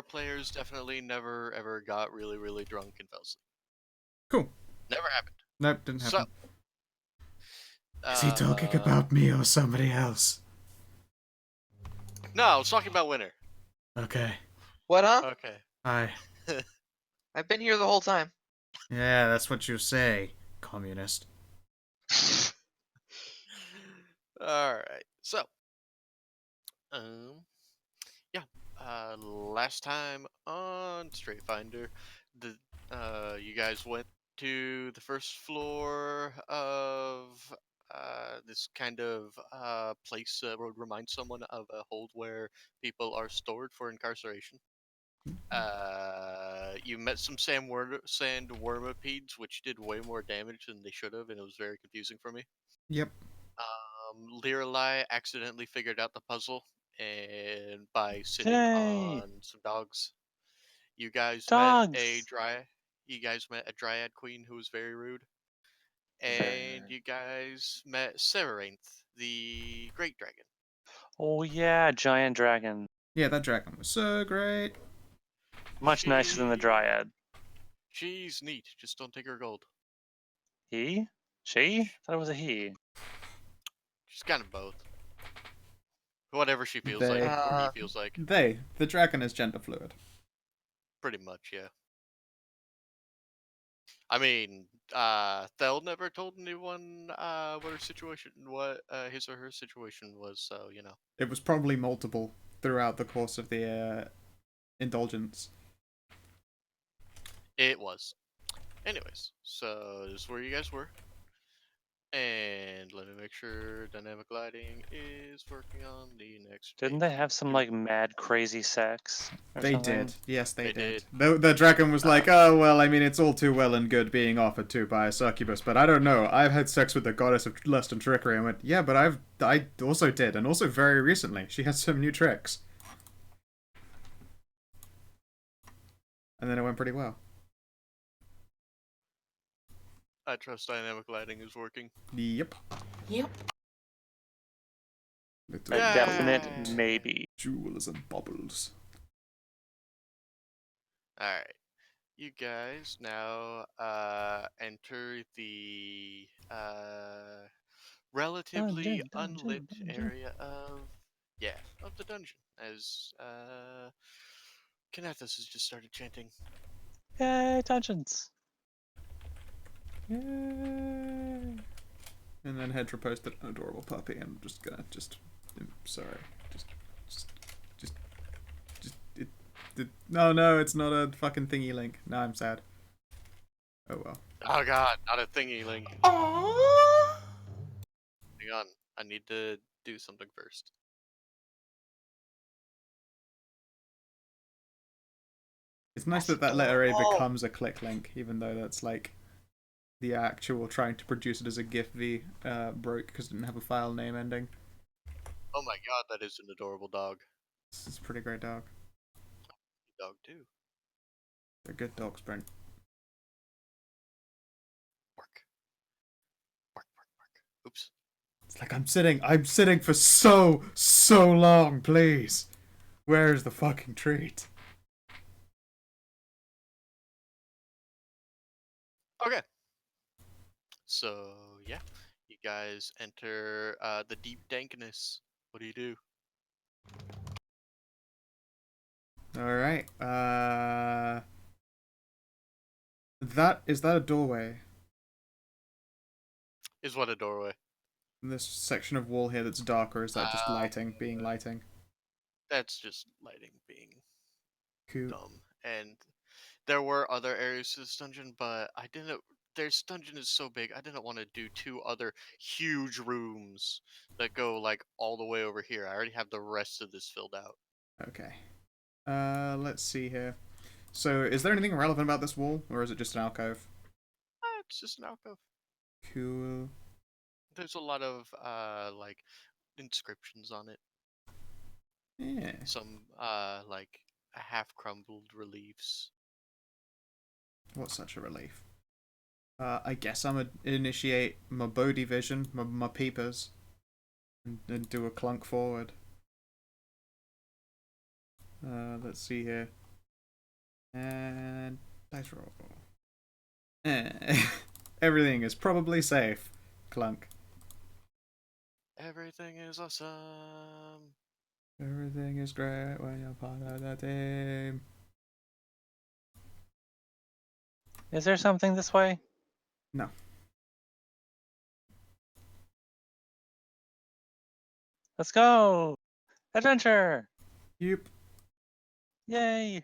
players definitely never ever got really, really drunk and fell asleep. Cool. Never happened. Nope, didn't So, happen. Is he talking about me or somebody else? no, I was talking about winter. Okay. What, huh? Okay. Hi. I've been here the whole time. Yeah, that's what you say, communist. Alright. So, um, yeah. Last time on Strayfinder, you guys went to the first floor of this kind of place that would remind someone of a hold where people are stored for incarceration. You met some sandwormipedes, which did way more damage than they should have, and it was very confusing for me. Yep. Lirelai accidentally figured out the puzzle, and by sitting Yay! on some dogs, you guys met a Dogs! dryad. You guys met a dryad queen who was very rude, Very and you guys met Serainth, the great dragon. Oh yeah, giant dragon. Yeah, that dragon was so great. Much nicer than the dryad. She's neat. Just don't take her gold. He? She? I thought it was a he. She's kind of both. Whatever she feels They. like, or he feels like. The dragon is gender fluid. Pretty much, yeah. I mean, Thel never told anyone what her situation, what his or her situation was, so you know. It was probably multiple throughout the course of the indulgence. It was. Anyways, so this is where you guys were. And let me make sure dynamic lighting is working on the next Didn't page. they have some like mad crazy sex? Or They something? did. Yes, they They did. The dragon was like, oh, well, I mean, it's all too well and good being offered to by a succubus, but I don't know. I've had sex with the goddess of lust and trickery. I went, yeah, but I also did, and also very recently. She has some new tricks. And then it went pretty well. I trust dynamic lighting is working. Yep. Yep. A Yay! definite maybe. Jewels and bubbles. Alright. You guys now enter the relatively unlit area of the dungeon, as Kanathus has just started chanting. Yay, dungeons! Yay. And then Hedra posted an adorable puppy. I'm just gonna I'm sorry. No, it's not a fucking thingy link. No, I'm sad. Oh well. Oh god, not a thingy link. Aww. Hang on, I need to do something first. It's nice that letter A becomes a click link, even though that's like the actual trying to produce it as a GIF V broke because it didn't have a file name ending. Oh my god, that is an adorable dog. This is a pretty great dog. Dog too. They're good dogs, Brent. Bark. Bark, bark, bark. Oops. It's like I'm sitting for so long, please. Where's the fucking treat? Okay. So, yeah. You guys enter the deep dankness. What do you do? Alright. Is that a doorway? Is what a doorway? In this section of wall here that's dark, or is that just lighting? That's just lighting being Cool. dumb. And there were other areas to this dungeon, but I didn't. This dungeon is so big, I didn't want to do two other huge rooms that go like all the way over here. I already have the rest of this filled out. Okay. Let's see here. So, is there anything relevant about this wall, or is it just an alcove? It's just an alcove. Cool. There's a lot of like inscriptions on it. Yeah. Some like half crumbled reliefs. What's such a relief? I guess I'm gonna initiate my Bodhi vision, my peepers, and do a clunk forward. Let's see here. And dice roll. Everything is probably safe. Clunk. Everything is awesome. Everything is great when you're part of the team. Is there something this way? No. Let's go! Adventure! Yep. Yay!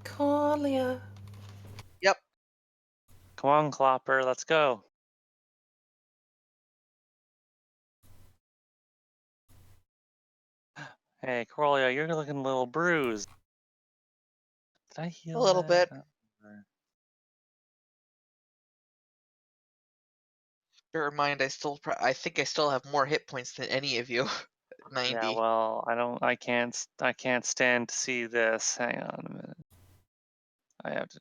Corlia. Yep. Come on, Clopper, let's go. Hey, Corlia, you're looking a little bruised. Did I heal A little that? bit. Or- Bear in mind, I think I still have more hit points than any of you. 90. Yeah, well, I can't stand to see this. Hang on a minute. I have to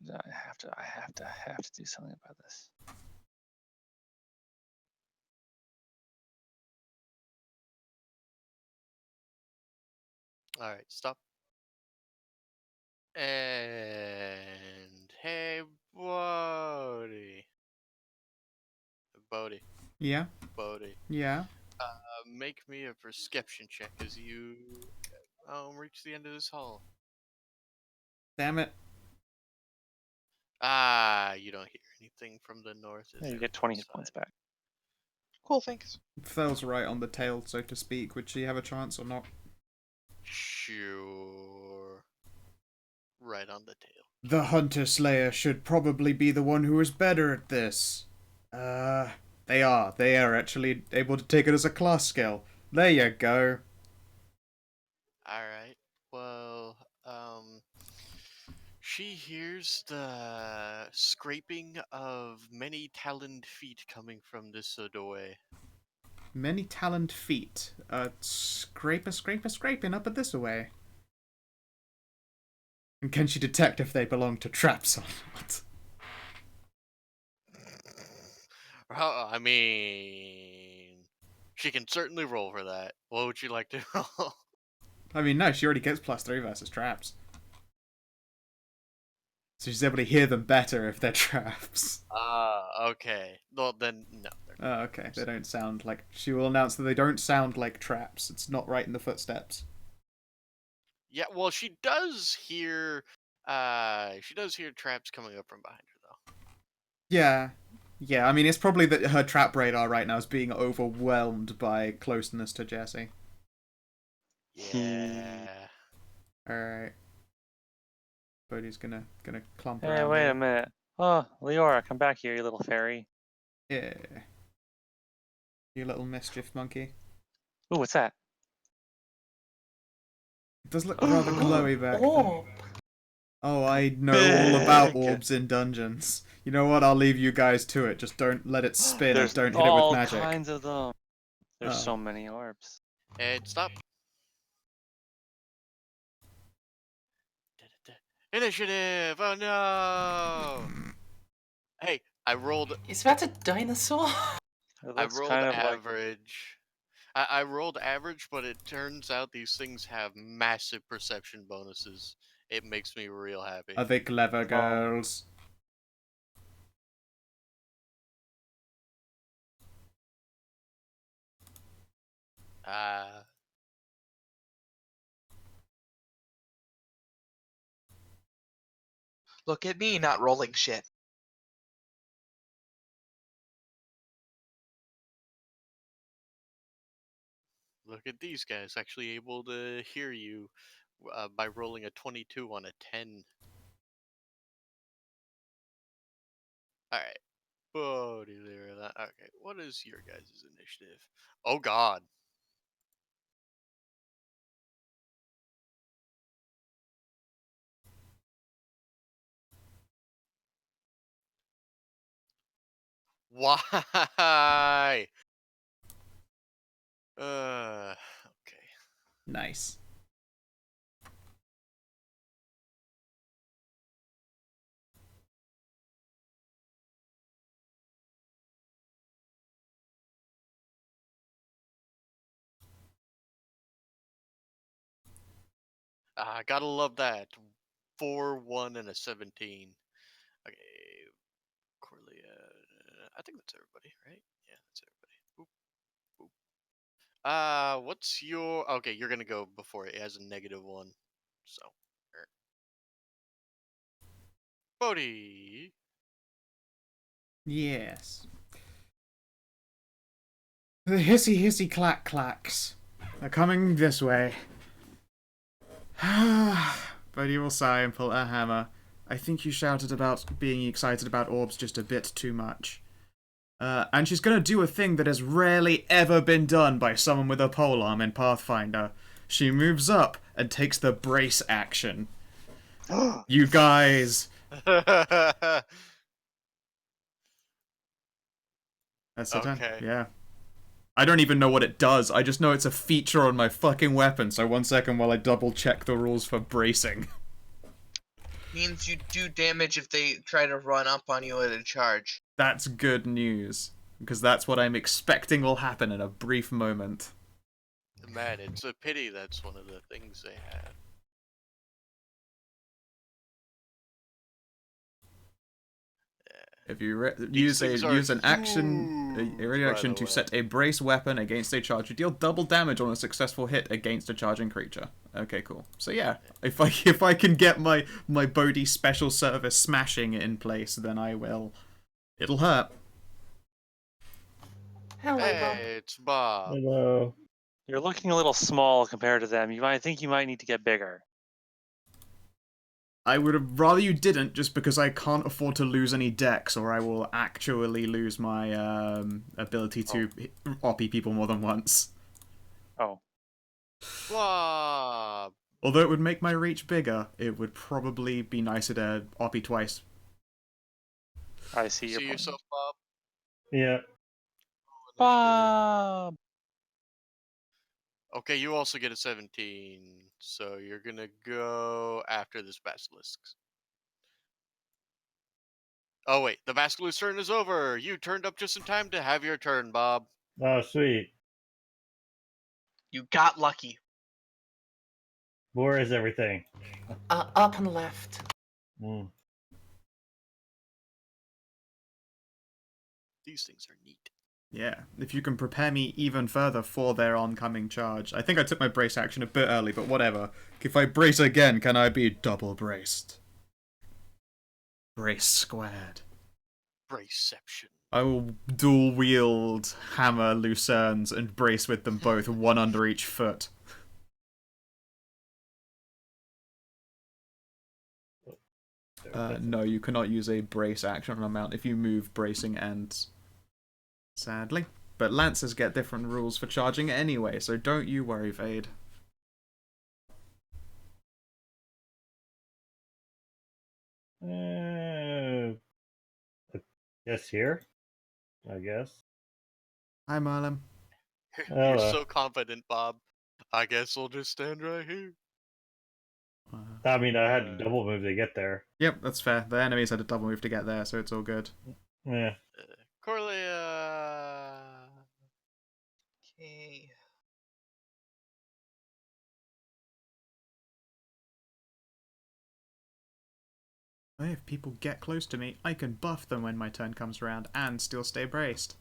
do something about this. All right, stop. And hey, Bodie. Bodie. Yeah. Bodie. Yeah. Make me a perception check as you reach the end of this hall. Damn it. You don't hear anything from the north. Yeah, you get 20 hit points back. Cool, thanks. Fell's right on the tail, so to speak. Would she have a chance or not? Sure. Right on the tail. The Hunter Slayer should probably be the one who is better at this. They are. They are actually able to take it as a class skill. There you go. Alright. Well, she hears the scraping of many taloned feet coming from this doorway. Many taloned feet. Scraping up at this away. And can she detect if they belong to traps or not? I mean, she can certainly roll for that. What would you like to roll? I mean, no, she already gets +3 versus traps. So she's able to hear them better if they're traps. Okay. Well, then, no. Oh, okay. They don't sound like... She will announce that they don't sound like traps. It's not right in the footsteps. Yeah, well, she does hear traps coming up from behind her, though. Yeah. Yeah, I mean, it's probably that her trap radar right now is being overwhelmed by closeness to Jesse. Yeah. Alright. Bodhi's gonna clump Hey, around wait here. a minute. Oh, Leora, come back here, you little fairy. Yeah. You little mischief monkey. Ooh, what's that? It does look rather glowy back there. Orb. Oh, I know all about Big. orbs in dungeons. You know what? I'll leave you guys to it. Just don't let it spin There's and don't hit it with all magic. kinds of them. There's Oh. so many orbs. And stop. Initiative! Oh no! Hey, I rolled Is that a dinosaur? It I looks rolled kind of like average. I rolled average, but it turns out these things have massive perception bonuses. It makes me real happy. Are they clever girls? Uh, Look at me not rolling shit. Look at these guys actually able to hear you by rolling a 22 on a 10. Alright. Bodhi there. Okay, what is your guys' initiative? Oh god. Why? Okay. Nice. Gotta love that. 4, 1, and a 17. Okay, Corlia. I think that's everybody, right? Yeah, that's everybody. Boop, boop. What's your? Okay, you're gonna go before it has a -1. So, er. Bodhi. Yes. The hissy clack clacks are coming this way. Bodhi will sigh and pull a hammer. I think you shouted about being excited about orbs just a bit too much. And she's gonna do a thing that has rarely ever been done by someone with a polearm in Pathfinder. She moves up and takes the brace action. You guys. That's her turn. Okay. Yeah. I don't even know what it does. I just know it's a feature on my fucking weapon. So 1 second while I double check the rules for bracing. Means you do damage if they try to run up on you at a charge. That's good news. Because that's what I'm expecting will happen in a brief moment. Man, it's a pity that's one of the things they have. If you These things are use an action, a huge, by reaction the to way. set a brace weapon against a charge, you deal double damage on a successful hit against a charging creature. Okay, cool. So yeah, if I can get my Bodhi special service smashing in place, then I will. It'll hurt. Hello, Bob. Hey, it's Bob. Hello. You're looking a little small compared to them. I think you might need to get bigger. I would have rather you didn't, just because I can't afford to lose any decks, or I will actually lose my ability to oppie people more than once. Oh. Bob. Although it would make my reach bigger, it would probably be nicer to oppie twice. I see your See point. yourself, Bob? Yeah. Bob! Okay, you also get a 17, so you're gonna go after this basilisk. Oh wait, the basilisk's turn is over. You turned up just in time to have your turn, Bob. Oh, sweet. You got lucky. Where is everything? Up and left. Mm. These things are neat. Yeah, if you can prepare me even further for their oncoming charge. I think I took my brace action a bit early, but whatever. If I brace again, can I be double braced? Brace squared. Braceception. I will dual wield hammer lucernes and brace with them both, one under each foot. No, you cannot use a brace action on a mount if you move bracing ends. Sadly. But Lancers get different rules for charging anyway, so don't you worry, Vade. Yes, here. I guess. Hi, Marlem. You're Hello. so confident, Bob. I guess we'll just stand right here. I mean, I had to double move to get there. Yep, that's fair. The enemies had a double move to get there, so it's all good. Yeah. Corlia. Okay. If people get close to me, I can buff them when my turn comes around and still stay braced.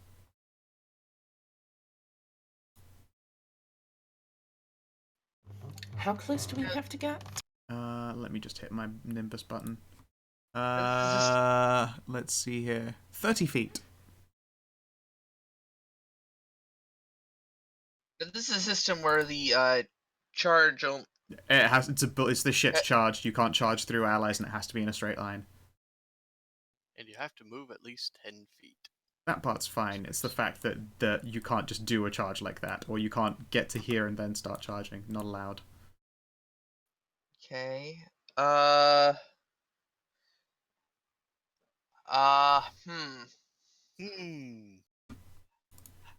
How close do we have to get? Let me just hit my Nimbus button. This Let's see here. 30 feet. is a system where the charge. It's the ship's charged. You can't charge through allies, and it has to be in a straight line. And you have to move at least 10 feet. That part's fine. It's the fact that you can't just do a charge like that, or you can't get to here and then start charging. Not allowed. Okay. Hmm.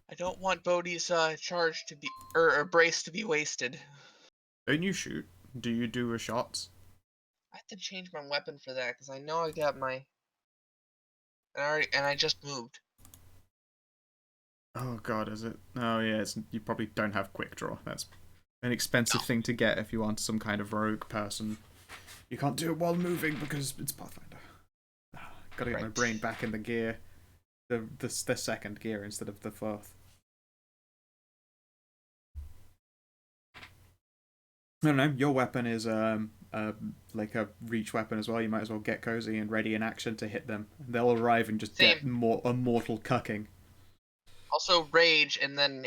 I don't want Bodhi's charge to be or brace to be wasted. Don't you shoot? Do you do a shot? I have to change my weapon for that because I know I got my. And I just moved. Oh god, is it? Oh yeah, you probably don't have quick draw. That's an expensive thing to get if you want some kind of rogue person. You can't do it while moving because it's Pathfinder. Gotta get my brain back in the gear. The second gear instead of the fourth. I don't know. Your weapon is like a reach weapon as well. You might as well get cozy and ready in action to hit them. They'll arrive and just get a mortal cucking. Also rage, and then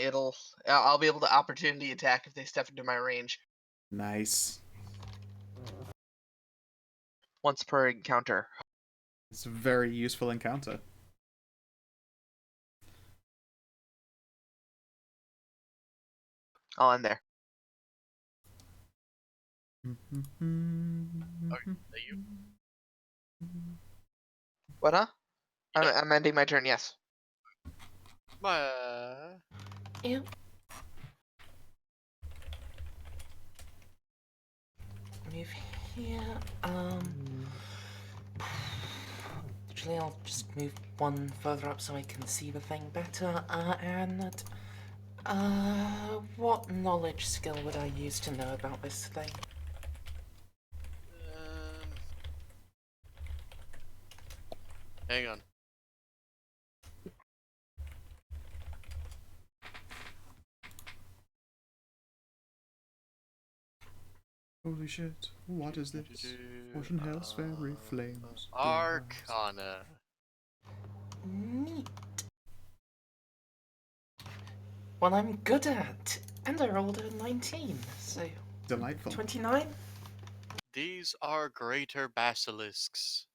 I'll be able to opportunity attack if they step into my range. Nice. Once per encounter. It's a very useful encounter. I'll end there. you? What, huh? Yeah. I'm ending my turn, yes. Yeah. Move here. Actually, I'll just move one further up so I can see the thing better. What knowledge skill would I use to know about this thing? Hang on. Holy shit! What is this? What in hell's fairy flames? Arcana. Neat. Well, I'm good at, and I rolled a 19, so Delightful. 29. These are greater basilisks.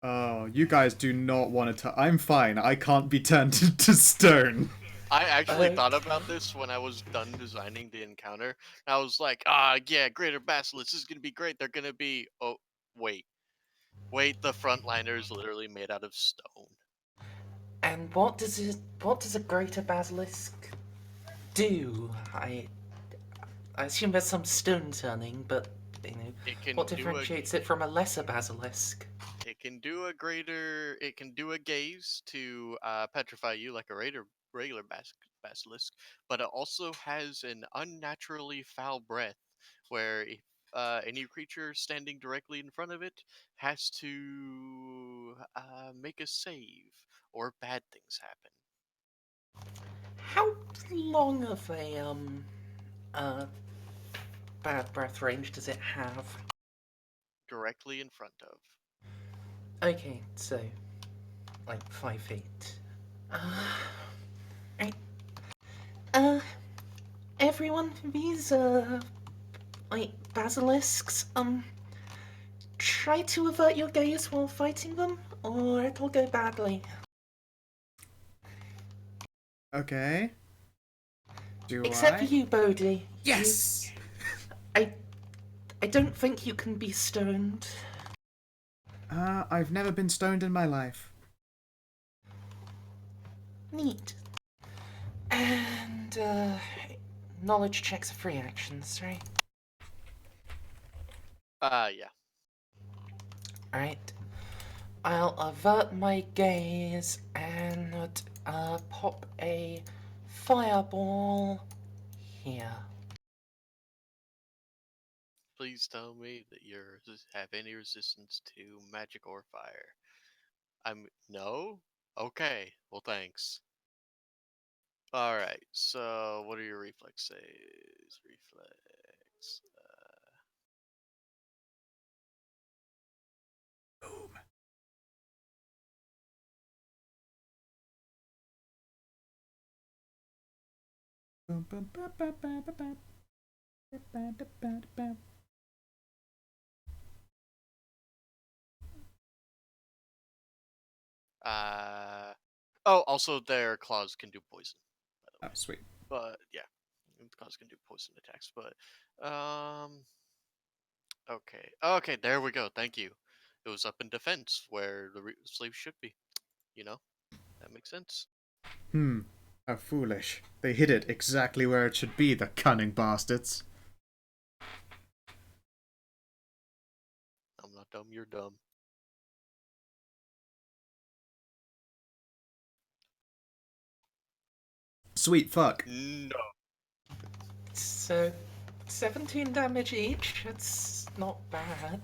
Oh, you guys do not want to. I'm fine. I can't be turned into stone. I actually thought Okay. about this when I was done designing the encounter. I was like, yeah, greater basilisk is gonna be great. They're gonna be. Oh, wait, the frontliner is literally made out of stone. And what does a greater basilisk do? I assume there's some stone turning, but It can what do differentiates it from a lesser basilisk? It can do a greater. It can do a gaze to petrify you like a regular basilisk, but it also has an unnaturally foul breath, where if any creature standing directly in front of it has to make a save, or bad things happen. How long of a uh bad breath range does it have? Directly in front of. Okay, so like 5 feet. Right. Everyone, these like basilisks, try to avert your gaze while fighting them, or it'll go badly. Okay. Do Except I? for you, Bodhi. Yes. I don't think you can be stoned. I've never been stoned in my life. Neat. And knowledge checks are free actions, right? Yeah. Alright. I'll avert my gaze and pop a fireball here. Please tell me that you have any resistance to magic or fire. No? Okay, well thanks. Alright, so what are your reflex saves? Reflex. Boom. Boom, boom, ba, ba, ba, ba, ba. Ba, ba, da, ba, da, ba. Oh, also their claws can do poison, by the Oh, way. sweet. But yeah, claws can do poison attacks. But okay, okay, there we go. Thank you. It was up in defense where the sleeve should be. You know, that makes sense. How foolish. They hid it exactly where it should be, the cunning bastards. I'm not dumb. You're dumb. Sweet fuck. No. So, 17 damage each. That's not bad.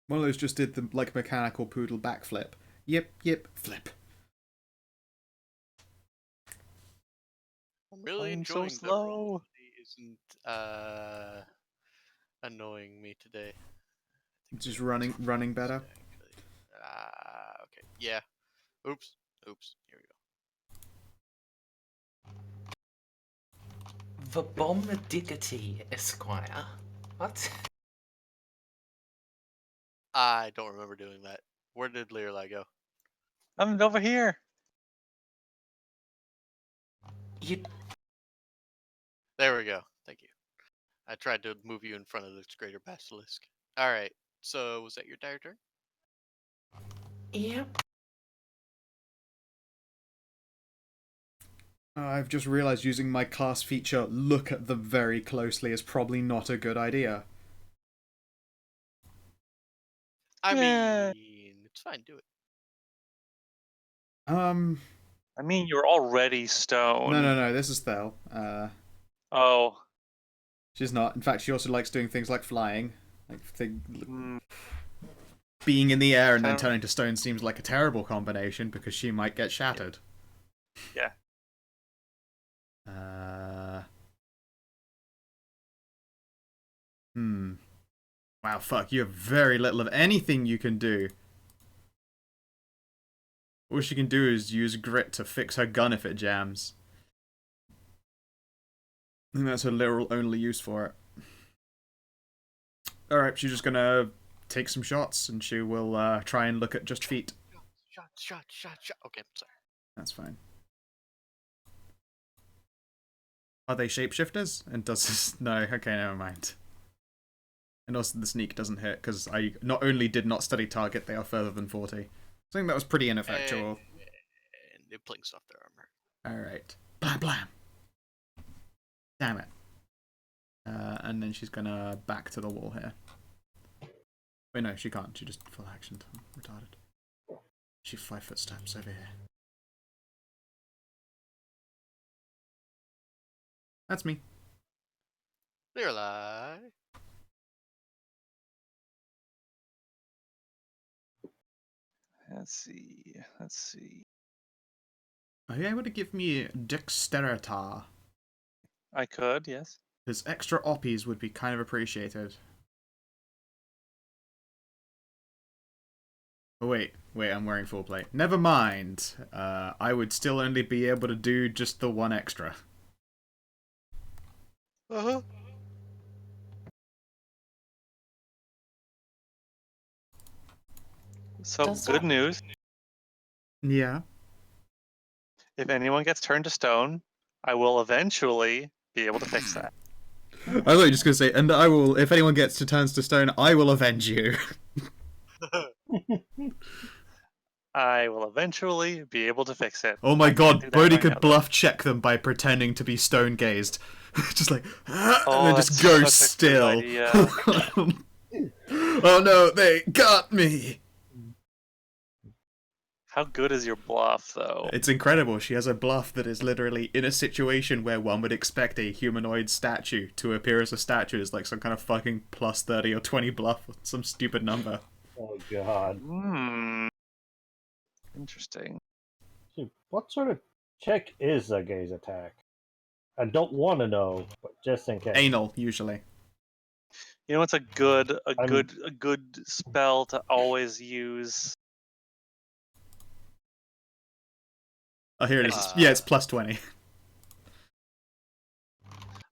One of those just did the like mechanical poodle backflip. Yip, flip. I'm really I'm so enjoying the slow. roll. He isn't annoying me today. I think Just we running talked about this, better. actually. Okay. Yeah. Oops. Here we go. The Bombadicity, Esquire. What? I don't remember doing that. Where did Learly go? I'm over here. You There we go. Thank you. I tried to move you in front of this greater basilisk. All right. So was that your dire turn? Yep. I've just realized using my class feature look at them very closely is probably not a good idea. I Yeah. mean, it's fine. Do it. I mean, you're already stone. No, this is Thel. Oh. She's not. In fact, she also likes doing things like flying. Hmm. Being in the air and then Kind of- turning to stone seems like a terrible combination because she might get shattered. Yeah. Wow, fuck, you have very little of anything you can do. All she can do is use grit to fix her gun if it jams. I think that's her literal only use for it. Alright, she's just gonna take some shots and she will try and look at just feet. Shot. Okay, sorry. That's fine. Are they shapeshifters? And does this... No, okay, never mind. And also the sneak doesn't hit, because I not only did not study target, they are further than 40. I think that was pretty ineffectual. And it blinks off their armor. Alright. Blam blam! Damn it. And then she's gonna back to the wall here. Wait, no, she can't. She just full actioned. I'm retarded. She 5-foot steps over here. That's me. Learly. Let's see. Are you able to give me Dexterita? I could, yes. Because extra oppies would be kind of appreciated. Oh, wait, I'm wearing full plate. Never mind. I would still only be able to do just the one extra. Uh-huh. So, Does good that- news. Yeah. If anyone gets turned to stone, I will eventually be able to fix that. I thought you were just going to say, and I will, if anyone gets to turns to stone, I will avenge you. I will eventually be able to fix it. Oh my I can't do god, that Bodhi right could now, though. bluff check them by pretending to be stone gazed. Just like, and Oh, then just that's go such a good still. idea. Oh no, they got me! How good is your bluff, though? It's incredible. She has a bluff that is literally in a situation where one would expect a humanoid statue to appear as a statue as like some kind of fucking plus 30 or 20 bluff with some stupid number. Oh god. Hmm. Interesting. So what sort of check is a gaze attack? I don't want to know, but just in case. Anal, usually. You know what's a good I'm- good spell to always use? Oh, here it is. Uh, Yeah, it's plus 20.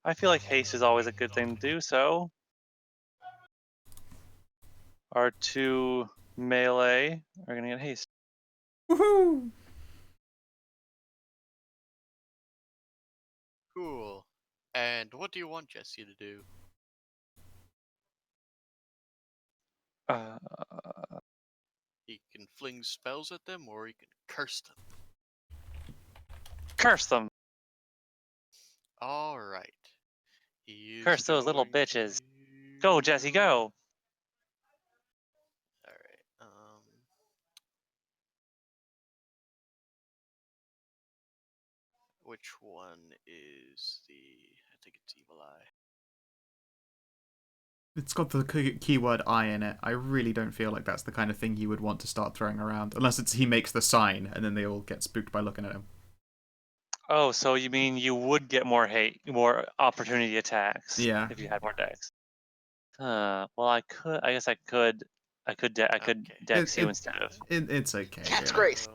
I feel like haste is always a good thing to do, so our two melee are gonna get haste. Woohoo! Cool. And what do you want Jesse to do? Uh, He can fling spells at them, or he can curse them. curse them! All right. He is Curse those little going bitches. to- Go, Jesse, go! All right. Which one is is the? I think it's Evil Eye. It's got the keyword "I" in it. I really don't feel like that's the kind of thing you would want to start throwing around, unless it's he makes the sign and then they all get spooked by looking at him. Oh, so you mean you would get more opportunity attacks Yeah. if you had more decks? Well, I guess I could Okay. dex you instead of. It's okay. Cat's Really. grace.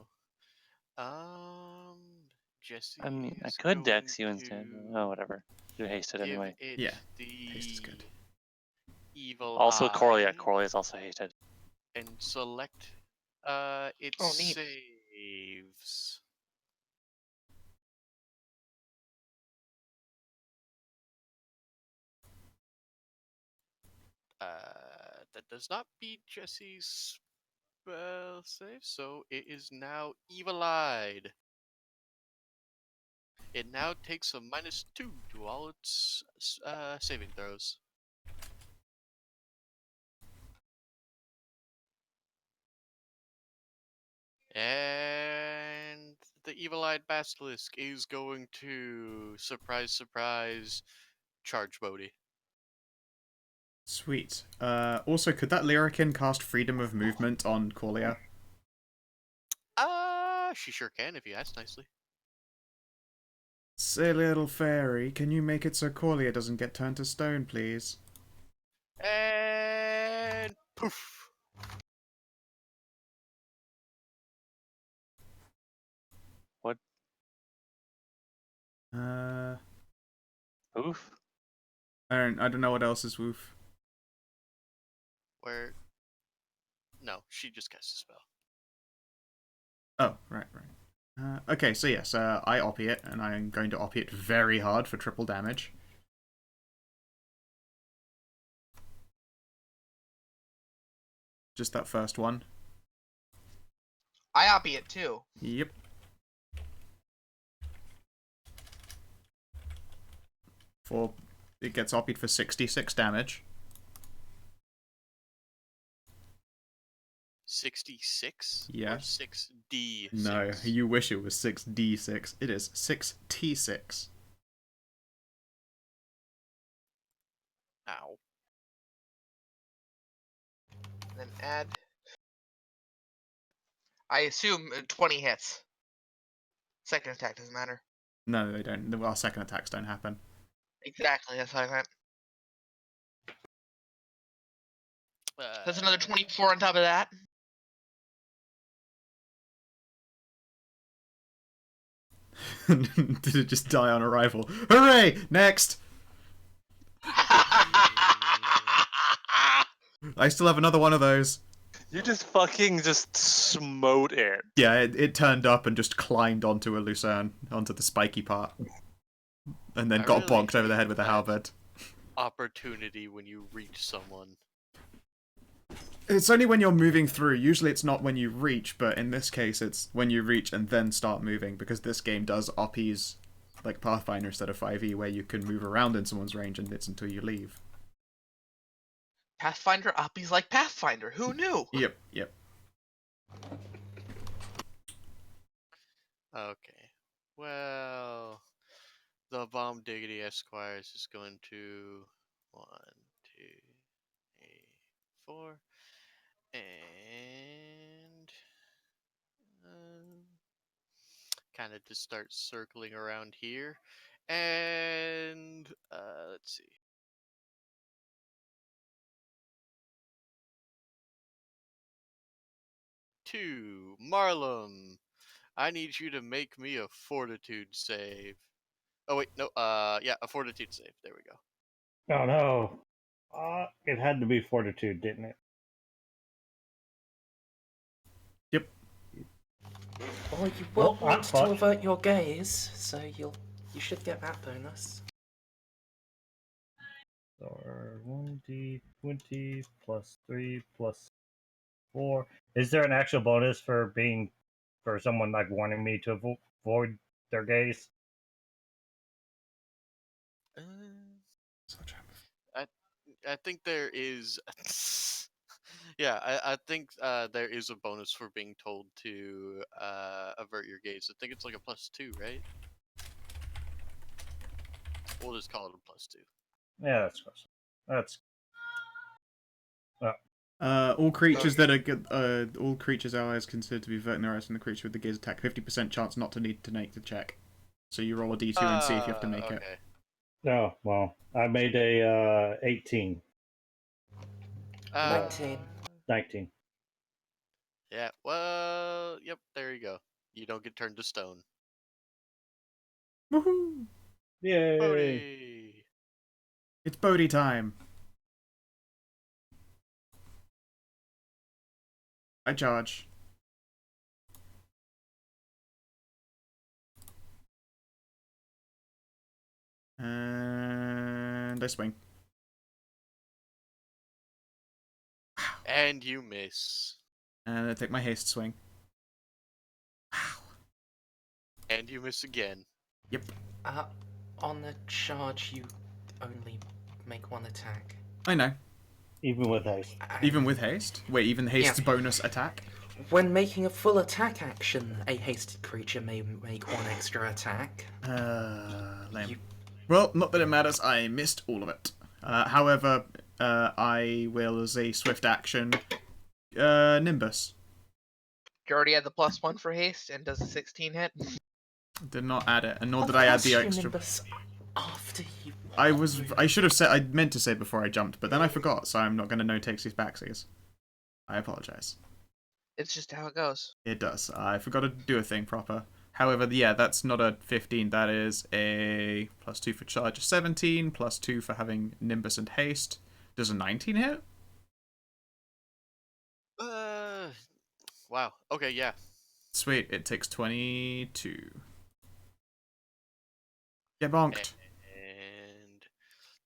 Um, Jesse I mean, I is could going dex you instead. Oh, whatever. Do hasted give anyway. it Yeah, the haste is good. Evil Also, Corley. Yeah, Eye Corley is also hasted. and select its Oh, neat. saves. That does not beat Jesse's spell save, so it is now evil-eyed. It now takes a -2 to all its saving throws. And the evil-eyed basilisk is going to surprise charge Bodhi. Sweet. Also, could that Lyrican cast Freedom of Movement on Corlia? She sure can if you ask nicely. Say, little fairy, can you make it so Corlia doesn't get turned to stone, please? And poof. What? Uh, Oof. I don't know what else is woof. Where? No, she just cast a spell. Oh, right. Okay, so yes, I opiate, and I'm going to opiate very hard for triple damage. Just that first one. I opiate too. Yep. It gets opied for 66 damage. 66? Yeah. Or 6d6? No, you wish it was 6d6. It is 6t6. Ow. Then add. I assume 20 hits. Second attack doesn't matter. No, they don't. Well, second attacks don't happen. Exactly, that's what I meant. That's another 24 on top of that. Did it just die on arrival? Hooray! Next! I still have another one of those. You just fucking just smote it. Yeah, it turned up and just climbed onto a lucerne, onto the spiky part. And then I got really bonked over the hate head with a that. halberd. Opportunity when you reach someone. It's only when you're moving through. Usually it's not when you reach, but in this case it's when you reach and then start moving, because this game does oppies like Pathfinder instead of 5e, where you can move around in someone's range and it's until you leave. Pathfinder oppies like Pathfinder. Who knew? Yep. Okay. Well, the Bomb Diggity Esquires is going to 1, 2, 3, 4, and kind of just start circling around here, and let's see. Two, Marlum, I need you to make me a Fortitude save. Oh wait, no, yeah, a Fortitude save. There we go. Oh no. It had to be Fortitude, didn't it? Yep. Well, you Well, will want I'm to fucked. avert your gaze, so you should get that bonus. Or 1d20 plus 3 plus 4. Is there an actual bonus for someone like wanting me to avoid their gaze? I think there is. Yeah, I think there is a bonus for being told to avert your gaze. I think it's like a +2, right? We'll just call it a +2. Yeah, that's close. That's All creatures that are good, all creatures allies considered to be veterinizing the creature with the gaze attack. 50% chance not to need to make the check. So you roll a d2 and see if you have to make it. Okay. no. Well, I made a 18, 19. 19. Yeah. Well. Yep. There you go. You don't get turned to stone. Woohoo! Yay! Bodhi. It's Bodhi time. I charge. And I swing. And you miss. And I take my haste swing. And you miss again. Yep. On the charge, you only make one attack. I know. Even with haste. Even with haste? Wait, even haste's Yeah. bonus attack? When making a full attack action, a hasted creature may make one extra attack. Lame. You- Well, not that it matters. I missed all of it. However, I will, as a swift action, Nimbus. You already had the +1 for haste, and does a 16 hit? Did not add it, and nor Of did I add course the you extra. Nimbus after you. I should have said. I meant to say before I jumped, but then I forgot. So I'm not going to no takesies backsies. I apologize. It's just how it goes. It does. I forgot to do a thing proper. However, yeah, that's not a 15. That is a +2 for charge of 17, +2 for having Nimbus and haste. Does a 19 hit? Wow. Okay. Yeah. Sweet. It takes 22. Get bonked. And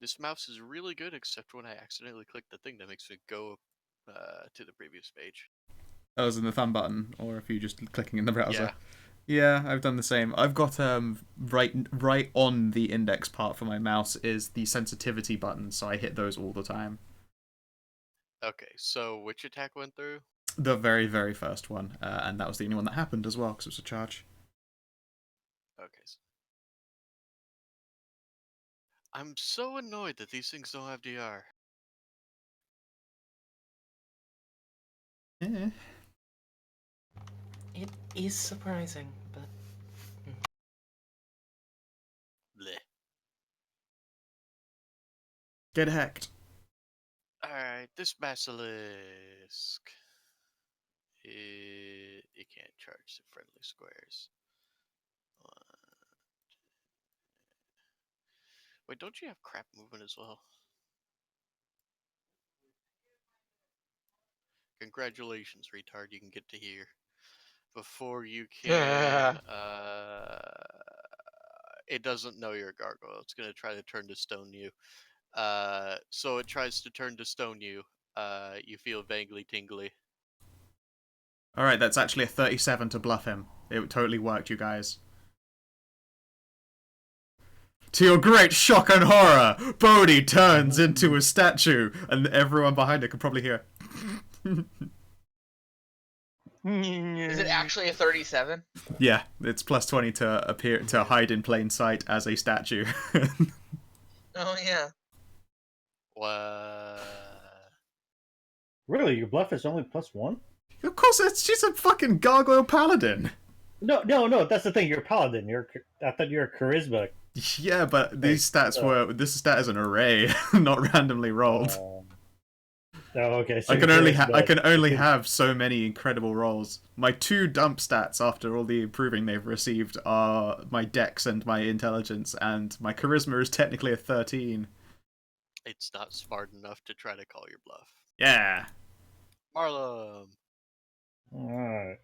this mouse is really good, except when I accidentally click the thing that makes it go to the previous page. Oh, as in the thumb button, or if you're just clicking in the browser. Yeah. Yeah, I've done the same. I've got right on the index part for my mouse is the sensitivity button, so I hit those all the time. Okay. So which attack went through? The very, very first one, and that was the only one that happened as well, because it was a charge. Okay. I'm so annoyed that these things don't have DR. Yeah. It is surprising, but Bleh. Get hacked. Alright, this basilisk. It can't charge the friendly squares. Wait, don't you have crap movement as well? Congratulations, retard, you can get to here. Before you can, it doesn't know you're a gargoyle. It's gonna try to turn to stone you. So it tries to turn to stone you. You feel vaguely tingly. Alright, that's actually a 37 to bluff him. It totally worked, you guys. To your great shock and horror, Bodhi turns into a statue, and everyone behind it can probably hear. Is it actually a 37? Yeah, it's +20 to appear to hide in plain sight as a statue. Oh yeah. What? Really, your bluff is only +1? Of course, she's a fucking gargoyle paladin. No. That's the thing. You're a paladin. I thought you're a charisma. Yeah, but these stats were. This stat is an array, not randomly rolled. Oh, okay. So I can only have so many incredible rolls. My 2 dump stats after all the improving they've received are my dex and my intelligence, and my charisma is technically a 13. It's not smart enough to try to call your bluff. Yeah. Marlum. Alright.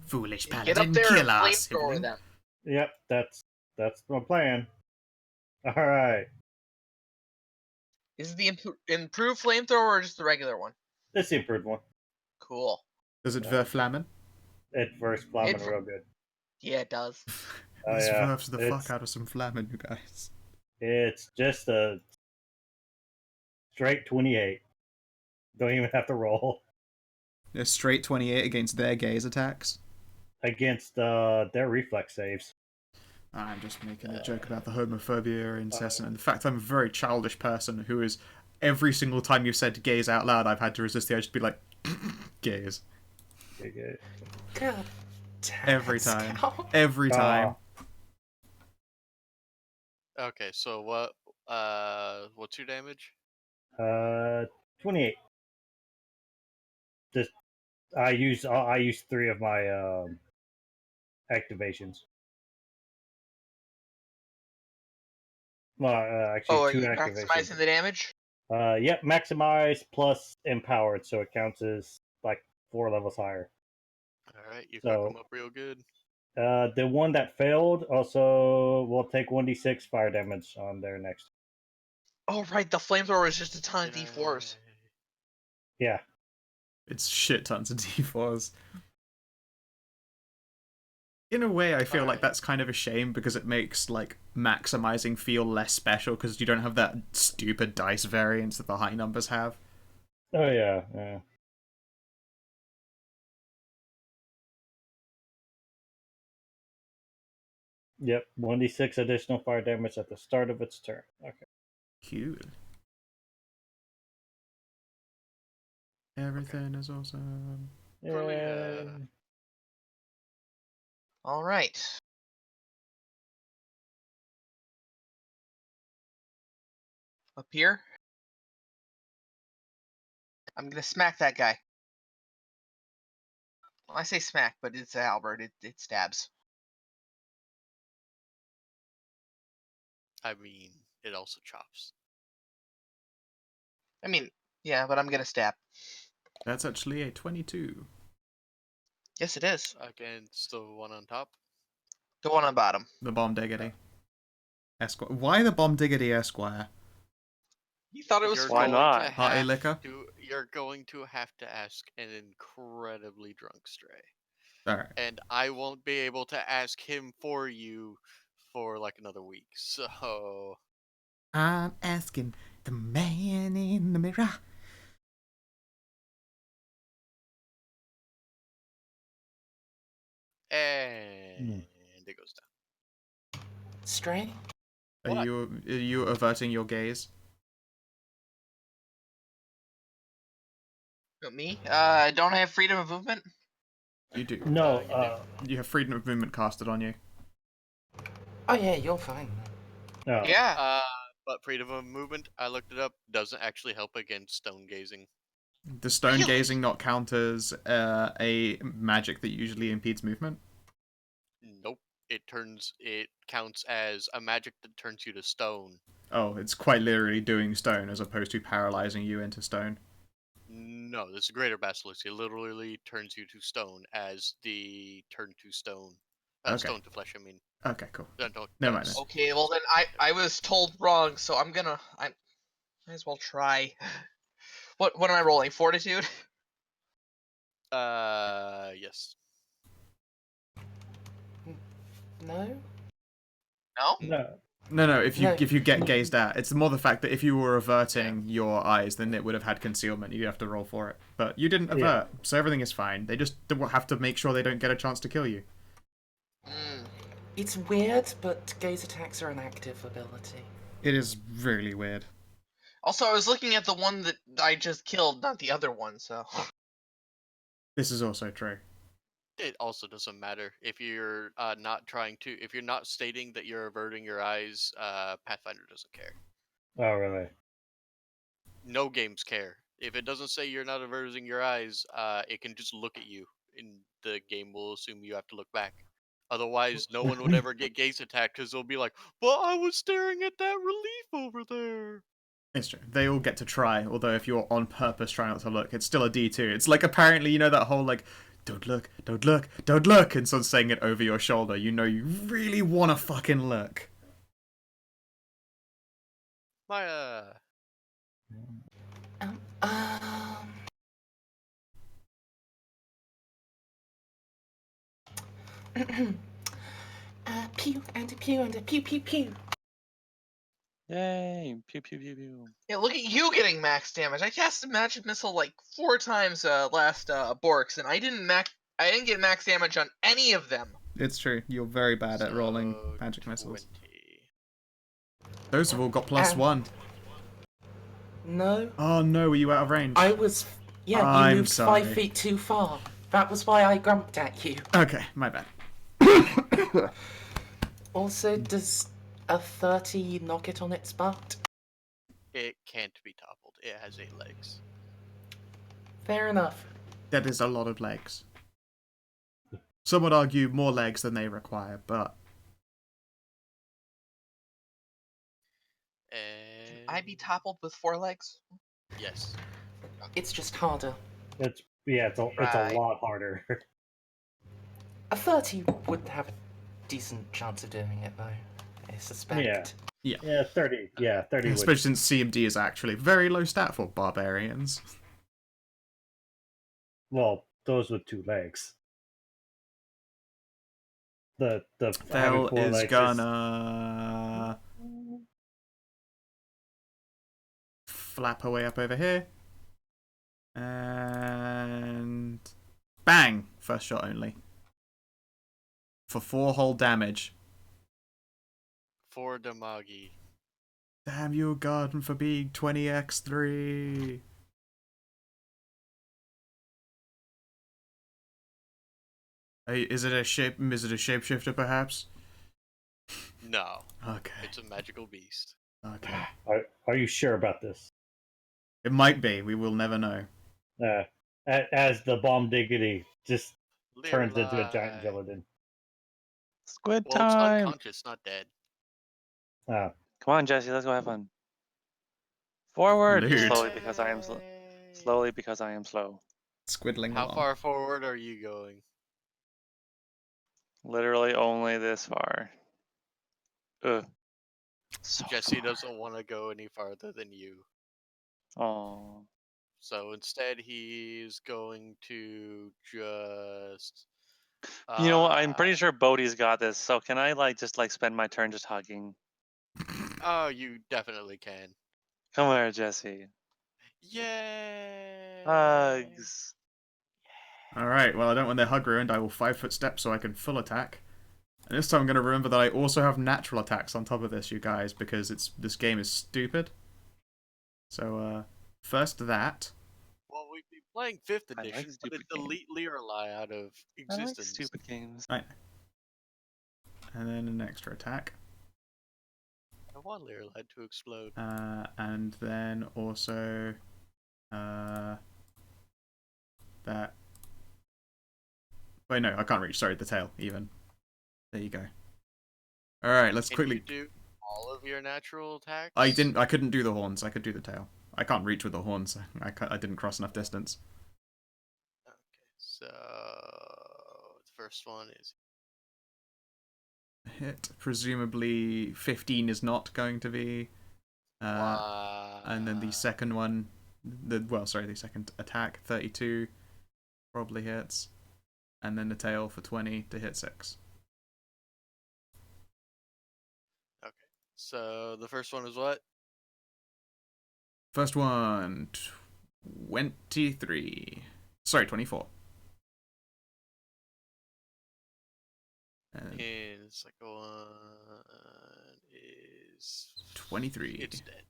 Foolish Get up paladin, there kill and us. flamethrower them. Yep, that's my plan. Alright. Is it the improved flamethrower or just the regular one? This is the improved one. Cool. Does it verflamen? It verse flamming It- real good. Yeah, it does. Oh, This yeah. verfs the It's- fuck out of some flamen, you guys. It's just a straight 28. Don't even have to roll. A straight 28 against their gaze attacks. against their reflex saves. I'm just making a joke about the homophobia incessant and the fact I'm a very childish person who is every single time you said gaze out loud, I've had to resist the urge to be like, gaze. Okay. God damn Every it, time. Scout. Every time. Okay, so what's your damage? 28. Just I use 3 of my activations. Well, actually, Oh, are 2 you activations. maximizing the damage? Yep, maximize plus empowered, so it counts as like 4 levels higher. All right, you fuck So- them up real good. The one that failed also will take 1d6 fire damage on their next. Oh, right, the flamethrower is just a ton of D4s. Yeah. It's shit tons of D4s. In a way, I feel like Alright. that's kind of a shame because it makes like maximizing feel less special because you don't have that stupid dice variance that the high numbers have. Oh yeah. Yeah. Yep. 1d6 additional fire damage at the start of its turn. Okay. Cool. Everything is awesome. Brilliant. Yay. All right. Up here. I'm gonna smack that guy. Well, I say smack, but it's a halberd. It stabs. I mean, it also chops. I mean, yeah, but I'm gonna stab. That's actually a 22. Yes, it is. Against the one on top. The one on bottom. The Bomb Diggity. Esquire. Why the Bomb Diggity Esquire? You thought it was You're Why fun. going not? to Party have liquor? You're going to have to ask an incredibly drunk Stray. Alright. And I won't be able to ask him for you for like another week. So I'm asking the man in the mirror. and it goes down. Stray? Are What? you averting your gaze? Me? Don't I have freedom of movement? You do. No. You do. You have freedom of movement casted on you. Oh yeah, you're fine. No. Yeah. But freedom of movement, I looked it up, doesn't actually help against stone gazing. Does stone Really? gazing not count as a magic that usually impedes movement? Nope. It counts as a magic that turns you to stone. Oh, it's quite literally doing stone as opposed to paralyzing you into stone. No, this is greater basilisk. It literally turns you to stone as the turn to stone. Okay. Stone to flesh, I mean. Okay, cool. No, Never mind s- then. Okay, well then I was told wrong, so I might as well try. What am I rolling? Fortitude? Yes. No? No? No. No, if you No. if you get gazed at, it's more the fact that if you were averting your eyes, then it would have had concealment. You'd have to roll for it, but you didn't avert, Yeah. so everything is fine. They just have to make sure they don't get a chance to kill you. Mm. It's weird, but gaze attacks are an active ability. It is really weird. Also, I was looking at the one that I just killed, not the other one, so. This is also true. It also doesn't matter if you're if you're not stating that you're averting your eyes. Pathfinder doesn't care. Oh really? No games care. If it doesn't say you're not averting your eyes, it can just look at you, and the game will assume you have to look back. Otherwise, no one would ever get gaze attacked because they'll be like, "But I was staring at that relief over there." It's true. They all get to try, although if you're on purpose trying not to look, it's still a D2. It's like apparently, you know that whole like, don't look, don't look, don't look, and someone's saying it over your shoulder. You know you really want to fucking look. My Um. Pew and a pew and a pew pew pew. Yay! Pew pew pew pew. Yeah, look at you getting max damage. I cast a magic missile like 4 times last Borks, and I didn't I didn't get max damage on any of them. It's true. You're very bad at rolling So, magic missiles. 20. Those have all got +1. No, Oh no, were you out of range? I was. Yeah, you I'm moved sorry. 5 feet too far. That was why I grumped at you. Okay, my bad. Also, does a 30 knock it on its butt? It can't be toppled. It has 8 legs. Fair enough. That is a lot of legs. Some would argue more legs than they require, but And I be toppled with 4 legs? yes. It's just harder. It's a Right. lot harder. A 30 would have a decent chance of doing it, though. I suspect. Yeah, 30. Yeah, 30 would. especially since CMD is actually very low stat for barbarians. Well, those with 2 legs. The having Thel 4 is legs gonna flap her way up over here. And bang! First shot only. For 4 whole damage. 4 damagi. Damn you, Garden, for being 20x3. Is it a shapeshifter, perhaps? No, Okay. it's a magical beast. Okay. Are you sure about this? It might be. We will never know. As the bomb diggity just turns into a Lirelai. giant gelatin. Squid Well, it's time. unconscious, not dead. Ah, Come on, Jesse. Let's go have fun. Forward. Lewd. Slowly because I am slow. Slowly because I am slow. Squiddling How along. far forward are you going? Literally only this far. Ugh. So Jesse far. doesn't want to go any farther than you. Oh. So instead, he's going to just. You know what? I'm pretty sure Bodhi's got this. So can I just spend my turn just hugging? Oh, you definitely can. Come here, Jesse. Yay! Hugs. Alright, well, I don't want their hug ruined. I will 5-foot step so I can full attack. And this time I'm going to remember that I also have natural attacks on top of this, you guys, because this game is stupid. So, first that. Well, we've been playing 5th I like edition, but stupid it delete Lirelai out of I like existence. stupid games. Right. And then an extra attack. I want Lirelai to explode. And then also that. Wait, no, I can't reach. Sorry, the tail even. There you go. All right, let's Can quickly. you do all of your natural attacks? I couldn't do the horns. I could do the tail. I can't reach with the horns. I didn't cross enough distance. Okay, so the first one is Hit. Presumably 15 is not going to be. And then the second one, the second attack, 32 probably hits. And then the tail for 20 to hit 6. Okay, so the first one is what? First one, 23. Sorry, 24. And And the second one is 23. It's dead.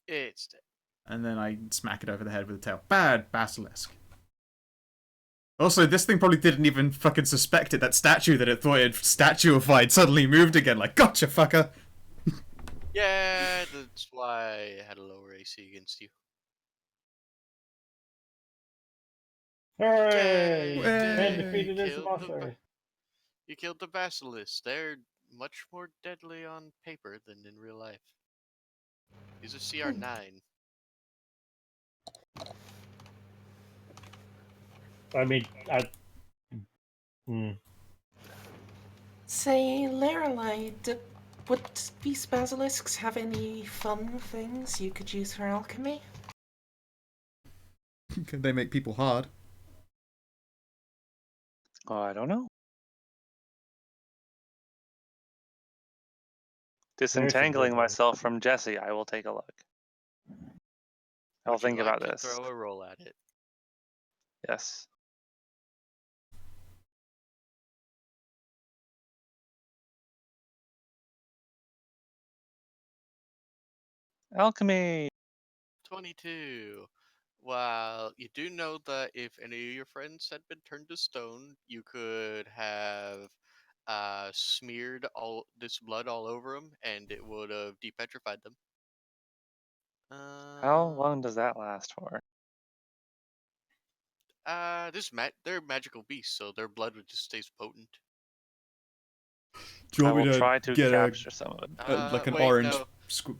It's dead. And then I smack it over the head with the tail. Bad basilisk. Also, this thing probably didn't even fucking suspect it. That statue that it thought it statuified suddenly moved again. Like, gotcha, fucker. Yeah, that's why I had a lower AC against you. hooray! Yay, And Yay. defeated this Killed the monster. You killed the basilisk. They're much more deadly on paper than in real life. He's a CR9. I mean, Say, Lirelai, would these basilisks have any fun things you could use for alchemy? Can they make people hard? Oh, I don't know. Disentangling myself from Jesse. I will take a look. I'll Would you think like about to this. throw a roll at it? Yes. Alchemy. 22. While you do know that if any of your friends had been turned to stone, you could have smeared all this blood all over them, and it would have depetrified them. How long does that last for? They're magical beasts, so their blood would just stays potent. Do you I want me will to try to get capture some of it. like an Wait, orange no,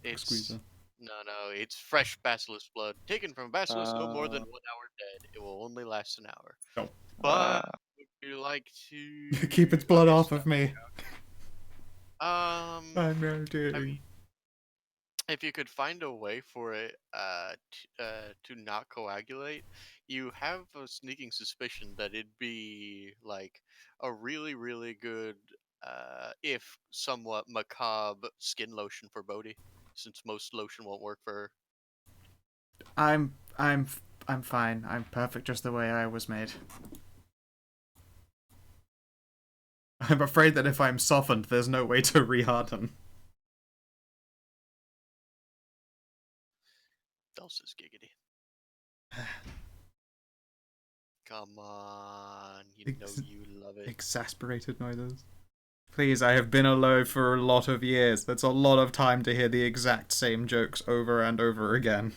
it's squeezer? no, it's fresh basilisk blood taken from a basilisk no more than Uh, 1 hour dead. It will only last an hour. Oh. But would you like to Keep its blood okay, off so, of me. Um, I'm no doing. I mean, if you could find a way for it to not coagulate, you have a sneaking suspicion that it'd be like a really, really good, if somewhat macabre skin lotion for Bodhi, since most lotion won't work for her. I'm fine. I'm perfect just the way I was made. I'm afraid that if I'm softened, there's no way to reharden. Dulce's giggity. Come on, you know you love it. Exasperated noises. Please, I have been alone for a lot of years. That's a lot of time to hear the exact same jokes over and over again.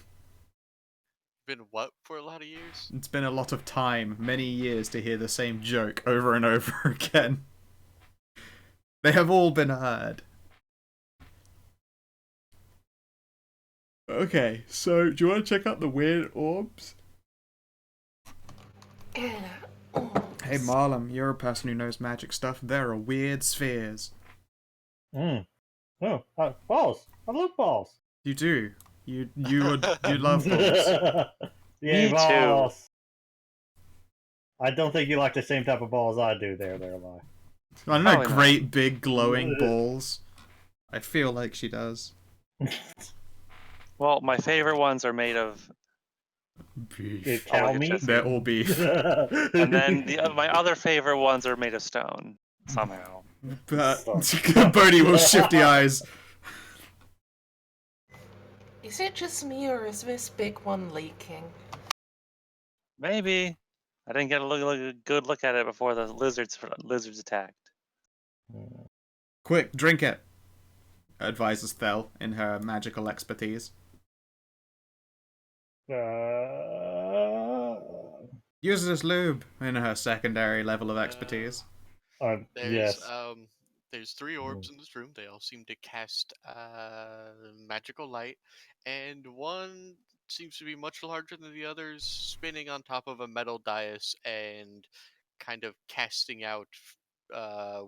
Been what for a lot of years? It's been a lot of time, many years, to hear the same joke over and over again. They have all been heard. Okay, so do you want to check out the weird orbs? Orbs. Hey Marlem, you're a person who knows magic stuff. There are weird spheres. Oh, balls. I love balls. You do. You love balls. Yay, Me too. balls. I don't think you like the same type of balls I do there, Lie. I don't know, Probably not. great big glowing balls. I feel like she does. Well, my favorite ones are made of. Beef. Cow look at meat? Jesse. They're all beef. And then my other favorite ones are made of stone somehow. But Bodhi will shifty eyes. Is it just me, or is this big one leaking? Maybe. I didn't get a good look at it before the lizards attacked. Quick, drink it, advises Thel in her magical expertise. Use it as lube in her secondary level of expertise. Yes. There's 3 orbs in this room. They all seem to cast magical light, and one seems to be much larger than the others, spinning on top of a metal dais and kind of casting out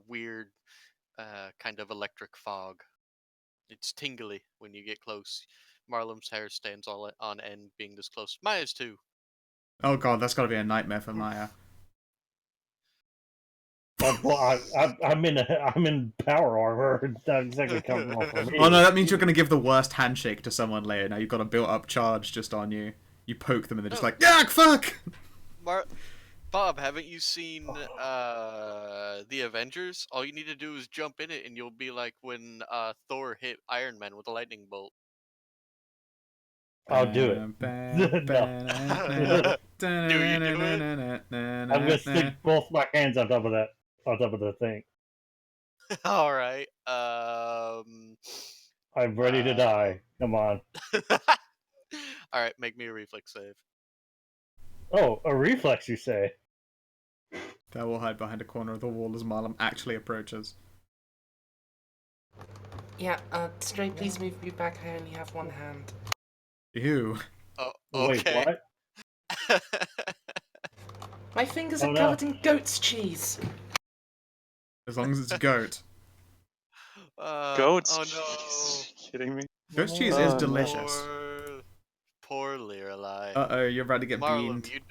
weird kind of electric fog. It's tingly when you get close. Marlem's hair stands all on end being this close. Maya's too. Oh god, that's gotta be a nightmare for Maya. I'm in power armor. That's exactly coming off for me. Oh no, that means you're gonna give the worst handshake to someone later. Now you've got a built-up charge just on you. You poke them and they're just like, "Yak, fuck!" Bob, haven't you seen the Avengers? All you need to do is jump in it, and you'll be like when Thor hit Iron Man with a lightning bolt. I'll do it. Do you do it? I'm gonna stick both my hands on top of the thing. All right. I'm ready to die. Come on. All right, make me a reflex save. Oh, a reflex, you say? That will hide behind a corner of the wall as Marlem actually approaches. Yeah, Stray, please move me back. I only have one hand. Ew. Oh, Wait, okay. what? My fingers Oh, are no. covered in goat's cheese. As long as it's goat. Goats? Oh Jeez, no. you kidding me? Goat's cheese Oh, is no. delicious. Poor Lirelai. Uh-oh, you're about to get Marlem, beamed. you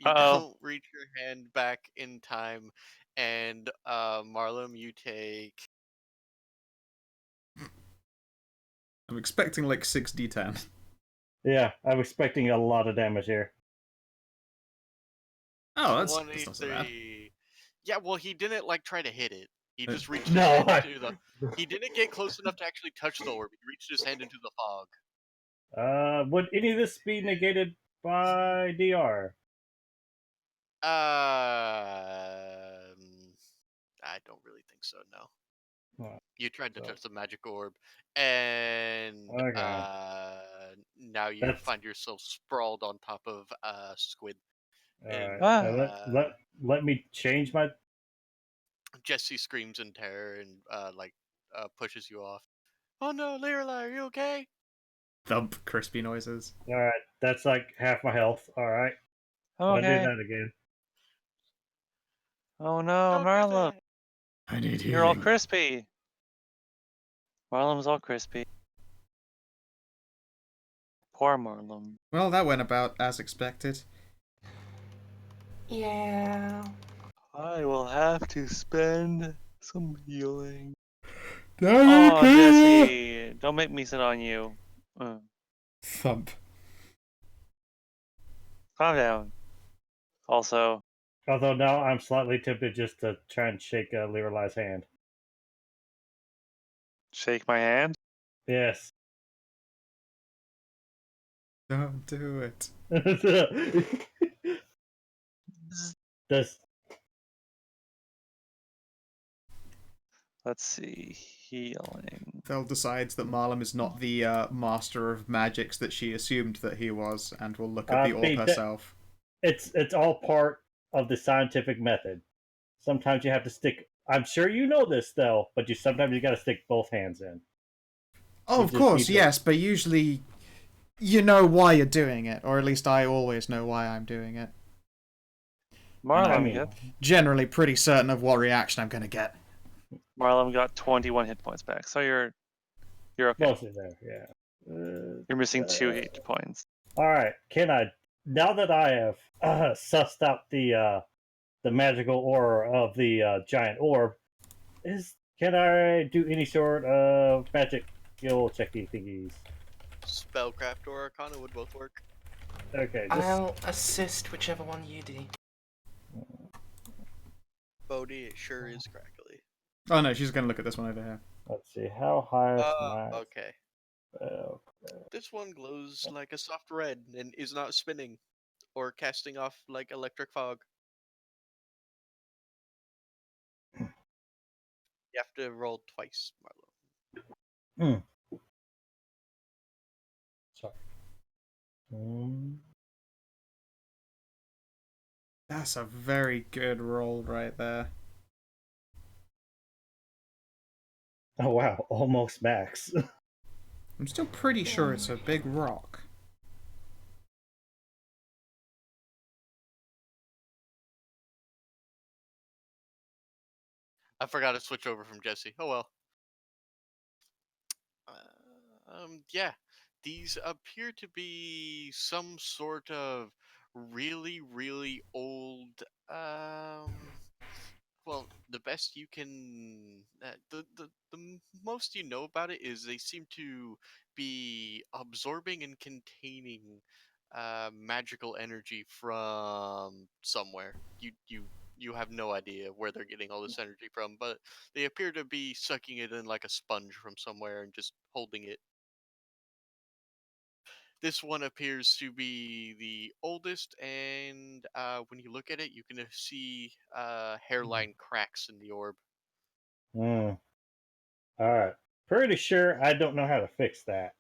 Uh-oh. don't reach your hand back in time, and Marlem, you take. I'm expecting like 6d10. Yeah, I'm expecting a lot of damage here. Oh, that's not so bad. 23. Yeah, well, he didn't like try to hit it. He just reached his No, hand I- into the. He didn't get close enough to actually touch the orb. He reached his hand into the fog. Would any of this be negated by DR? I don't really think so. No. Well, You tried to so- touch the magic orb, and Okay. now you That's find yourself sprawled on top of Squid. all And right. Ah. Let me change my. Jesse screams in terror and pushes you off. Oh no, Lirelai, are you okay? Thump, crispy noises. All right, that's like half my health. All right, I'll do Okay. that again. Oh no, Don't do Marlon, that. I need you're all healing. crispy. Marlon's all crispy. Poor Marlon. Well, that went about as expected. Yeah. I will have to spend some healing. Damn Oh, Jesse, don't make me sit on you. Thump. Calm down. Also, Although now I'm slightly tempted just to try and shake Lirelai's hand. shake my hand. Yes. Don't do it. Does Let's see. Healing. Thel decides that Marlem is not the master of magics that she assumed that he was, and will look at the orb herself. it's all part of the scientific method. Sometimes you have to stick. I'm sure you know this though, but sometimes you got to stick both hands in. Oh, You of just course, need to- yes, but usually you know why you're doing it, or at least I always know why I'm doing it. Marlon, I mean- Generally pretty certain of what reaction I'm gonna get. Marlon got 21 hit points back, so you're okay. Mostly there, yeah. You're missing 2 hit points. All right, can I? Now that I have sussed out the magical aura of the giant orb, can I do any sort of magic skill checky thingies? Spellcraft or Arcana would both work. Okay, I'll assist whichever one you do. Bodhi, it sure is crackly. Oh no, she's gonna look at this one over here. let's see how high is my Okay. spell? This one glows like a soft red and is not spinning or casting off like electric fog. You have to roll twice, Marlo. Sorry. That's a very good roll right there. Oh wow, almost max. I'm still pretty sure it's a big rock. I forgot to switch over from Jesse. Oh well. Yeah, these appear to be some sort of really, really old. Well, the best you can, the most you know about it is they seem to be absorbing and containing magical energy from somewhere. You have no idea where they're getting all this energy from, but they appear to be sucking it in like a sponge from somewhere and just holding it. This one appears to be the oldest, and when you look at it, you can see hairline cracks in the orb. All right, pretty sure I don't know how to fix that.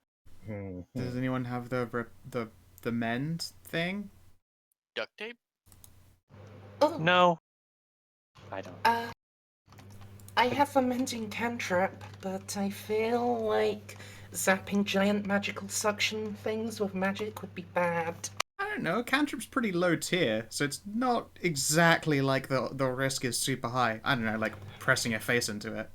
Does anyone have the mend thing? Duct tape? Oh, No, I don't. I have a mending cantrip, but I feel like zapping giant magical suction things with magic would be bad. I don't know. Cantrip's pretty low tier, so it's not exactly like the risk is super high. I don't know, like pressing your face into it.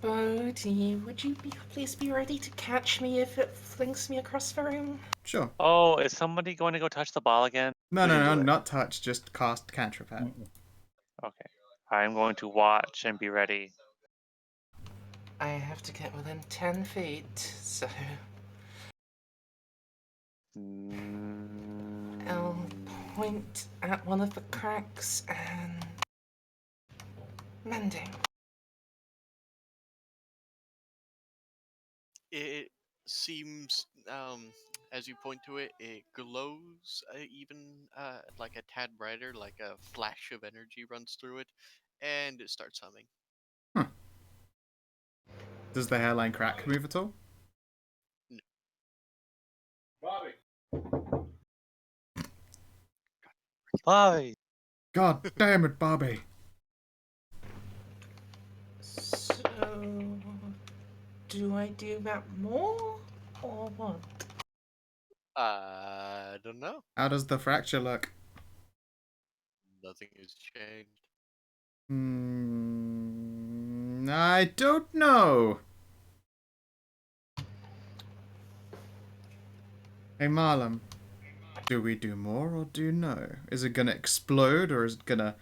Bodhi, would you please be ready to catch me if it flings me across the room? Sure. Oh, is somebody going to go touch the ball again? No, We no, can no, do it. not touch. Just cast cantrip at. Okay. I'm going to watch and be ready. I have to get within 10 feet, so I'll point at one of the cracks and Mending. It seems, as you point to it, it glows even like a tad brighter, like a flash of energy runs through it, and it starts humming. Huh. Does the hairline crack move at all? Bobby. God damn it, Bobby. So, do I do that more or what? I don't know. How does the fracture look? Nothing has changed. I don't know. Hey, Marlon. Do we do more or do no? Is it gonna explode or is it gonna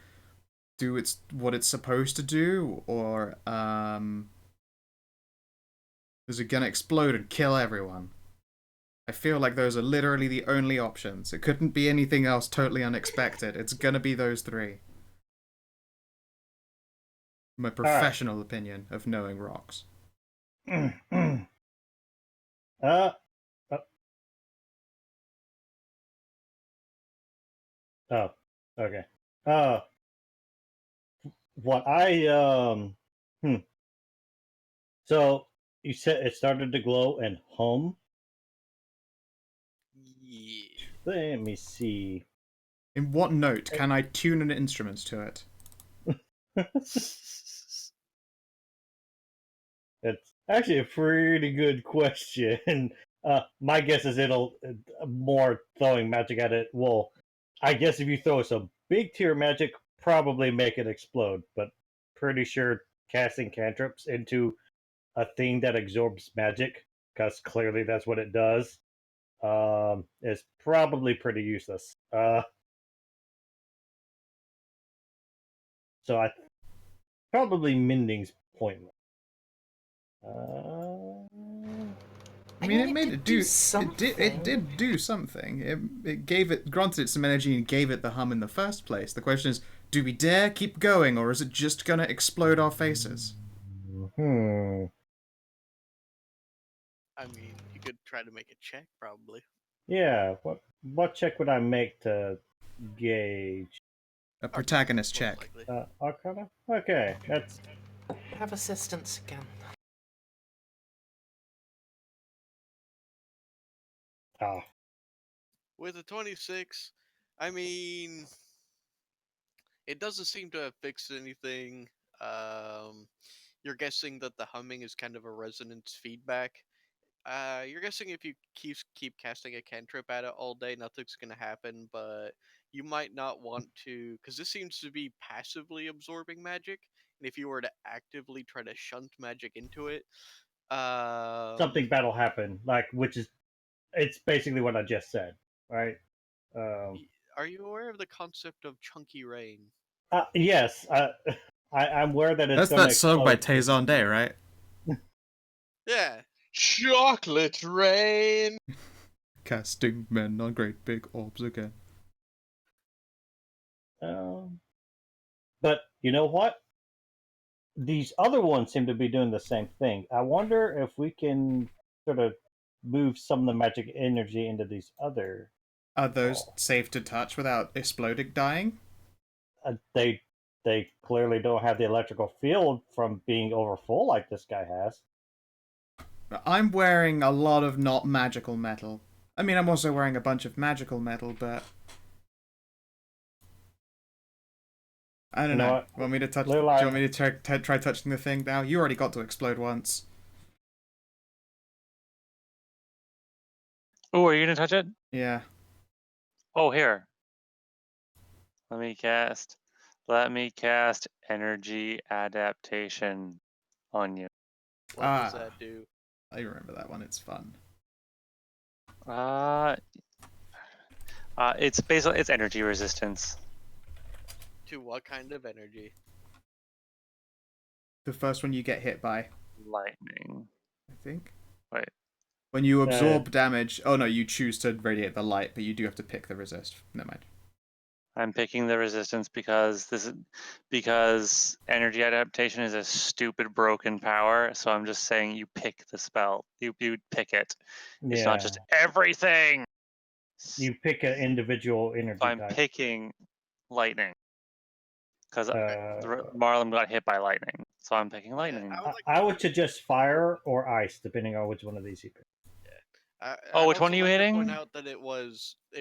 do what it's supposed to do? Or, is it gonna explode and kill everyone? I feel like those are literally the only options. It couldn't be anything else totally unexpected. It's gonna be those three. My professional opinion of knowing rocks. uh, oh, okay. What I So you said it started to glow and hum. Yeah. Let me see. In what note can I tune an instrument to it? It's actually a pretty good question. My guess is it'll more throwing magic at it will. I guess if you throw some big tier magic, probably make it explode. But pretty sure casting cantrips into a thing that absorbs magic, because clearly that's what it does, is probably pretty useless. So I probably mending's pointless. I mean, it made did it do do. something. It did do something. It gave it, granted it some energy and gave it the hum in the first place. The question is, do we dare keep going, or is it just gonna explode our faces? Hmm. I mean, you could try to make a check, probably. Yeah. What check would I make to gauge? A Arcana, protagonist most check. likely. Arcana. Okay, that's Have assistance again. ah. With a 26, I mean, it doesn't seem to have fixed anything. You're guessing that the humming is kind of a resonance feedback. You're guessing if you keep casting a cantrip at it all day, nothing's gonna happen. But you might not want to, because this seems to be passively absorbing magic. And if you were to actively try to shunt magic into it, Something bad will happen. Like, which is it's basically what I just said, right? Um. are you aware of the concept of chunky rain? Yes. I'm aware that it's That's going to that song by explode. Tay Day, right? Yeah, Chocolate rain. Casting men on great big orbs again. But you know what? These other ones seem to be doing the same thing. I wonder if we can sort of move some of the magic energy into these other. Are those safe to touch without exploding, dying? They clearly don't have the electrical field from being over full like this guy has. I'm wearing a lot of not magical metal. I mean, I'm also wearing a bunch of magical metal, but I don't You know know. what? Want me to touch? Little Do eye- you want me to try touching the thing now? You already got to explode once. Oh, are you gonna touch it? Yeah. Oh, here. Let me cast. Let me cast energy adaptation on you. what does that do? I remember that one. It's fun. It's basically it's energy resistance. To what kind of energy? The first one you get hit by, Lightning. I think. Wait. When you absorb damage, oh no, you choose to radiate the light, but you do have to pick the resist. Never mind. I'm picking the resistance because because energy adaptation is a stupid broken power. So I'm just saying you pick the spell. You pick it. It's not Yeah. just everything. You pick an individual energy So I'm type. picking lightning because Uh, Marlon got hit by lightning. So I'm picking lightning. I would like I to would suggest fire or ice, depending on which one of these you pick. Oh, I'd which one also are you like to point hitting? out that it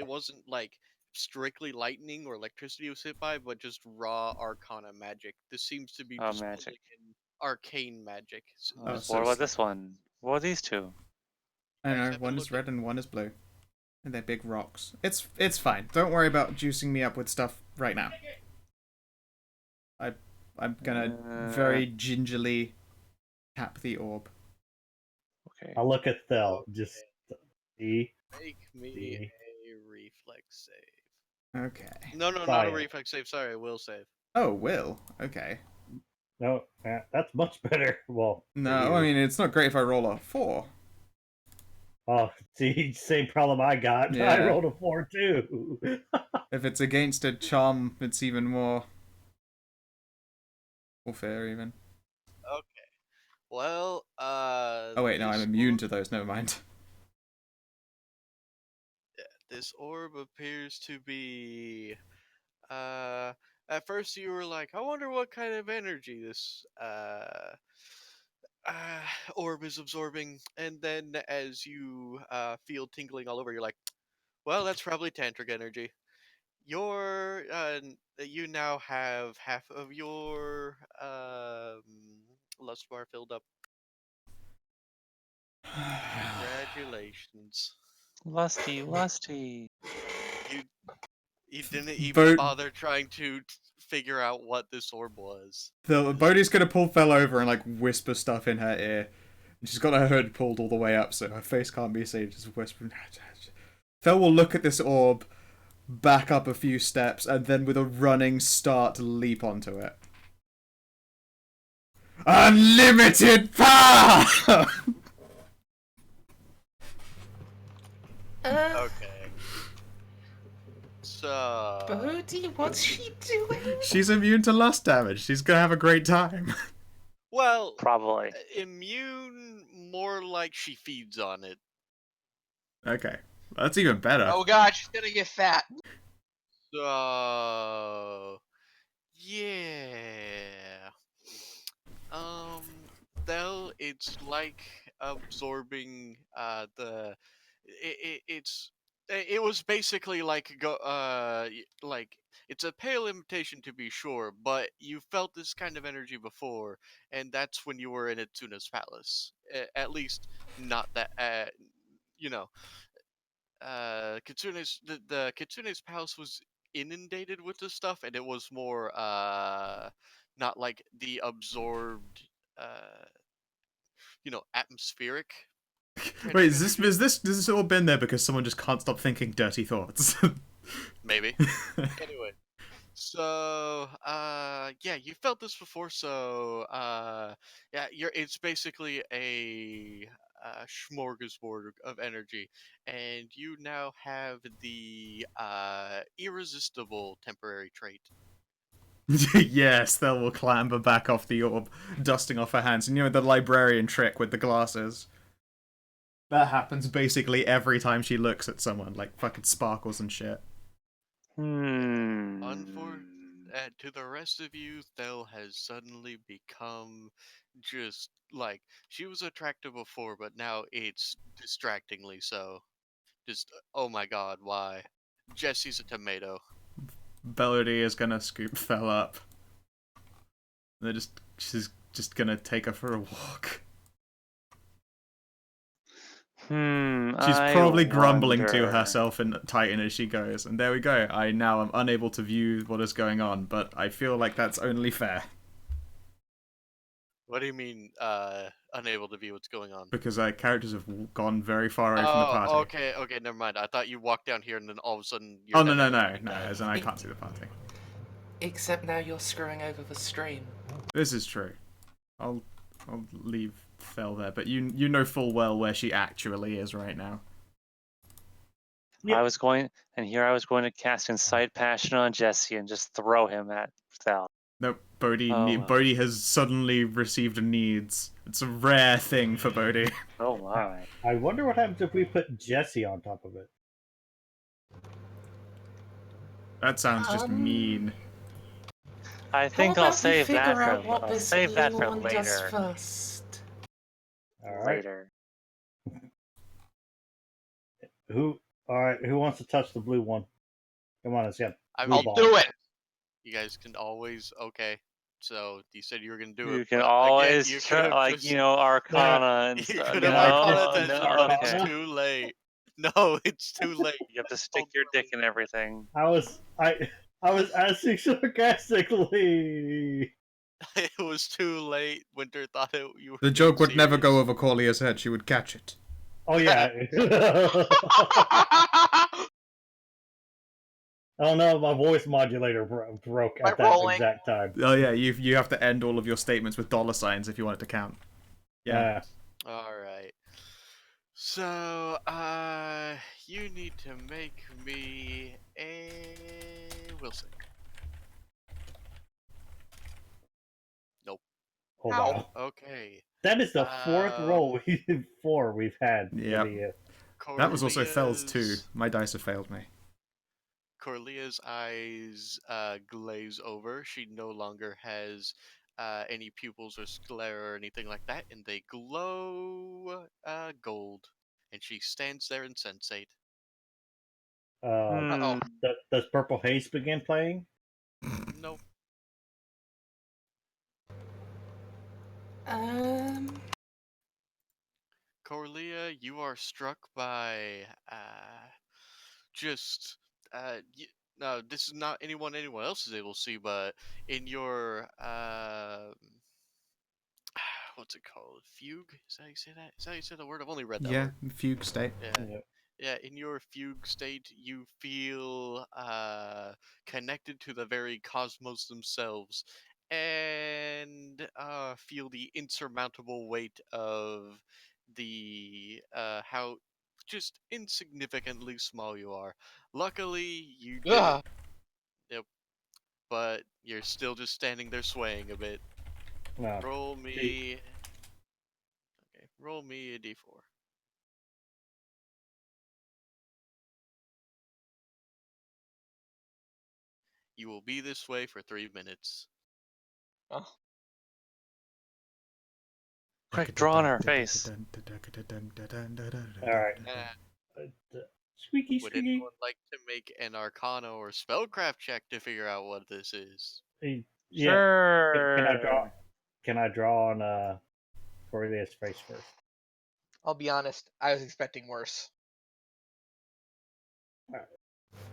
wasn't like strictly lightning or electricity was hit by, but just raw arcana magic. This seems to be Oh, just magic. pulling in arcane magic. Oh, This so What about it's- this one? What are these two? I don't know. Except One it is looked red and one is blue, and they're big rocks. It's fine. Don't worry about juicing me up with stuff right now. I'm gonna very gingerly tap the orb. Okay. I'll look at Thel. Just E. Make me D. a reflex save. Okay. No, not a Fire. reflex save. Sorry, I will save. Oh, will. Okay. No, that's much better. Well, for No, you. I mean it's not great if I roll a 4. Oh, see, same problem I got. I Yeah. rolled a 4 too. If it's against a charm, it's even more fair even. Okay. Well, Oh wait, no, I'm this immune orb, to those. Never mind. this orb appears to be. At first you were like, I wonder what kind of energy this uh, orb is absorbing, and then as you feel tingling all over, you're like, well, that's probably tantric energy. You now have half of your lust bar filled up. Congratulations. Lusty, lusty. You you didn't even Vote. bother trying to figure out what this orb was. The Bodhi's gonna pull Fel over and like whisper stuff in her ear. She's got her hood pulled all the way up, so her face can't be seen. Just whispering. Fel will look at this orb, back up a few steps, and then with a running start leap onto it. Unlimited power! Okay. So Bodhi, what's she doing? She's immune to lust damage. She's gonna have a great time. well, Probably. immune more like she feeds on it. Okay. That's even better. Oh god, she's gonna get fat. So yeah. Um though it's like absorbing it was basically like like it's a pale imitation to be sure, but you felt this kind of energy before, and that's when you were in Atsuna's palace. At least not that you know the Kitsune's palace was inundated with this stuff, and it was more not like the absorbed uh atmospheric kind Wait, of is this energy. has this all been there because someone just can't stop thinking dirty thoughts? Maybe. Anyway, so yeah, you felt this before, so yeah, it's basically a smorgasbord of energy, and you now have the irresistible temporary trait. Yes, they will clamber back off the orb, dusting off her hands. And you know the librarian trick with the glasses? That happens basically every time she looks at someone, like fucking sparkles and shit. To the rest of you, Thel has suddenly become just like she was attractive before, but now it's distractingly so. Just oh my god, why? Jesse's a tomato. Bellody is gonna scoop Fel up. She's just gonna take her for a walk. She's probably grumbling to herself in Titan as she goes, and there we go. I now am unable to view what is going on, but I feel like that's only fair. What do you mean, unable to view what's going on? Because our characters have gone very far away from the party. Okay, never mind. I thought you walked down here and then all of a sudden Oh, no, as in I can't see the party. Except now you're screwing over the stream. This is true. I'll leave Fel there, but you know full well where she actually is right now. Yep. I was going to cast Incite Passion on Jesse and just throw him at Thal. Nope, Bodhi. Oh, well. Bodhi has suddenly received a needs. It's a rare thing for Bodhi. Oh my. I wonder what happens if we put Jesse on top of it. That sounds just mean. I How think I'll about we save that figure out for what I'll this save that blue for one does later. first? All right. Later. Who? All right. Who wants to touch the blue one? Come on, let's get. I Blue mean, ball. Do it. you guys can always. Okay. So you said you were gonna do You it. can but always again, you try, could have like, just. Arcana and You stuff. could Can have I Arcana just that, use but it's Arcana? too late. No, it's too late. You have to stick your dick in everything. I was asking sarcastically. It was too late. Winter thought you were. The being joke would never go serious. over Corlia's head. She would catch it. Oh yeah. Oh no, my voice modulator broke By at that rolling. exact time. Oh yeah, you have to end all of your statements with $signs if you want it to count. Yeah. All right. So, you need to make me a Wilson. Nope. Oh Ow. wow. Okay. That is the fourth roll we've had. Yep. Idiot. That was also Fel's too. Corlia's- My dice have failed me. Corlia's eyes glaze over. She no longer has any pupils or sclera or anything like that, and they glow gold. And she stands there insensate. Uh-oh. Does Purple Haze begin playing? Nope. Corlia, you are struck by just no, this is not anyone else is able to see, but in your what's it called? Fugue? Is that how you say that? Is that how you say the word? I've only read that Yeah, word. fugue state. Yeah. Yep. Yeah, in your fugue state, you feel connected to the very cosmos themselves, and feel the insurmountable weight of the how just insignificantly small you are. Luckily, you did it. Ugh. Yep, but you're still just standing there swaying a bit. No. Roll me. Okay, roll me a d4. You will be this way for 3 minutes. Oh. Quick, draw on her face. Alright. Squeaky, Would squeaky. anyone like to make an Arcana or Spellcraft check to figure out what this is? Yeah. Sure. Can I draw on Corlia's face first? I'll be honest. I was expecting worse.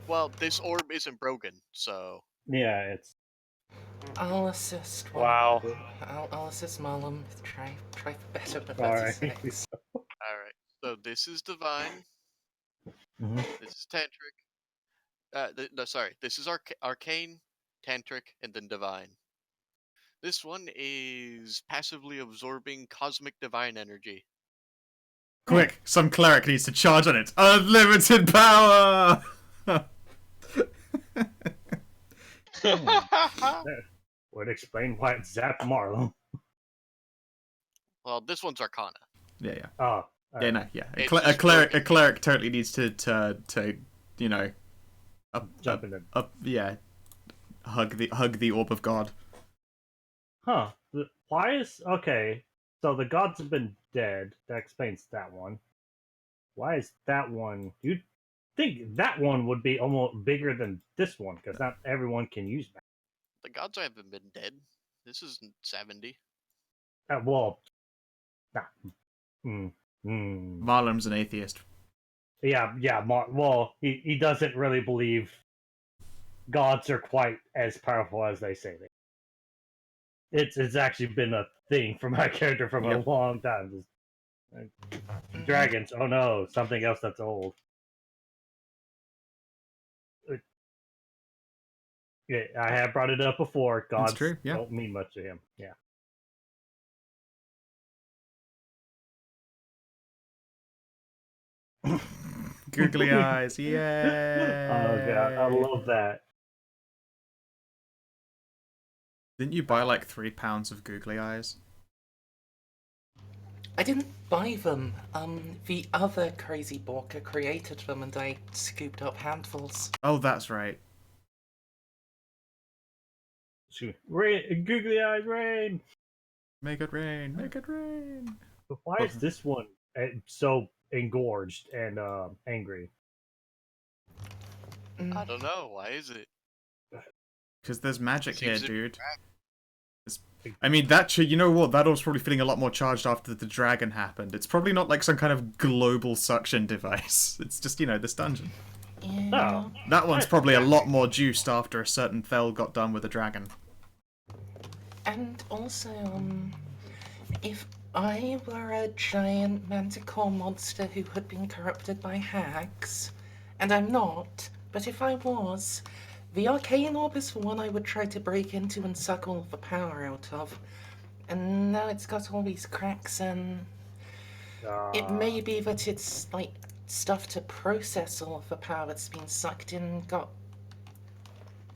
Well, this orb isn't broken, so Yeah, it's I'll assist. Wow. I'll assist Malum. Try for better than Alright. 36. all right. So this is divine. Mhm. This is tantric. No, sorry. This is arcane, tantric, and then divine. This one is passively absorbing cosmic divine energy. Quick, some cleric needs to charge on it. Unlimited power! Would explain why it zapped Marlon. Well, this one's Arcana. Yeah. Oh. Yeah, no, yeah. It's A just cleric totally needs to you know, Jump in it. hug the orb of God. Huh. Why is okay? So the gods have been dead. That explains that one. Why is that one? You'd think that one would be almost bigger than this one because not everyone can use that. The gods haven't been dead. This isn't 70. Well, nah. Hmm. Marlam's an atheist. Yeah. Well, he doesn't really believe gods are quite as powerful as they say they. It's actually been a thing for my character from a long time. Dragons. Oh no, something else that's old. Yeah, I have brought it up before. Gods true, yeah. don't mean much to him. Yeah. Googly eyes, yay! Oh god, I love that. Didn't you buy like 3 pounds of googly eyes? I didn't buy them. The other crazy Borka created them and I scooped up handfuls. Oh, that's right. Rain, googly eyes, rain. Make it rain, make it rain. But why is this one so engorged and angry? I don't know. Why is it? Because there's magic here, Seems to be dude. I mean, you know what? That was probably feeling a lot more charged after the dragon happened. It's probably not like some kind of global suction device. It's just, this dungeon. Yeah. Oh. That one's probably a lot more juiced after a certain Thel got done with the dragon. And also, if I were a giant manticore monster who had been corrupted by hags, and I'm not, but if I was, the arcane orb is the one I would try to break into and suck all the power out of. And now it's got all these cracks and it may be that it's like stuff to process all of the power that's been sucked in got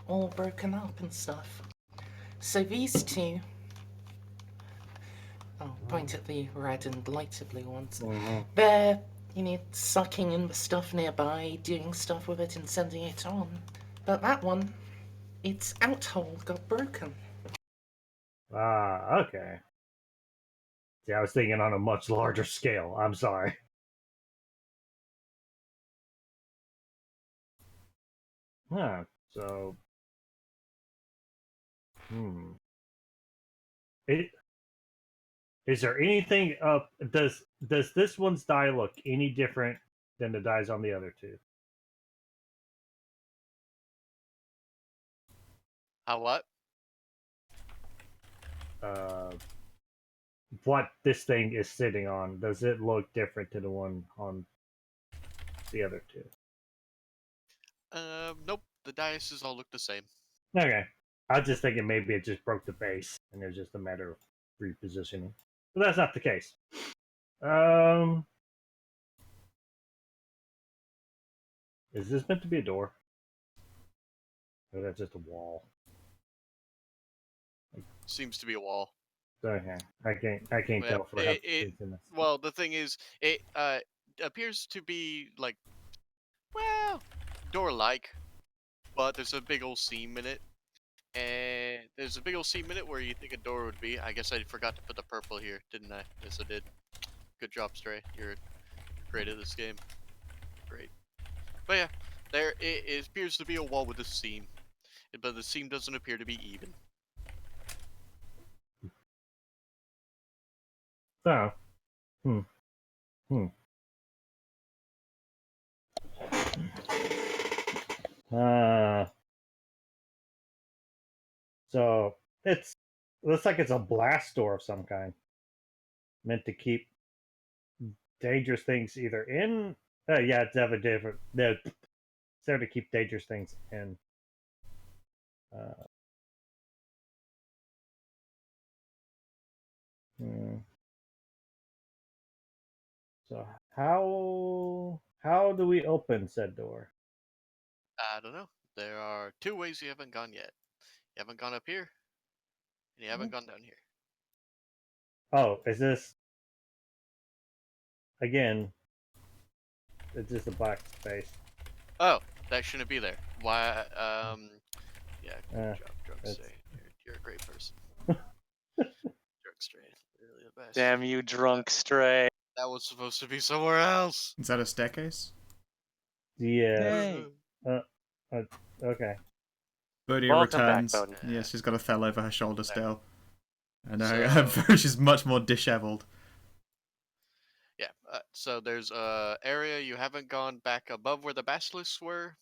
all broken up and stuff. So these two, I'll point at the red and lighter blue ones, they're, sucking in the stuff nearby, doing stuff with it and sending it on. But that one, its out-hole got broken. Okay. See, I was thinking on a much larger scale. I'm sorry. Huh. So. Is there anything up? Does this one's die look any different than the dies on the other two? How what? What this thing is sitting on, does it look different to the one on the other two? Nope. The dices all look the same. Okay. I was just thinking maybe it just broke the base and it's just a matter of repositioning. But that's not the case. Is this meant to be a door? Or that's just a wall? Seems to be a wall. Okay. I can't Well, tell for how it's in this. well, the thing is, it appears to be like, well, door-like, but there's a big old seam in it. And there's a big old seam in it where you think a door would be. I guess I forgot to put the purple here, didn't I? Yes, I did. Good job, Stray. You're great at this game. Great. But yeah, it appears to be a wall with a seam. But the seam doesn't appear to be even. Oh. So looks like it's a blast door of some kind, meant to keep dangerous things either in. Yeah, it's have a different. It's there to keep dangerous things in. So how do we open said door? I don't know. There are 2 ways you haven't gone yet. You haven't gone up here, and you haven't gone down here. Oh, is this again? It's just a black space. Oh, that shouldn't be there. Why? Yeah. Good job, Drug Stray. You're a great person. Drug Stray, really the best. Damn you, drunk Stray. That was supposed to be somewhere else. Is that a staircase? Yeah. Okay. Bodhi Welcome back, returns. Bodhi. Yeah, she's got a Thel over her shoulder still. And So- she's much more disheveled. Yeah. So there's a area you haven't gone back above where the basilisks were,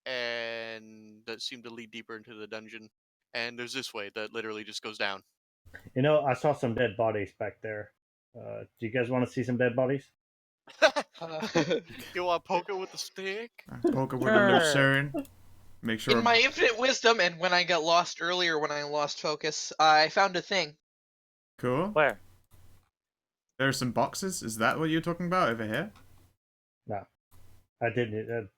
and that seemed to lead deeper into the dungeon. And there's this way that literally just goes down. I saw some dead bodies back there. Do you guys want to see some dead bodies? You want to poke it with the stick? Poke her with a lucerne. Make sure. In my infinite wisdom, and when I got lost earlier, when I lost focus, I found a thing. Cool. Where? There are some boxes. Is that what you're talking about over here? No. I didn't.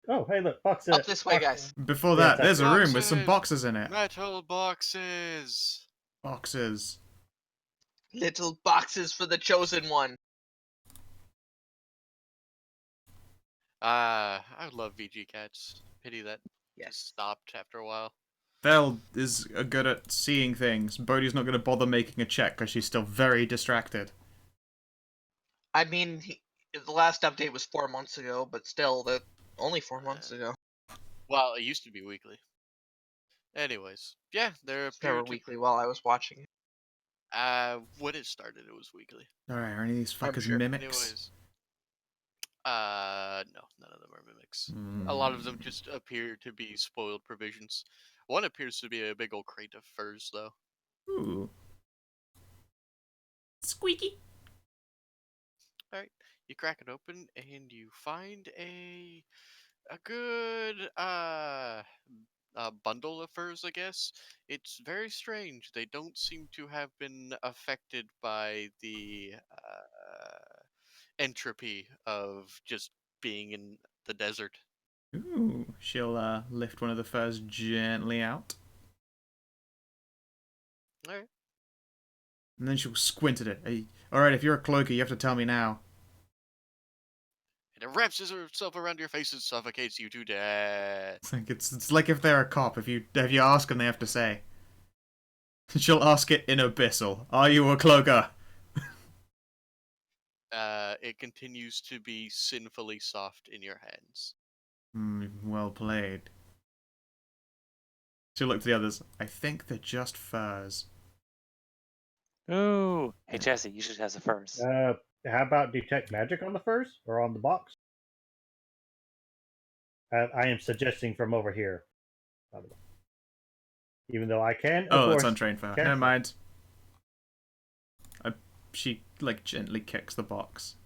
Oh, hey, look, box Up this way, guys. Before Yeah, that, it's there's a room with Boxes! some boxes in it. Metal boxes. Boxes. Little boxes for the chosen one. I love VG cats. Pity that Yes. just stopped after a while. Belle is good at seeing things. Bodhi's not going to bother making a check because she's still very distracted. I mean, the last update was 4 months ago, but still, only 4 months ago. Well, it used to be weekly. Anyways, yeah, there It's never appeared to weekly while I was watching it. when it started, it was weekly. Alright, are any of these I'm fuckers sure. mimics? Anyways, no, none of them are mimics. A lot of them just appear to be spoiled provisions. One appears to be a big old crate of furs, though. Ooh. Squeaky. Alright, you crack it open and you find a good bundle of furs, I guess. It's very strange. They don't seem to have been affected by the entropy of just being in the desert. Ooh. She'll lift one of the furs gently out. Alright. And then she'll squint at it. Hey, alright, if you're a cloaker, you have to tell me now. And it wraps itself around your face and suffocates you to death. It's like if they're a cop. If you ask them, they have to say. She'll ask it in abyssal. Are you a cloaker? It continues to be sinfully soft in your hands. Well played. She'll look to the others. I think they're just furs. Ooh. Hey, Jesse, you should have the first. How about detect magic on the furs or on the box? I am suggesting from over here. By the way. Even though I can. Oh, of that's course, untrained fur. cancel. Never mind. She like gently kicks the box.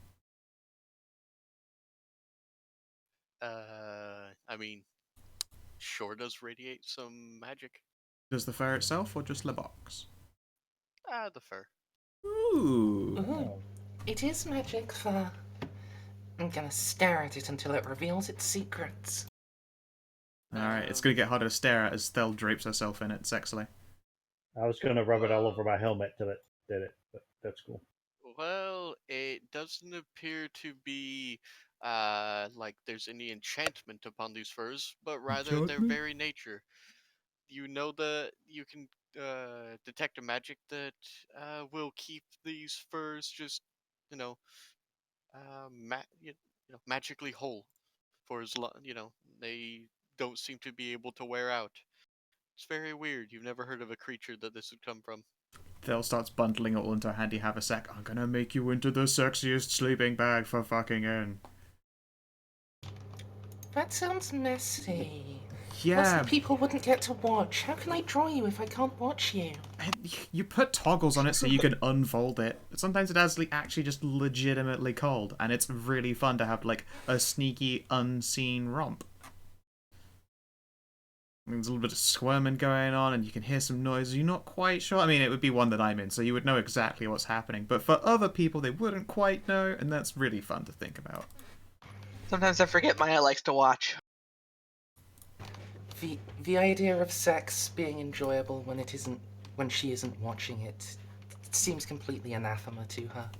I mean, sure does radiate some magic. Does the fur itself or just the box? The fur. Ooh. Ooh, it is magic fur. I'm gonna stare at it until it reveals its secrets. Alright, it's gonna get harder to stare at as Thel drapes herself in it sexily. I was going to rub it all over my helmet till it did it, but that's cool. Well, it doesn't appear to be like there's any enchantment upon these furs, but rather their Enchantment? very nature. You know that you can detect a magic that will keep these furs just, you know, magically whole for as long, they don't seem to be able to wear out. It's very weird. You've never heard of a creature that this would come from. Thel starts bundling it all into a handy haversack. I'm gonna make you into the sexiest sleeping bag for fucking in. That sounds messy. Plus, Yeah, the people wouldn't get to watch. How can I draw you if I can't watch you? you put toggles on it so you can unfold it. Sometimes it has actually just legitimately cold, and it's really fun to have like a sneaky, unseen romp. There's a little bit of squirming going on, and you can hear some noises. You're not quite sure. I mean, it would be one that I'm in, so you would know exactly what's happening. But for other people, they wouldn't quite know, and that's really fun to think about. Sometimes I forget Maya likes to watch. The idea of sex being enjoyable when she isn't watching it seems completely anathema to her.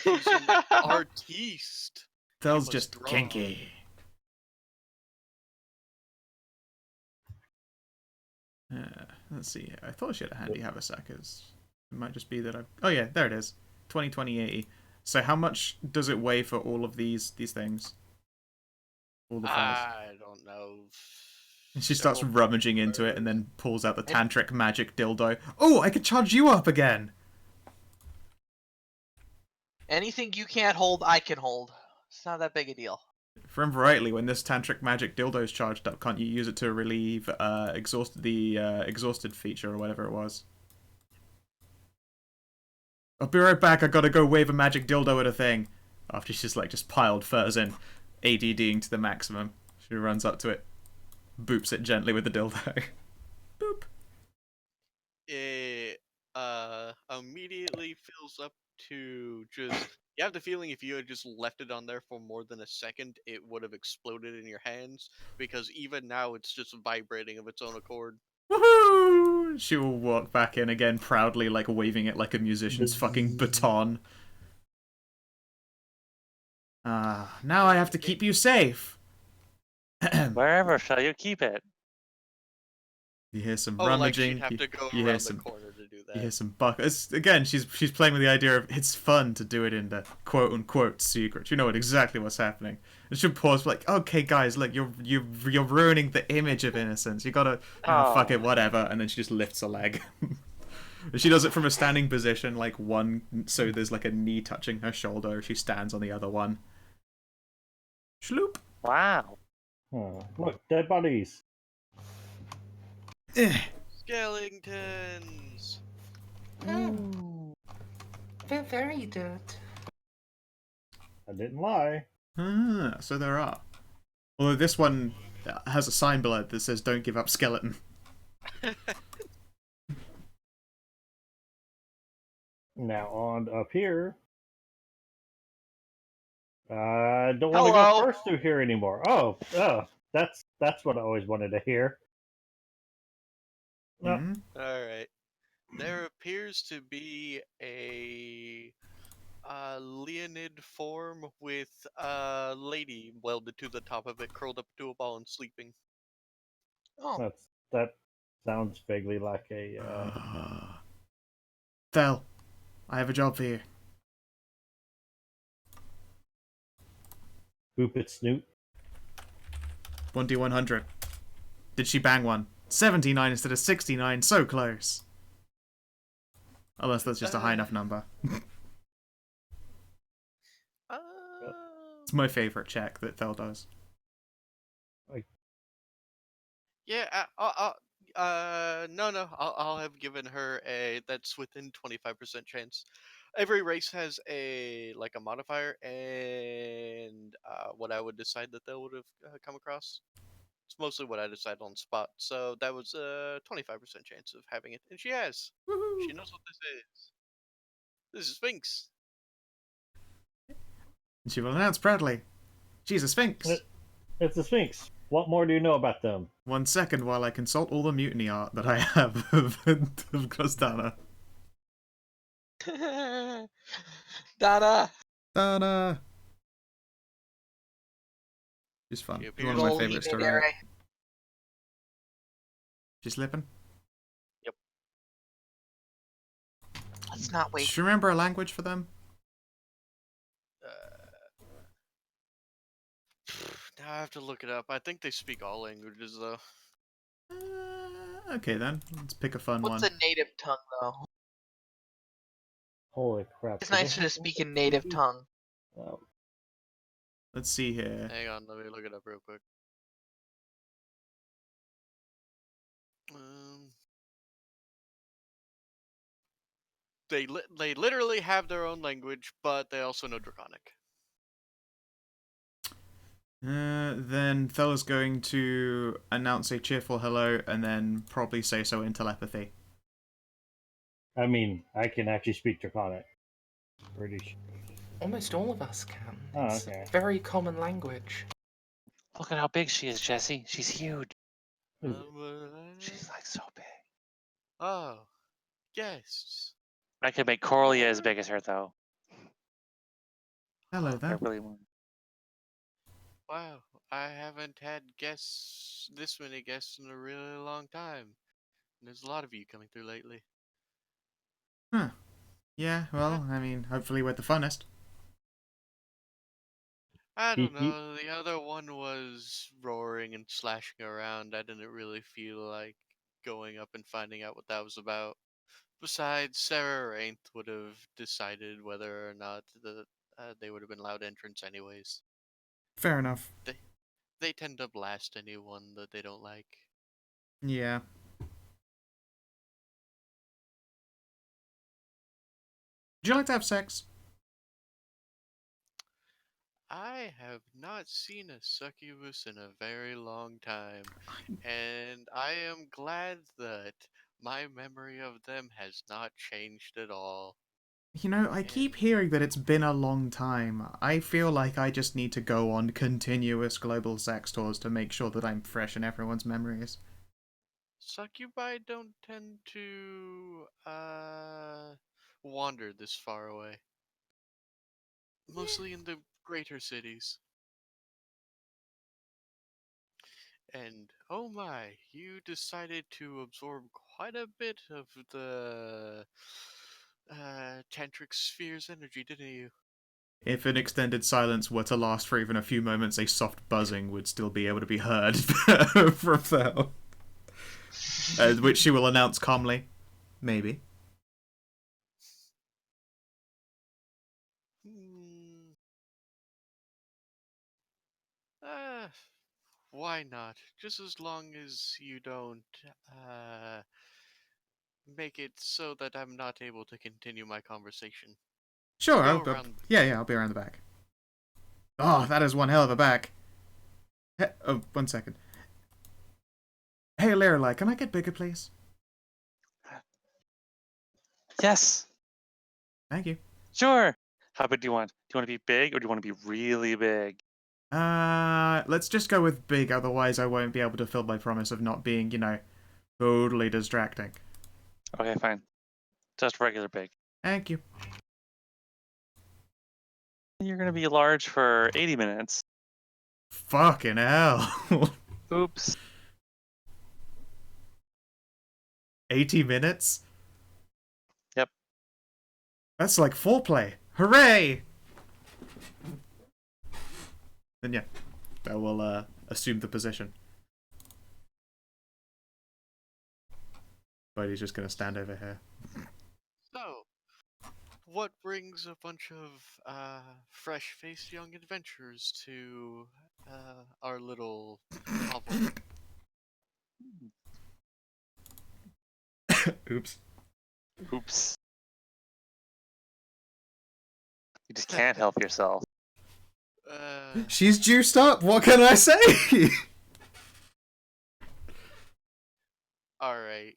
She's an artiste. Thel's must just draw. kinky. Let's see. I thought she had a handy haversack. It might just be that I've... Oh yeah, there it is. 20/20/80. So how much does it weigh for all of these things? All the files. I don't know. She starts Several rummaging into it and furs. then pulls out the tantric magic dildo. Oh, I could charge you up again! Anything you can't hold, I can hold. It's not that big a deal. If I remember rightly, when this tantric magic dildo is charged up, can't you use it to relieve exhausted feature or whatever it was? I'll be right back. I gotta go wave a magic dildo at a thing. After she's just piled furs in, ADDing to the maximum, she runs up to it, boops it gently with the dildo. Boop. It immediately fills up to just You have the feeling if you had just left it on there for more than a second, it would have exploded in your hands, because even now it's just vibrating of its own accord. Woohoo! She will walk back in again, proudly, like waving it like a musician's fucking baton. Now I have to keep you safe. Wherever shall you keep it? You hear some Oh, like rummaging. she'd have to go you hear around the some. corner to do You hear that. some buckets. Again, she's playing with the idea of it's fun to do it in the quote unquote secret. You know exactly what's happening. And she'll pause, like, okay, guys, look, you're ruining the image of innocence. You gotta, fuck it, whatever. And then she just lifts a leg. She does it from a standing position, like one, so there's like a knee touching her shoulder. She stands on the other one. Schloop. Wow. Look, dead bodies. Skeletons! Oh, they're very dead. I didn't lie. So there are. Although this one has a sign below it that says "Don't give up, skeleton." Now on up here. I don't want to go Hello. first through here anymore. Oh, that's what I always wanted to hear. No, Hmm? Alright. There appears to be a Leonid form with a lady welded to the top of it, curled up to a ball and sleeping. Oh, that sounds vaguely like a. Thel, I have a job for you. Boop it snoot. 1d100. Did she bang one? 79 instead of 69. So close. Unless that's just a high enough number. It's my favorite check that Thel does. Yeah, no, I'll have given her a, that's within 25% chance. Every race has a modifier, and what I would decide that they would have come across. It's mostly what I decide on the spot. So that was a 25% chance of having it, and she has. Woohoo! She knows what this is. This is Sphinx. And she will announce proudly, she's a Sphinx. It's the Sphinx. What more do you know about them? 1 second while I consult all the mutiny art that I have of Costana. Dada. Ta-da! She's fun. She She's one appears of my to be favorites to Leonid write. She's slipping. Let's not wait. Do you remember a language for them? Now I have to look it up. I think they speak all languages, though. Okay then. Let's pick a fun What's one. a native tongue, though? Holy crap! It's nicer to speak in native tongue. Oh, Let's see here. Hang on, let me look it up real quick. They literally have their own language, but they also know Draconic. Then Thel's going to announce a cheerful hello and then probably say so in telepathy. I mean, I can actually speak Draconic. Pretty sure. Almost all of us can. Oh, It's okay. a very common language. Look at how big she is, Jesse. She's huge. Is She's like so big. Oh, yes. I could make Corlia as big as her, though. Hello I there. really want. Wow, I haven't had this many guests in a really long time. And there's a lot of you coming through lately. Huh. Yeah, well, I mean, hopefully we're the funnest. I don't know, the other one was roaring and slashing around. I didn't really feel like going up and finding out what that was about. Besides, Sarah Rainth would have decided whether or not they would have been allowed entrance anyways. Fair enough. They tend to blast anyone that they don't like. Yeah. Would you like to have sex? I have not seen a succubus in a very long time, and I am glad that my memory of them has not changed at all. You know, I keep hearing that it's been a long time. I feel like I just need to go on continuous global sex tours to make sure that I'm fresh in everyone's memories. Succubi don't tend to wander this far away. Mostly in the greater cities. And oh my, you decided to absorb quite a bit of the tantric sphere's energy, didn't you? If an extended silence were to last for even a few moments, a soft buzzing would still be able to be heard from Thel. Which she will announce calmly. Maybe. Hmm. Uh, why not? Just as long as you don't make it so that I'm not able to continue my conversation. Sure, Go around. yeah, I'll be around the back. Oh, that is one hell of a back. Oh, 1 second. Hey, Lorelei, can I get bigger, please? Yes, Thank you. sure. How big do you want? Do you want to be big or do you want to be really big? Let's just go with big, otherwise I won't be able to fill my promise of not being, totally distracting. Okay, fine. Just regular big. Thank you. You're gonna be large for 80 minutes. Fucking hell. Oops. 80 minutes? Yep. That's like foreplay. Hooray! Then yeah, I will assume the position. But he's just gonna stand over here. So, what brings a bunch of fresh-faced young adventurers to our little hovel? Oops. Oops. You just can't help yourself. She's juiced up, what can I say? Alright.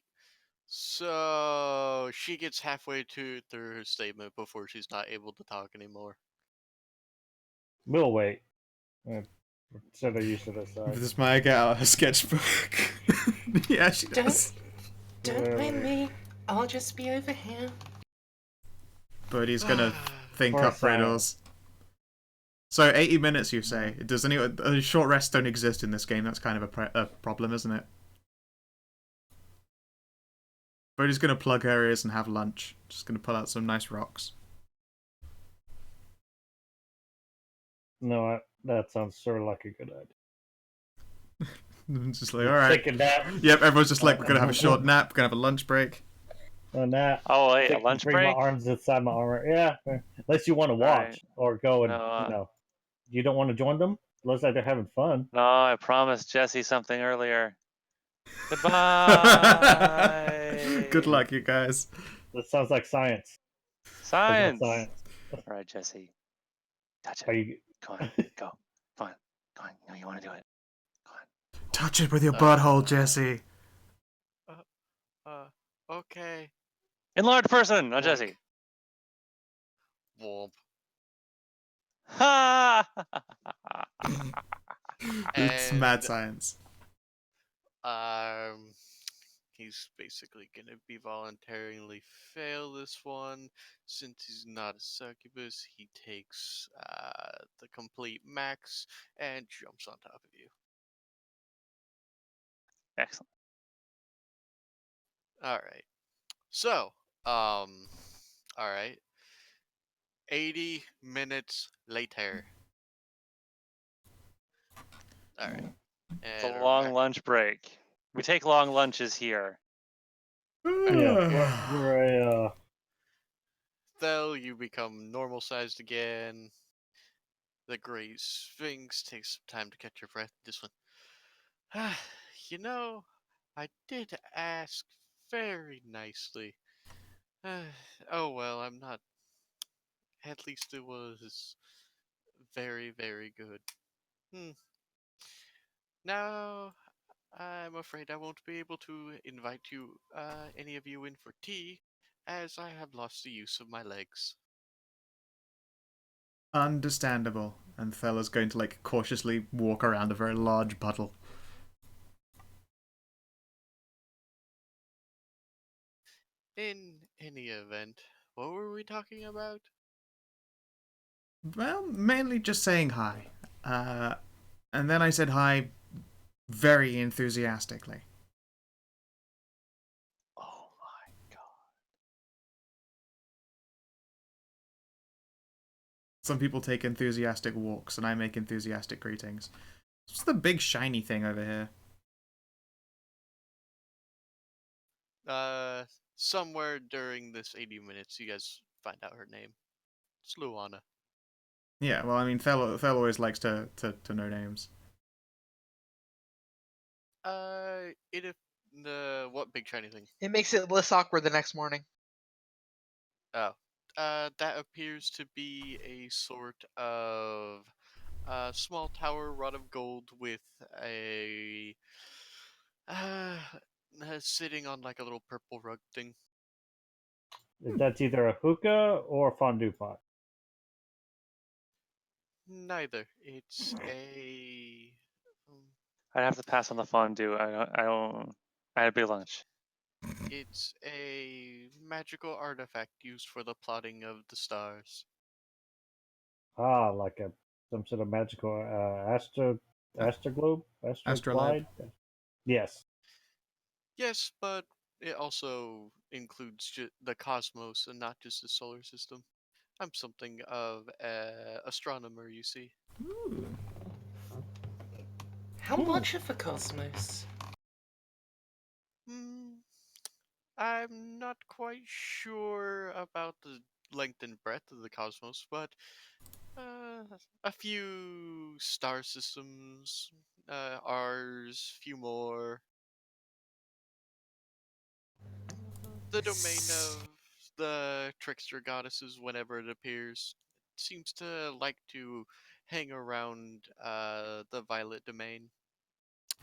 So, she gets halfway through her statement before she's not able to talk anymore. We'll wait. So they're used to this side. Does Maya get out her sketchbook? Yeah, she does. Don't mind me. I'll just be over here. But he's gonna think For a up riddles. So 80 minutes, you say? Does short rests don't exist in this game? That's kind of a problem, isn't it? Bodhi's gonna plug her ears and have lunch. Just gonna pull out some nice rocks. No, that sounds sort of like a good idea. Just like, alright. Take a nap. Yep, everyone's just like, we're gonna have a short nap, we're gonna have a lunch break. A nap. Oh wait, a lunch Bring break? my arms inside my armor. Yeah, unless you want to watch Alright. or go and No, you don't want to join them. Looks like they're having fun. no, I promised Jesse something earlier. Goodbye. Good luck, you guys. That sounds like science. Science. Science. All right, Jesse. Touch Are it. you? Come on, go. Come on, come on. No, you want to do it. Come on. Touch it with your butthole, Jesse. Okay. Enlarged person, not Boink. Jesse. Womp. Ha! It's And, mad science. he's basically gonna be voluntarily fail this one. Since he's not a succubus, he takes the complete max and jumps on top of you. Excellent. Alright. So, alright. 80 minutes later. Alright. It's a long lunch break. We take long lunches here. Yeah, we're a. Thel, you become normal sized again. The Grey Sphinx takes some time to catch your breath. This one. You know, I did ask very nicely. Oh well, I'm not. At least it was very, very good. Now, I'm afraid I won't be able to invite you, any of you, in for tea, as I have lost the use of my legs. Understandable. And Fella's going to cautiously walk around a very large puddle. In any event, what were we talking about? Well, mainly just saying hi. And then I said hi very enthusiastically. Oh my god. Some people take enthusiastic walks, and I make enthusiastic greetings. What's the big shiny thing over here? Somewhere during this 80 minutes, you guys find out her name. It's Luana. Yeah, well, I mean, Fel always likes to know names. It if the what big shiny thing? It makes it less awkward the next morning. Oh, that appears to be a sort of small tower wrought of gold with a uh, sitting on like a little purple rug thing. That's either a hookah or a fondue pot. Neither. It's a um, I'd have to pass on the fondue. I had a big lunch. it's a magical artifact used for the plotting of the stars. Ah, like some sort of magical astroglobe, Astrolabe. astroglide. Yes. Yes, but it also includes the cosmos and not just the solar system. I'm something of an astronomer, you see. Ooh. How much of the cosmos? Hmm, I'm not quite sure about the length and breadth of the cosmos, but a few star systems, ours, few more. The domain of the trickster goddesses, whenever it appears, seems to like to hang around the violet domain.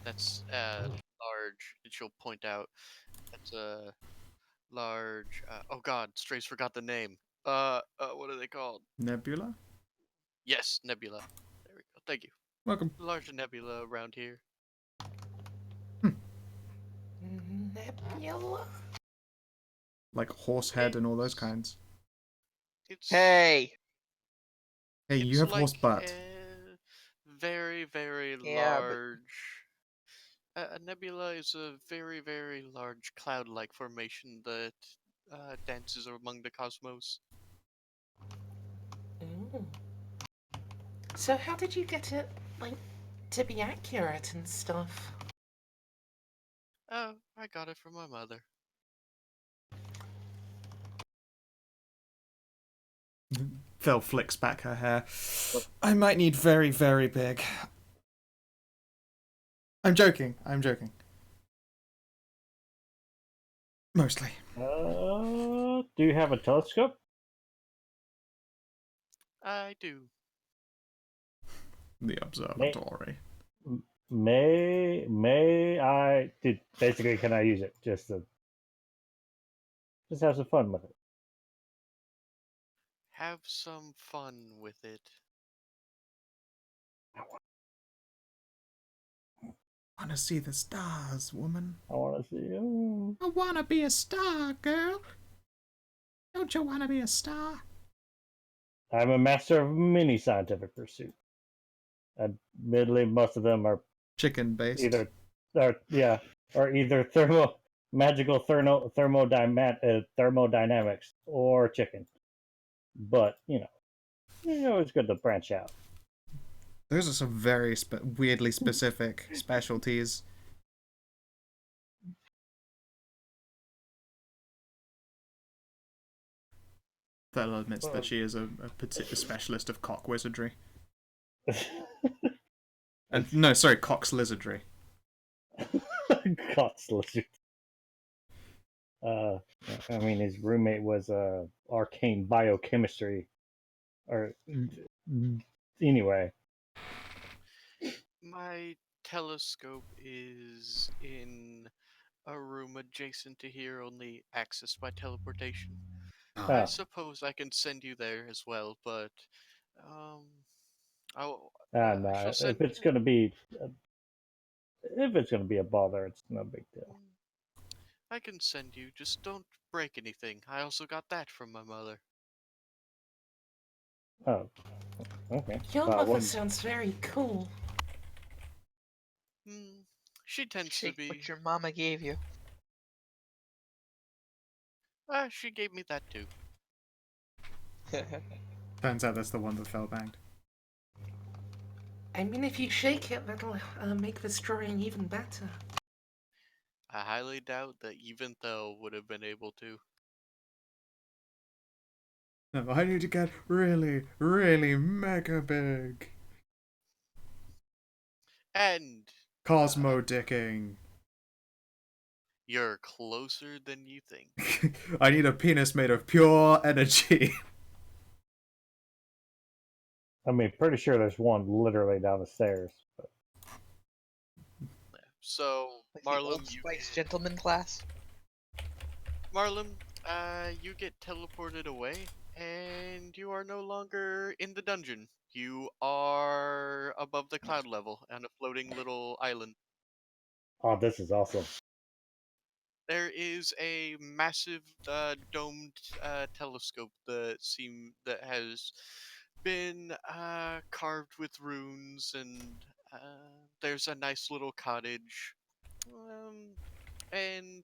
That's large. And she'll point out. That's a large. Oh God, Strays forgot the name. What are they called? Nebula? Yes, nebula. There we go. Thank you. Welcome. Large nebula around here. Nebula? Like Horsehead and all those It's kinds. it's Hey. Hey, you it's have like horse butt. a very very Yeah, but large. A nebula is a very very large cloud-like formation that dances among the cosmos. Ooh. So how did you get it, like, to be accurate and stuff? Oh, I got it from my mother. Phil flicks back her hair. I might need very, very big. I'm joking. I'm joking. Mostly. Do you have a telescope? I do. The observatory. May I? Basically, can I use it just have some fun with it? Have some fun with it. Wanna see the stars, woman? I want to see. Oh. I wanna be a star, girl. Don't you wanna be a star? I'm a master of many scientific pursuits. Admittedly, most of them are Chicken based. either, or either thermodynamics or chicken. But it's good to branch out. Those are some very weirdly specific specialties. Thel admits that she is a specialist of cock wizardry. And no, sorry, cock's lizardry. Cox lizard. I mean, his roommate was arcane biochemistry, or anyway. My telescope is in a room adjacent to here, only accessed by teleportation. I Oh, suppose I can send you there as well, but um, I nah. shall send. If it's gonna be a bother, it's no big deal. I can send you. Just don't break anything. I also got that from my mother. Oh, okay. Your Well, mother sounds very cool. Hmm. She tends to Shake be. what your mama gave you. She gave me that too. Turns out that's the one that fell banged. I mean, if you shake it, that'll make this drawing even better. I highly doubt that even though would have been able to. No, I need to get really, really mega big. And Cosmo dicking. you're closer than you think. I need a penis made of pure energy. I mean, pretty sure there's one literally down the stairs. But... So, Like the Marlum, Old Spice gentleman class. You get teleported away, and you are no longer in the dungeon. You are above the cloud level on a floating little island. Oh, this is awesome. There is a massive domed telescope that has been carved with runes, and there's a nice little cottage, and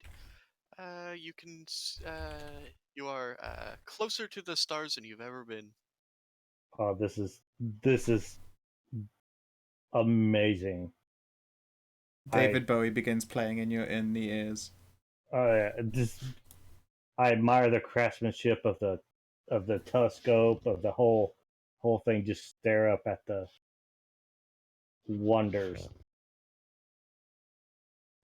you are closer to the stars than you've ever been. Oh, this is amazing. David Bowie begins playing in the ears. Yeah, I admire the craftsmanship of the telescope, of the whole thing. Just stare up at the wonders.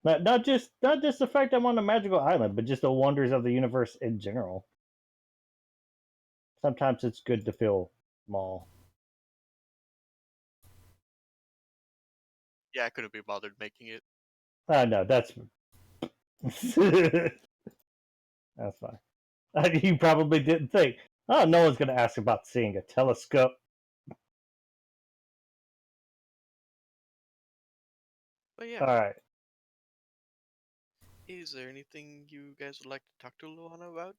Not just the fact I'm on a magical island, but just the wonders of the universe in general. Sometimes it's good to feel small. Yeah, I couldn't be bothered making it. No, that's that's fine. You probably didn't think. Oh, no one's gonna ask about seeing a telescope. But yeah, All right. is there anything you guys would like to talk to Luana about?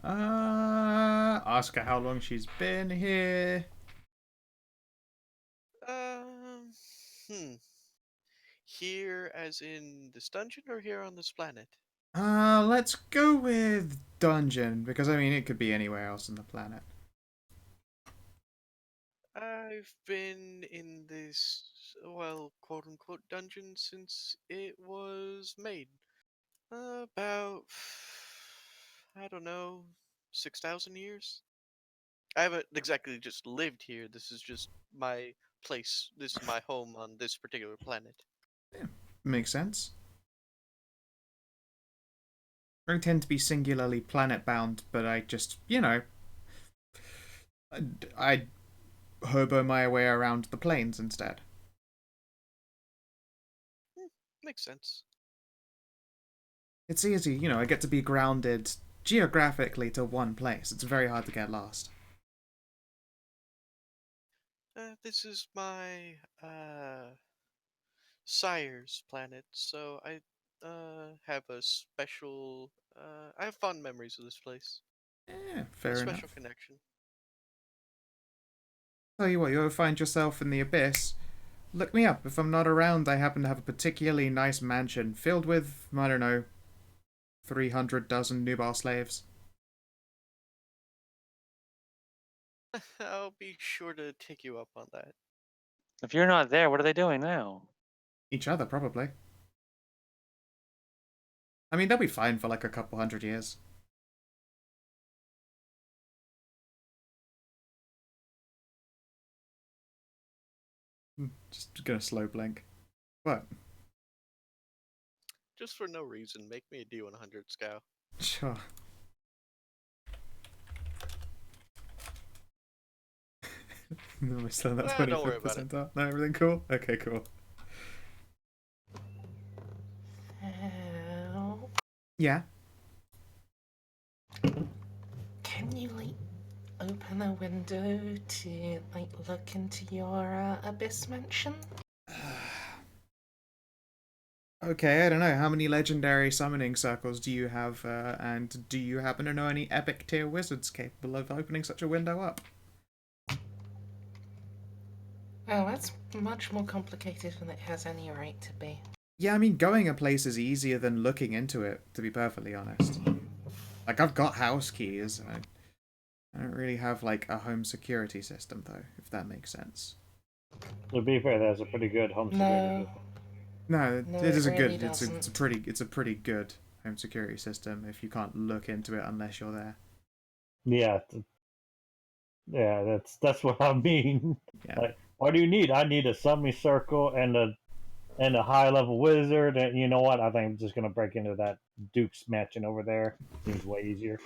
Ask her how long she's been here. Um, hmm. Here, as in this dungeon, or here on this planet? Let's go with dungeon, because I mean, it could be anywhere else on the planet. I've been in this, well, quote unquote, dungeon since it was made. About, I don't know, 6,000 years? I haven't exactly just lived here. This is just my place. This is my home on this particular planet. Yeah, makes sense. I tend to be singularly planet bound, but I just, I hobo my way around the planes instead. Makes sense. It's easy, I get to be grounded geographically to one place. It's very hard to get lost. This is my sire's planet, so I have a special. I have fond memories of this place. Yeah, A fair special enough. connection. Tell you what, you ever find yourself in the abyss, look me up. If I'm not around, I happen to have a particularly nice mansion filled with, I don't know, 300 dozen nubile slaves. I'll be sure to take you up on that. If you're not there, what are they doing now? Each other, probably. I mean, they'll be fine for like a couple hundred years. Just gonna slow blink. What? Just for no reason, make me a D100 scout. Sure. Am I still in that Don't worry about 25% up? No, everything cool? Okay, cool. Help. Yeah. Can you, like, open a window to, like, look into your abyss mansion? Okay, I don't know. How many legendary summoning circles do you have, and do you happen to know any epic tier wizards capable of opening such a window up? Oh, that's much more complicated than it has any right to be. Yeah, I mean, going a place is easier than looking into it, to be perfectly honest. Like, I've got house keys. I don't really have, like, a home security system, though, if that makes sense. To be fair, that's a pretty good home security No, system. No, No, it it is a really good. It's doesn't. a pretty good home security system if you can't look into it unless you're there. Yeah, yeah, that's what I mean. Yeah. Like, what do you need? I need a semicircle and a high level wizard. And you know what? I think I'm just gonna break into that Duke's mansion over there. Seems way easier.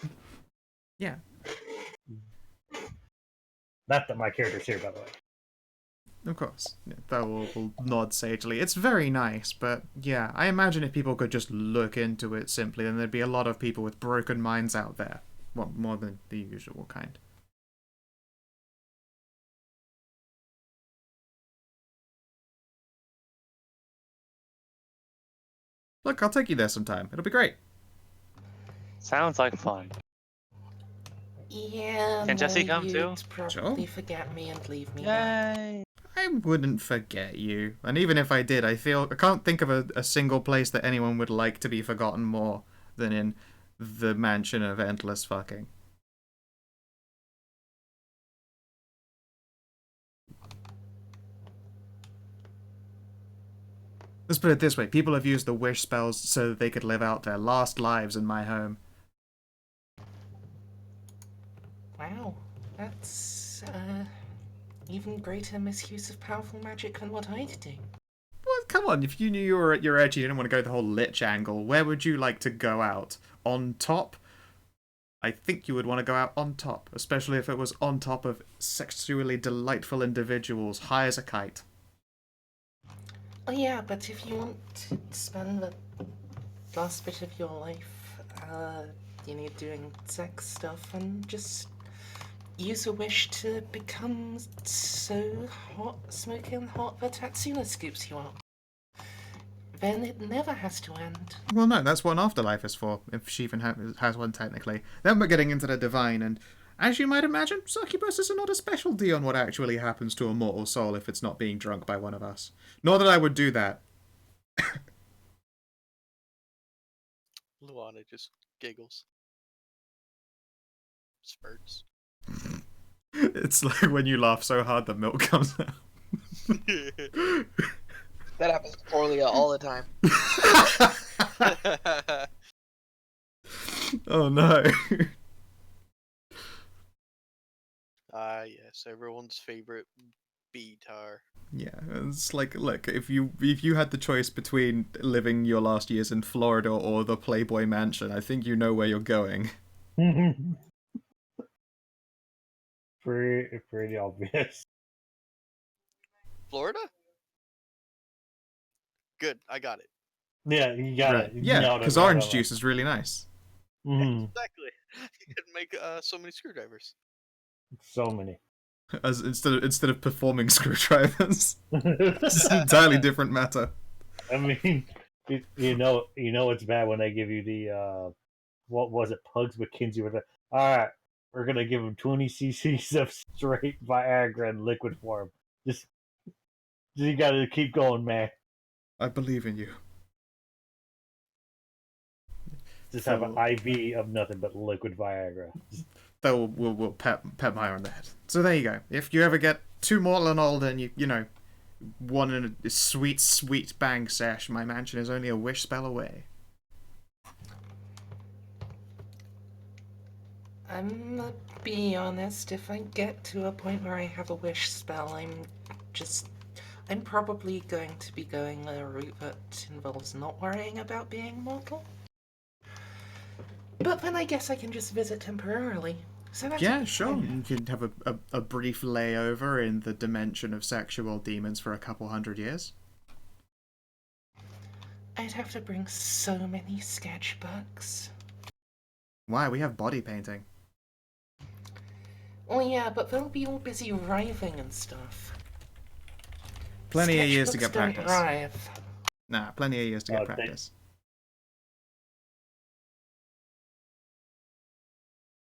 Yeah. Not that my character's here, by the way. Of course. Yeah, that will nod sagely. It's very nice, but yeah, I imagine if people could just look into it simply, then there'd be a lot of people with broken minds out there. Well, more than the usual kind. Look, I'll take you there sometime. It'll be great. Sounds like fun. Yeah, Can Jesse no, come too? you'd probably forget me and leave me there. Yay! I wouldn't forget you. And even if I did, I can't think of a single place that anyone would like to be forgotten more than in the mansion of endless fucking. Let's put it this way, people have used the wish spells so that they could live out their last lives in my home. Wow, that's even greater misuse of powerful magic than what I'd do. Well, come on, if you knew you were at your edge, you didn't want to go the whole lich angle, where would you like to go out? On top? I think you would want to go out on top, especially if it was on top of sexually delightful individuals, high as a kite. Oh yeah, but if you want to spend the last bit of your life, doing sex stuff and just use a wish to become so hot, smoking hot that Tatsuna scoops you up, then it never has to end. Well, no, that's what an afterlife is for, if she even has one technically. Then we're getting into the divine, and as you might imagine, succubuses are not a specialty on what actually happens to a mortal soul if it's not being drunk by one of us. Nor that I would do that. Luana just giggles. Spurts. It's like when you laugh so hard the milk comes out. That happens to Corlia all the time. Oh no. Yes, everyone's favorite B-tar. Yeah, it's like, look, if you had the choice between living your last years in Florida or the Playboy Mansion, I think you know where you're going. Pretty obvious. Florida? Good, I got it. Yeah, you got Right. it. Yeah, because orange juice is really nice. Exactly. You could make so many screwdrivers. So many. As instead of performing screwdrivers, it's an entirely different matter. I mean, you know it's bad when they give you the what was it, Pugs McKinsey with it. All right, we're gonna give him 20 cc's of straight Viagra in liquid form. Just you gotta keep going, man. I believe in you. Just have an IV of nothing but liquid Viagra. That will pet Maya on the head. So there you go. If you ever get too mortal and old and you know, want a sweet bang sesh, my mansion is only a wish spell away. I'm gonna be honest, if I get to a point where I have a wish spell, I'm probably going to be going a route that involves not worrying about being mortal. But then I guess I can just visit temporarily. So that's Yeah, sure. You can have a brief layover in the dimension of sexual demons for a couple hundred years. I'd have to bring so many sketchbooks. Why? We have body painting. Oh yeah, but they'll be all busy writhing and stuff. Plenty of years to Sketchbooks get don't practice. writhe. Nah, plenty of years to get They- practice.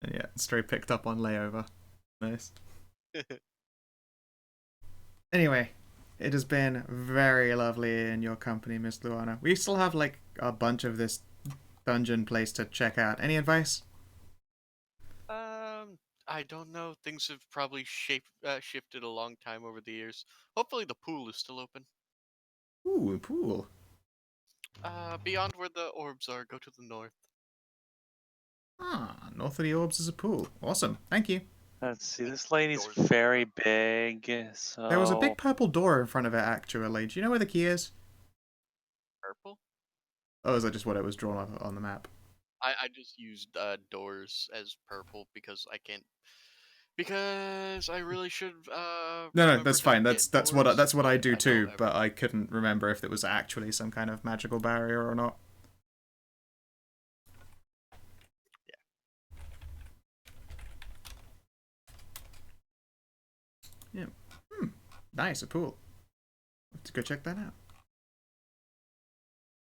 And yeah, Stray picked up on layover. Nice. Anyway, it has been very lovely in your company, Miss Luana. We still have like a bunch of this dungeon place to check out. Any advice? I don't know. Things have probably shifted a long time over the years. Hopefully the pool is still open. Ooh, a pool. Beyond where the orbs are, go to the north. Ah, north of the orbs is a pool. Awesome. Thank you. Let's see. This lady's Doors. very big, so There was a big purple door in front of it, actually. Do you know where the key is? Purple? Oh, is that just what it was drawn on the map? I just used doors as purple because I can't. Because I really should. No, that's fine. remember to That's get doors, that's what I but do don't too. ever. But I couldn't remember if it was actually some kind of magical barrier or not. Yeah. Nice, a pool. Let's go check that out.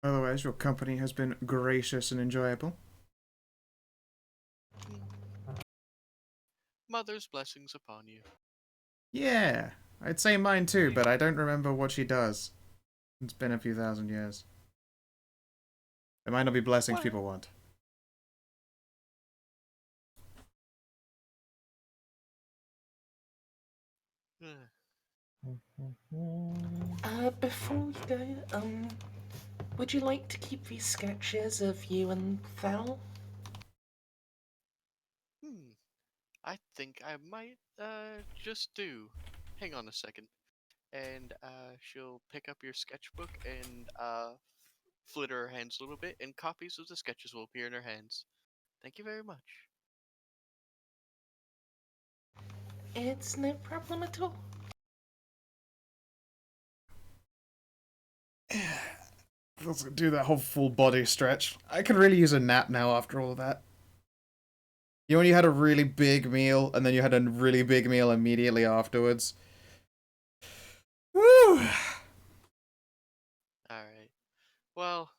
Otherwise, your company has been gracious and enjoyable. Mother's blessings upon you. Yeah, I'd say mine too, but I don't remember what she does. It's been a few thousand years. It might not be blessings What? people want. Before we go, would you like to keep these sketches of you and Val? I think I might just do. Hang on a second. And she'll pick up your sketchbook and flitter her hands a little bit, and copies of the sketches will appear in her hands. Thank you very much. It's no problem at all. Let's do that whole full body stretch. I could really use a nap now after all that. You know when you had a really big meal and then you had a really big meal immediately afterwards? Woo! Alright. Well,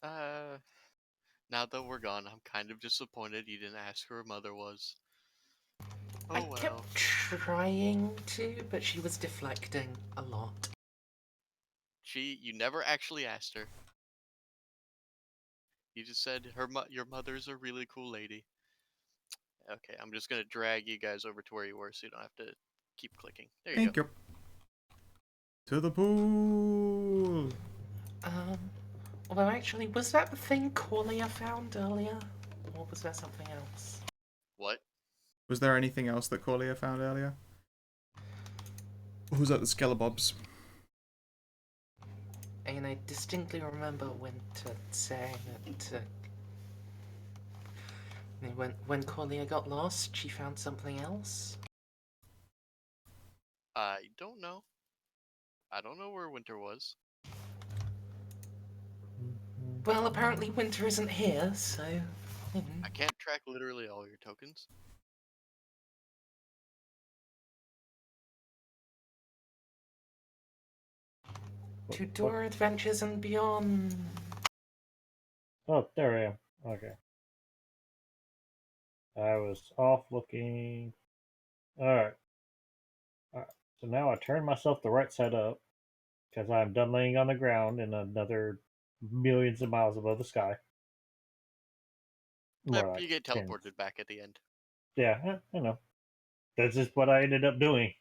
now that we're gone, I'm kind of disappointed you didn't ask who her mother was. I Oh well. kept trying to, but she was deflecting a lot. You never actually asked her. You just said your mother's a really cool lady. Okay, I'm just gonna drag you guys over to where you were so you don't have to keep clicking. There you Thank go. you. To the pool. Although actually, was that the thing Corlia found earlier? Or was there something else? What? Was there anything else that Corlia found earlier? Or was that the Skelebobs? And I distinctly remember Winter saying that when Corlia got lost, she found something else. I don't know. I don't know where Winter was. Well, apparently Winter isn't here, so... I can't track literally all your tokens. To Dora Adventures and Beyond. Oh, there I am. Okay. I was off looking. Alright. Alright. So now I turn myself the right side up because I'm done laying on the ground in another millions of miles above the sky. More Yep, like you get tens. teleported back at the end. Yeah, I know. That's just what I ended up doing.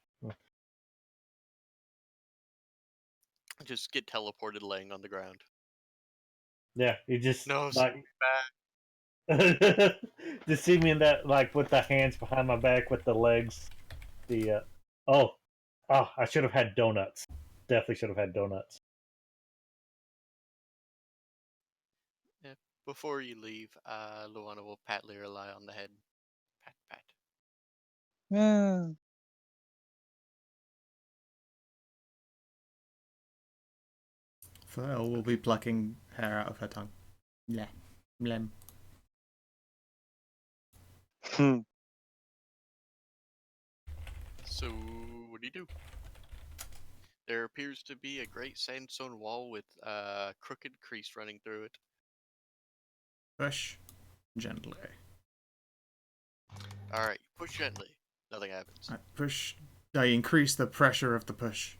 Just get teleported laying on the ground. Yeah, you just No, like back. just see me in that like with the hands behind my back with the legs. The oh, I should have had donuts. Definitely should have had donuts. Yeah. Before you leave, Luana will pat Lorelai on the head. Pat, pat. yeah. Phil will be plucking hair out of her tongue. Bleh. Blem. So, what do you do? There appears to be a great sandstone wall with a crooked crease running through it. Push gently. Alright, push gently. Nothing happens. I push. I increase the pressure of the push.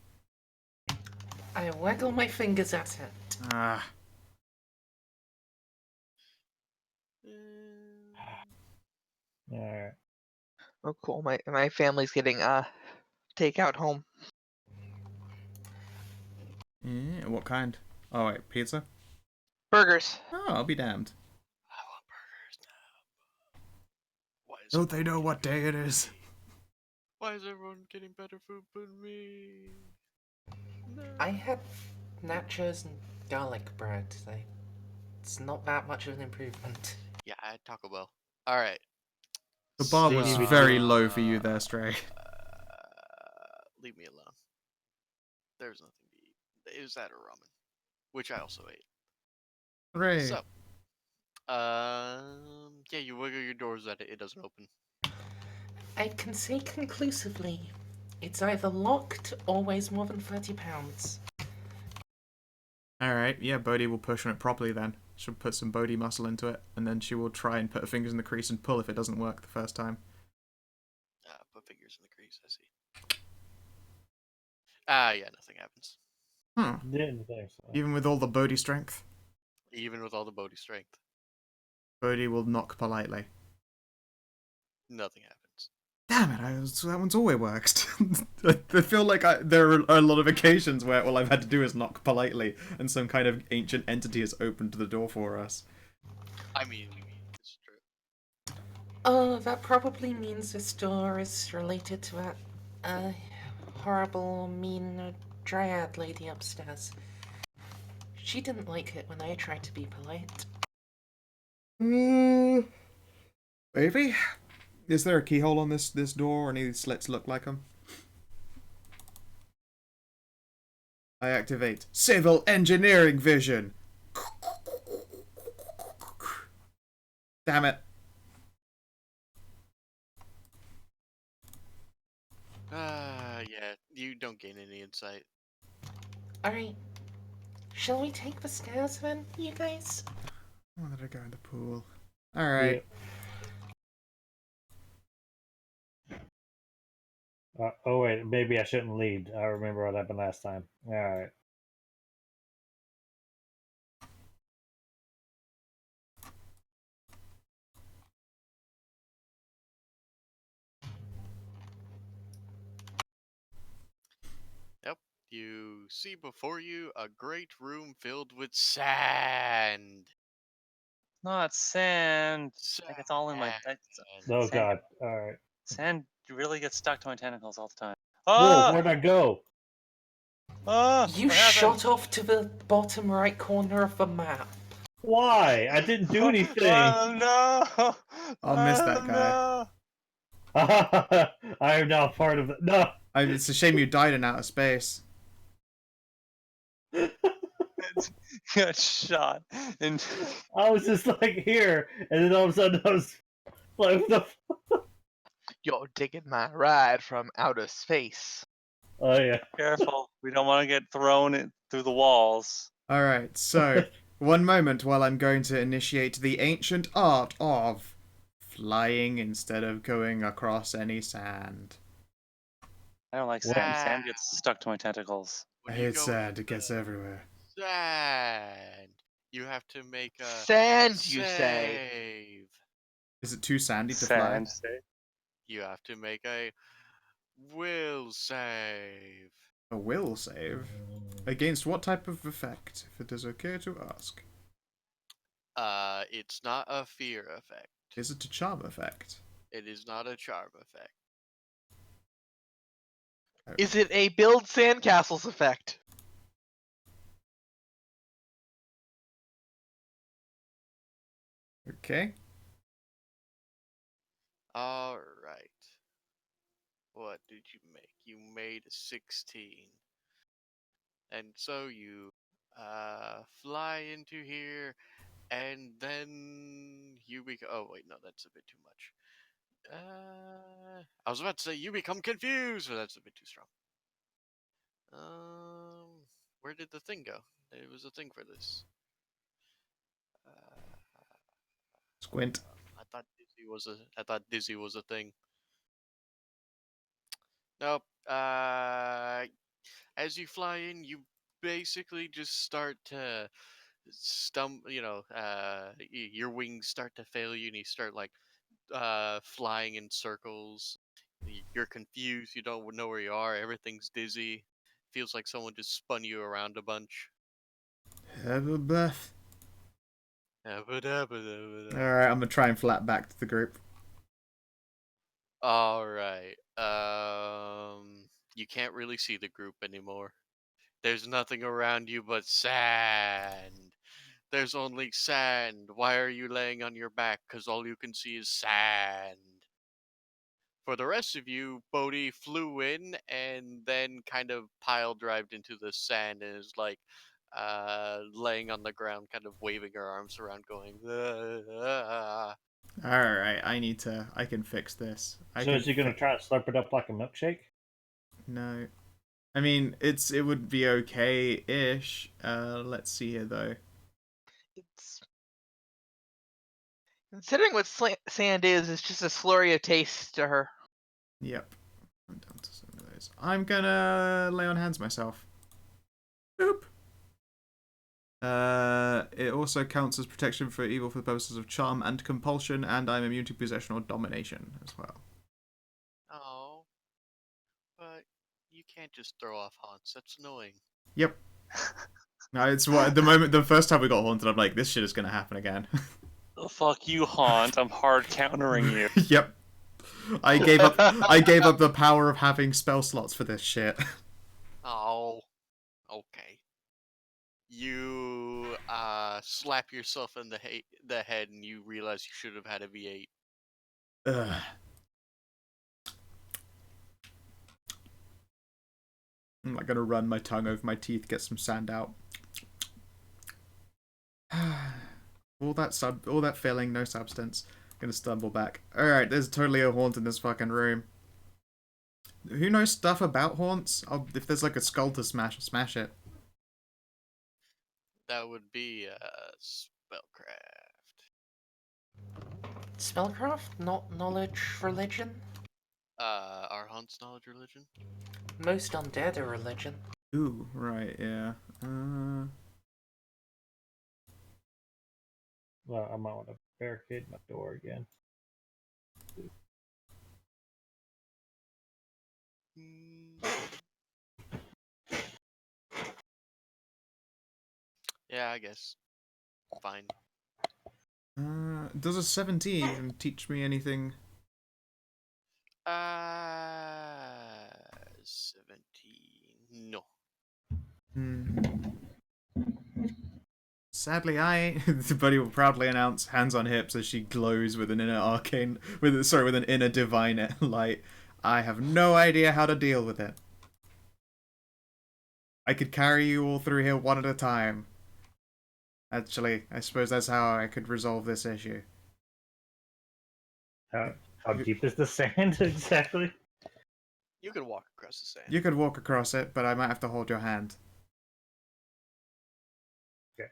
I waggle my fingers at it. Ah. Alright. Oh, cool. My family's getting takeout home. Yeah, what kind? Oh wait, pizza? Burgers. Oh, I'll be damned. I want burgers now. Why is Don't they everyone know what getting day it better is? food? Why is everyone getting better food than me? No. I had nachos and garlic bread. It's not that much of an improvement. Yeah, I had Taco Bell. Alright. The bar was DVD. very low for you there, Stray. Leave me alone. There's nothing to eat. It was that or ramen, which I also ate. Hooray. So, yeah, you wiggle your doors at it, it doesn't open. I can say conclusively, it's either locked or weighs more than 30 pounds. Alright, yeah, Bodhi will push on it properly then. She'll put some Bodhi muscle into it, and then she will try and put her fingers in the crease and pull if it doesn't work the first time. Put fingers in the crease, I see. Yeah, nothing happens. Didn't think so. Even with all the Bodhi strength, Even with all the Bodhi strength, Bodhi will knock politely. nothing happens. Damn it, that one's always worked. I feel like there are a lot of occasions where all I've had to do is knock politely, and some kind of ancient entity has opened the door for us. I mean, it's true. Oh, that probably means this door is related to a horrible, mean dryad lady upstairs. She didn't like it when I tried to be polite. Maybe? Is there a keyhole on this door, or any of these slits look like them? I activate Civil Engineering Vision! Damn it. Yeah, you don't gain any insight. Alright, shall we take the stairs then, you guys? I wanted to go in the pool. Alright. Oh wait, maybe I shouldn't lead. I remember what happened last time. Alright. Yep. You see before you a great room filled with sand. Not sand. Sand. Like it's all in my. Oh Sand, god. Alright. sand really gets stuck to my tentacles all the time. Whoa, Ah! where'd I go? Ah! You what happened? shot off to the bottom right corner of the map. Why? I didn't do anything. Oh no! I'll miss that Oh, guy. no! I am now part of the. No! It's a shame you died in outer space. Got shot. And I was just like here, and then all of a sudden I was like, what the. You're digging my ride from outer space. Oh yeah. careful, we don't want to get thrown through the walls. Alright, so, one moment while I'm going to initiate the ancient art of flying instead of going across any sand. I don't like What? sand. Sand gets stuck to my tentacles. I When you hate go sand, into it gets the everywhere. Sand. You have to make a Sand, you say? save. Is it too sandy to Sand. fly? You have to make a will save. A will save? Against what type of effect, if it is okay to ask? It's not a fear effect. Is it a charm effect? It is not a charm effect. Is it a build sandcastles effect? Okay. Alright. What did you make? You made a 16. And so you fly into here, and then you become. Oh wait, no, that's a bit too much. I was about to say you become confused, but that's a bit too strong. Where did the thing go? There was a thing for this. Squint. I thought Dizzy was a. I thought Dizzy was a thing. Nope. As you fly in, you basically just start to your wings start to fail you, and you start like flying in circles. You're confused. You don't know where you are. Everything's dizzy. Feels like someone just spun you around a bunch. Have a breath. Alright, Alright, I'm gonna try and flat back to the group. you can't really see the group anymore. There's nothing around you but sand. There's only sand. Why are you laying on your back? Because all you can see is sand. For the rest of you, Bodhi flew in and then kind of pile drived into the sand and is like laying on the ground, kind of waving her arms around, going, Alright, I can fix this. So is he gonna try to slurp it up like a milkshake? No. I mean, it would be okay-ish. Let's see here, though. It's considering what sand is, it's just a slurry of taste to her. Yep. I'm down to some of those. I'm gonna lay on hands myself. Boop. It also counts as protection for evil for the purposes of charm and compulsion, and I'm immune to possession or domination as well. oh, but you can't just throw off haunts. That's annoying. Yep. No, it's what at the moment. The first time we got haunted, I'm like, this shit is gonna happen again. Oh, fuck you, Haunt. I'm hard countering you. Yep. I gave up. I gave up the power of having spell slots for this shit. Oh, okay. You slap yourself in the head and you realize you should have had a V8. Ugh. I'm not gonna run my tongue over my teeth, get some sand out. all that filling, no substance. Gonna stumble back. Alright, there's totally a haunt in this fucking room. Who knows stuff about haunts? If there's like a skull to smash it. That would be spellcraft. Spellcraft, not knowledge religion. Are haunts knowledge religion? Most undead are religion. Ooh, right, yeah. Well, I might want to barricade my door again. Yeah, I guess. Fine. Does a 17 even teach me anything? 17. No. Sadly, Buddy will proudly announce, hands on hips, as she glows with an with an inner divine light. I have no idea how to deal with it. I could carry you all through here one at a time. Actually, I suppose that's how I could resolve this issue. How deep is the sand exactly? You can walk across the sand. You could walk across it, but I might have to hold your hand. Okay.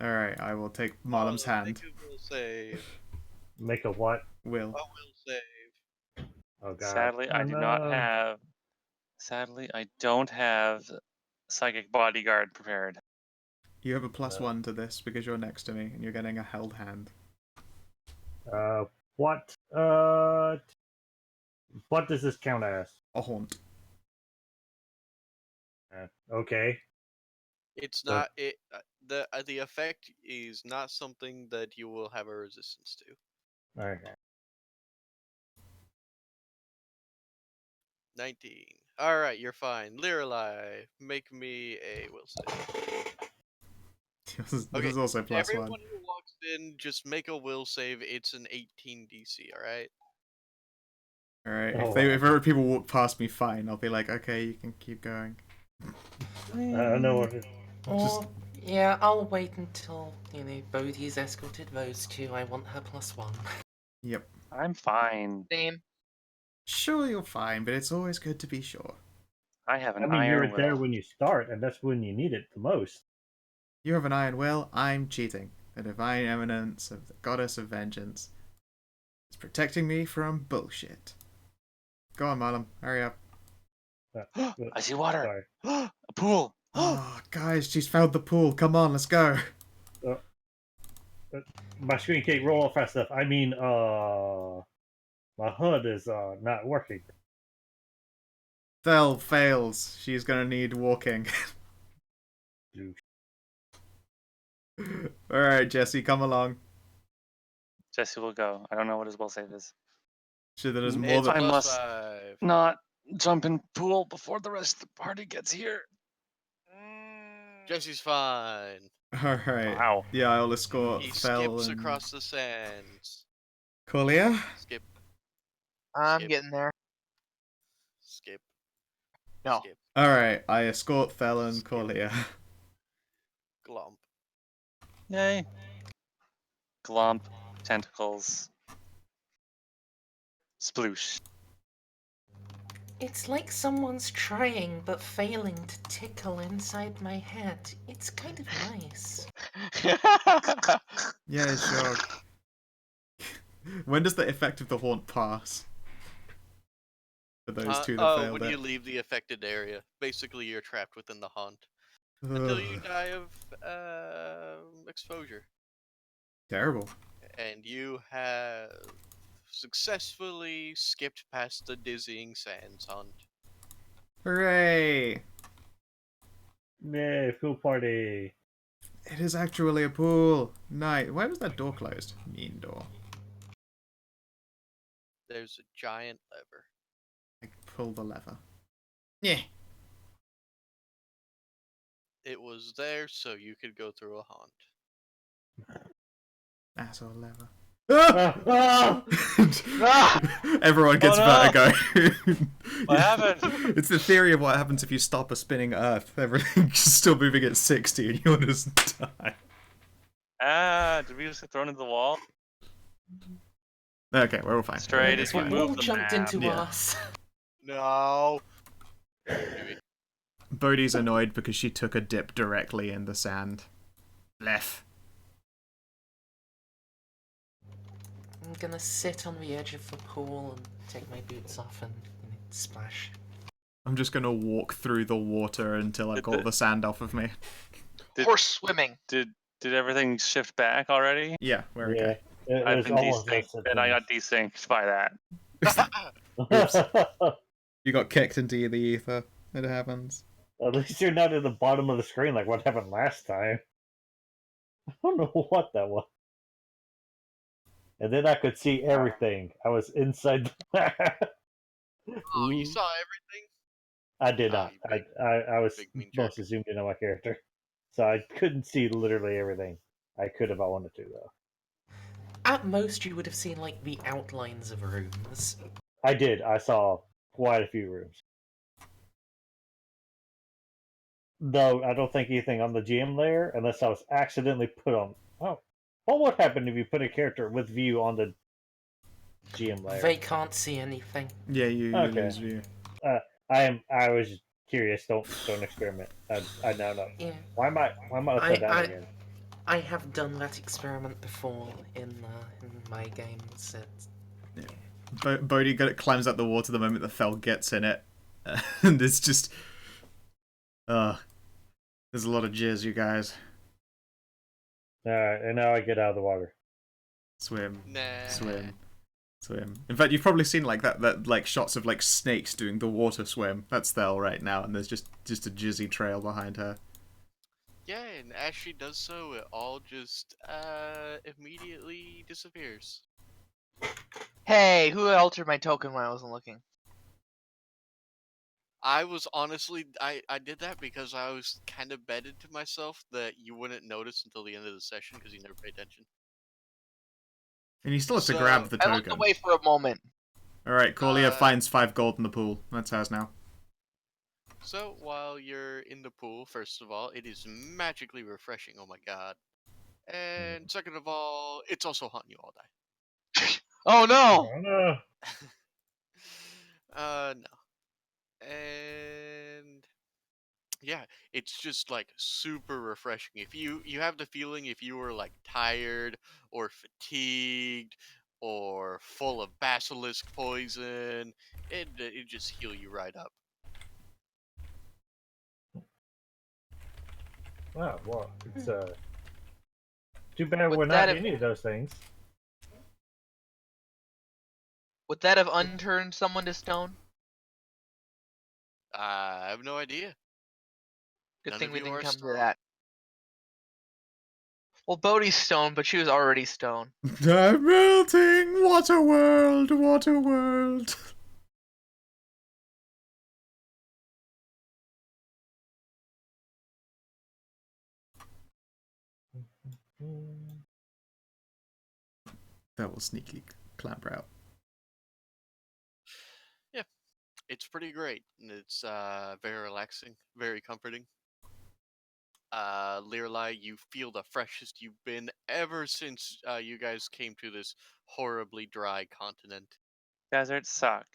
Alright, I will take Marlam's hand. Make a will save. Make a what? Will. A will save. Oh god. Sadly, I do not have. Sadly, I don't have Psychic Bodyguard prepared. You have a +1 to this because you're next to me and you're getting a held hand. What does this count as? A haunt. Okay. It's not the effect is not something that you will have a resistance to. Okay. 19. All right, you're fine. Lirelai, make me a will save. This is also +1. Everyone who walks in, just make a will save. It's an 18 DC. All right. Alright, Oh, if other people walk past me, fine. I'll be like, okay, you can keep going. I don't know what. Or Yeah, I'll wait until, Bodhi's escorted those two. I want her +1. Yep. I'm fine. Same. Sure, you're fine, but it's always good to be sure. I have I an mean, you're iron there will. when you start, and that's when you need it the most. You have an iron will, I'm cheating. The divine eminence of the goddess of vengeance is protecting me from bullshit. Go on, Marlon, hurry up. I see water. Sorry. A pool. Oh, guys, she's found the pool. Come on, let's go. My screen can't roll fast enough. I mean, my HUD is not working. Thel fails. She's gonna need walking. Alright, Jesse, come along. Jesse will go. I don't know what his will save is. Sure, there's more It's than... I must- +5. Not jump in pool before the rest of the party gets here. Jesse's fine. Alright. Wow. Yeah, I'll escort He Fel skips and... across the sands. Colia? Skip, I'm Skip. getting there. skip, No. skip, Alright, I escort Fel and Skip. Colia. glomp. Yay. Glomp. Tentacles. Sploosh. It's like someone's trying but failing to tickle inside my head. It's kind of nice. Yeah, sure. When does the effect of the haunt pass? For those two that failed when it. you leave the affected area. Basically, you're trapped within the haunt. Until you Ugh, die of exposure. terrible. And you have successfully skipped past the dizzying sands hunt. Hooray! Yay, pool party. It is actually a pool. Nice. Why was that door closed? Mean door. There's a giant lever. I pull the lever. Yeah. It was there so you could go through a haunt. Asshole lever. Ah! Everyone gets Oh, no. vertigo. What happened? It's the theory of what happens if you stop a spinning Earth. Everything's still moving at 60 and you'll just die. Ah, did we just get thrown into the wall? Okay, we're all fine. Straight It's if you fine. move All the jumped map. into Yeah. us. No. Maybe. Bodhi's annoyed because she took a dip directly in the sand. Left. I'm gonna sit on the edge of the pool and take my boots off and splash. I'm just gonna walk through the water until I've got the sand off of me. Horse swimming. Did everything shift back already? Yeah, we're Yeah, okay. it I've was been almost desynced, and I got desynced by that. You got kicked into the ether. It happens. At least you're not at the bottom of the screen like what happened last time. I don't know what that was. And then I could see everything. I was inside. Oh, you saw everything? I did Oh, not. you big- I was big mean jerk. mostly zoomed in on my character, so I couldn't see literally everything. I could if I wanted to, though. At most, you would have seen like the outlines of rooms. I did. I saw quite a few rooms. Though I don't think anything on the GM layer, unless I was accidentally put on. Oh, what would happen if you put a character with view on the GM layer? They can't see anything. Yeah, you Okay. lose view. I was curious. Don't experiment. I now know. Yeah, Why am I upside down again? I have done that experiment before in my games. Bodhi climbs out the water the moment the Fel gets in it. And it's just... there's a lot of jizz, you guys. Alright, and now I get out of the water. Swim. Nah. Swim. Swim. In fact, you've probably seen like that like shots of like snakes doing the water swim. That's Thel right now, and there's just a jizzy trail behind her. Yeah, and as she does so, it all just immediately disappears. Hey, who altered my token when I wasn't looking? I was honestly, I did that because I was kind of betted to myself that you wouldn't notice until the end of the session because you never pay attention. And you still have to So, grab the I looked token. away for a moment. Alright, Corlia finds 5 gold in the pool. That's ours now. So while you're in the pool, first of all, it is magically refreshing. Oh my god. And second of all, it's also haunting you all day. Oh no! Oh, no. No. And yeah, it's just like super refreshing. If you have the feeling if you were like tired or fatigued or full of basilisk poison, it just heal you right up. Oh, well, it's too bad Would we're that not have any of those things. would that have unturned someone to stone? I have no idea. Good None thing of we you didn't are come to stone. that. Well, Bodhi's stone, but she was already stone. I'm melting. What a world! What a world! That will sneakily clamber out. Yeah, it's pretty great. And it's very relaxing, very comforting. Learly, you feel the freshest you've been ever since you guys came to this horribly dry continent. Deserts suck.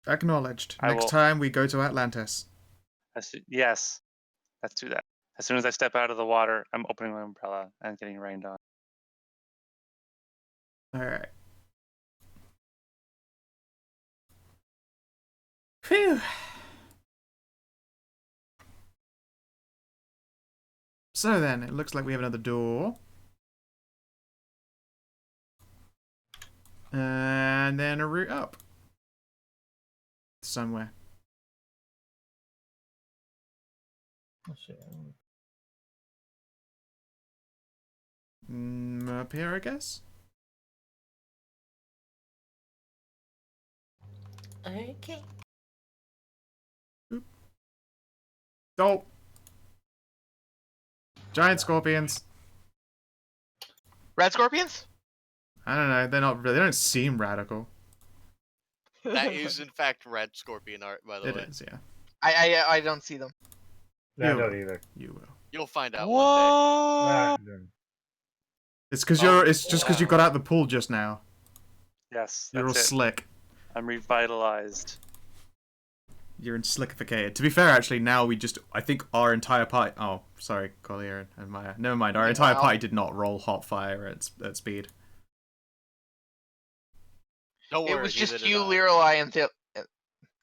Acknowledged. I Next will. time we go to Atlantis. Yes, let's do that. As soon as I step out of the water, I'm opening my umbrella and getting rained on. Alright. Phew. So then, it looks like we have another door. And then a route up. Somewhere. Let's see. Up here, I guess? Okay. Oh! Giant scorpions. Red scorpions? I don't know, they're not really, they don't seem radical. That is, in fact, red scorpion art, by the It way. is, yeah. I don't see them. I You don't will. either. You will. You'll find out one day. Nah, It's because Oh, it's just because you got out the pool just now. Yes, You're all that's it. slick. I'm revitalized. You're in slickificated. To be fair, actually, now I think our entire party. Oh, sorry, Collier and Maya. Never mind. Our entire Wow. party did not roll hot fire at speed. Don't It worry, was neither just did you, I. Lirelai, and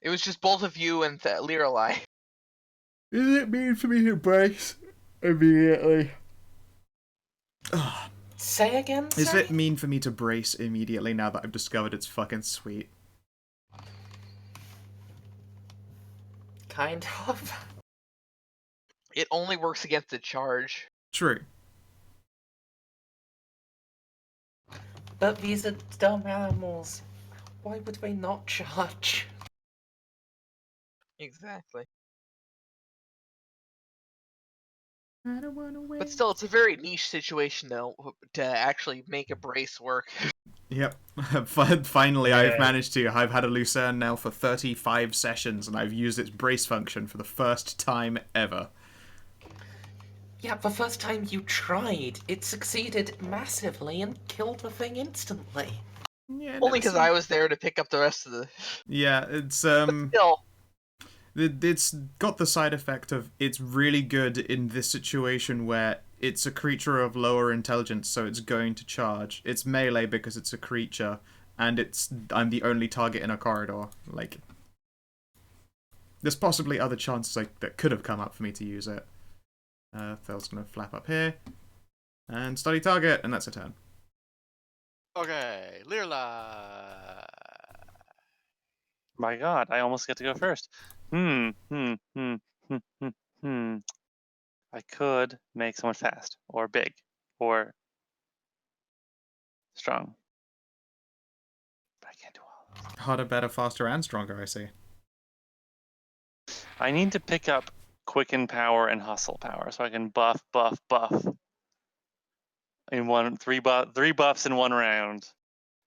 it was just both of you and Lirelai. Is it mean for me to brace immediately? Say again, Is sorry? it mean for me to brace immediately now that I've discovered it's fucking sweet? Kind of. It only works against the charge. True. But these are dumb animals. Why would they not charge? Exactly. I don't wanna win. But still, it's a very niche situation, though, to actually make a brace work. Yep. Finally, I've Yeah. managed to. I've had a Lucerne now for 35 sessions, and I've used its brace function for the first time ever. Yeah, the first time you tried, it succeeded massively and killed the thing instantly. Yeah, Only because I was there to pick up the rest of the. Yeah, it's Still, it's got the side effect of it's really good in this situation where it's a creature of lower intelligence, so it's going to charge. It's melee because it's a creature, and I'm the only target in a corridor. Like, there's possibly other chances that could have come up for me to use it. Thel's gonna flap up here, and study target, and that's a turn. Okay, Learla. My God, I almost get to go first. Hmm. I could make someone fast, or big, or strong. But I can't do all of those. Harder, better, faster, and stronger, I see. I need to pick up quicken power and hustle power, so I can buff in three buffs in one round,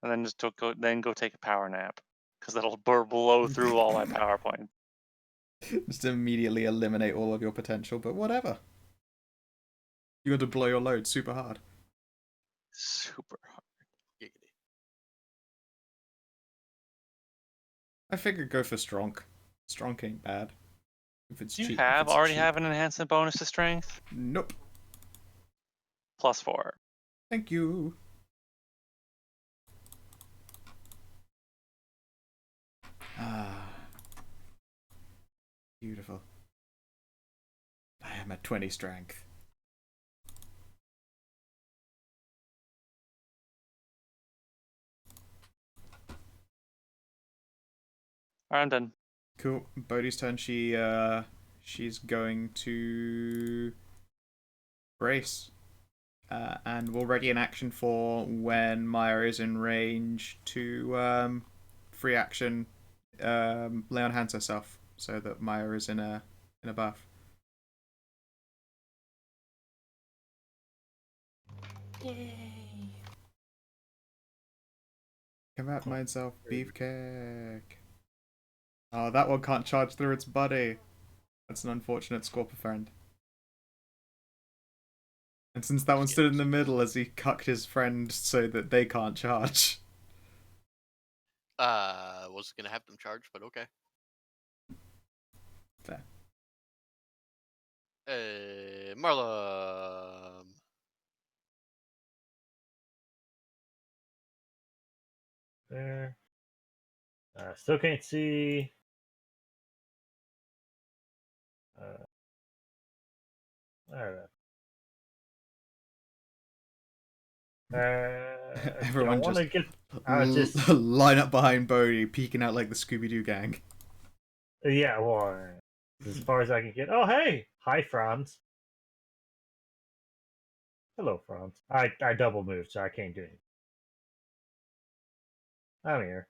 and then just go take a power nap. because that'll blow through all my PowerPoint. Just immediately eliminate all of your potential, but whatever. You got to blow your load super hard. Super hard. Giggity. I figured go for Stronk. Stronk ain't bad. If it's Do you cheap. already have an enhancement bonus to strength? Nope. +4. Thank you. Ah. Beautiful. I am at 20 strength. Alright, I'm done. Cool. Bodhi's turn. She's going to brace. And we'll ready an action for when Maya is in range to free action lay on hands herself so that Maya is in a buff. Yay! Come out myself, beefcake. Oh, that one can't charge through its buddy. That's an unfortunate Scorpion friend. And since that one stood in the middle as he cucked his friend so that they can't charge. Was gonna have them charge, but okay. Fair. Marla. There. Still can't see. I don't know. Everyone I just, just line up behind Bodhi, peeking out like the Scooby-Doo gang. yeah, well, as far as I can get. Oh, hey, hi, Franz. Hello, Franz. I double moved, so I can't do anything. I'm here.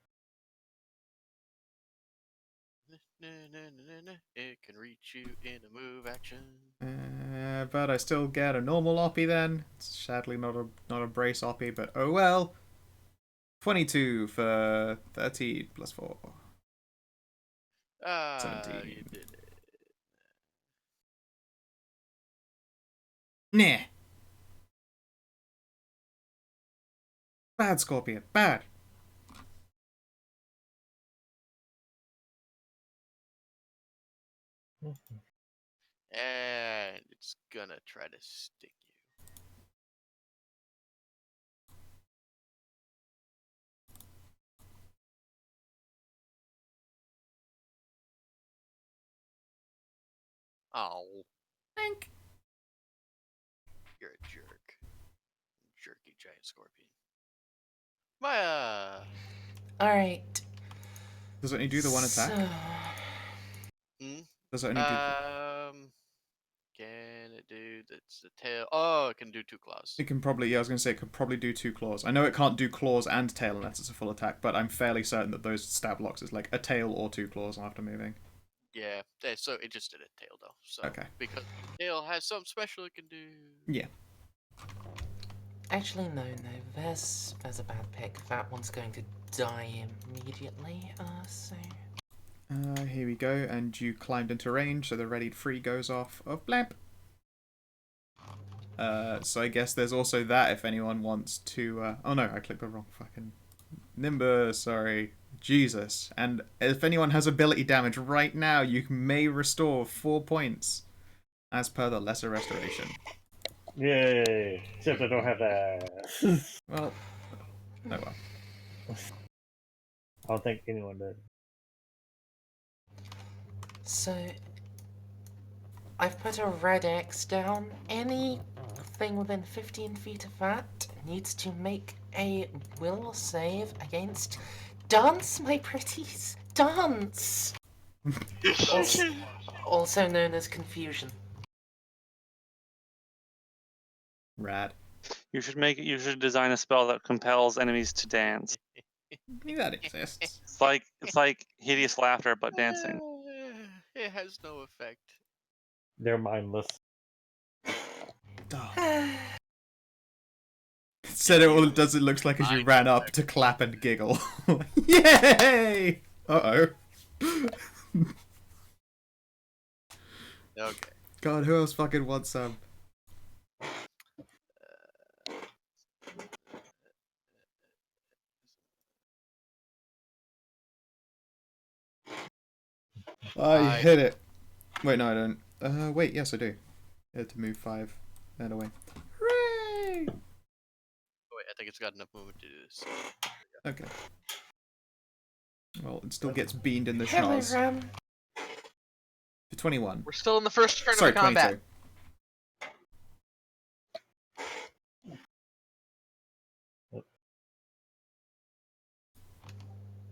It can reach you in a move action. But I still get a normal oppie then. It's sadly not a brace oppie, but oh well. 22 for 13 plus 4. 17. You did it. Nah. Bad Scorpion. Bad. And it's gonna try to stick you. Oh. Thank. You're a jerk. Jerky giant scorpion. Maya! Alright. Does it only do the one attack? Hmm? Does it only do... Can it do that's the tail? Oh, it can do 2 claws. It can probably, yeah, I was going to say it could probably do 2 claws. I know it can't do claws and tail unless it's a full attack, but I'm fairly certain that those stab blocks is like a tail or 2 claws after moving. Yeah, so it just did a tail though. So Okay. because the tail has something special it can do. Yeah. Actually, no. There's a bad pick. That one's going to die immediately. So. Here we go, and you climbed into range, so the readied free goes off of Blamp. So I guess there's also that if anyone wants to... Oh no, I clicked the wrong fucking... Nimbus, sorry. Jesus. And if anyone has ability damage right now, you may restore 4 points as per the Lesser Restoration. Yay! Except I don't have that. Well, oh well. I don't think anyone does. So, I've put a red X down. Anything within 15 feet of that needs to make a will save against dance, my pretties. Dance! Also known as confusion. Rad. You should design a spell that compels enemies to dance. That exists. It's like hideous laughter but dancing. It has no effect. They're mindless. Oh. Said it all it does, it looks like as you ran up to clap and giggle. Yay! Uh-oh. Okay. God, who else fucking wants some? I I- hit it. Wait, no, I don't. Wait, yes, I do. I had to move 5 and away. Hooray! Wait, I think it's got enough movement to do this. Okay. Well, it still gets beamed in the Hello, schnoz. Ram. For 21. We're still in the first turn Sorry, of the combat. 22.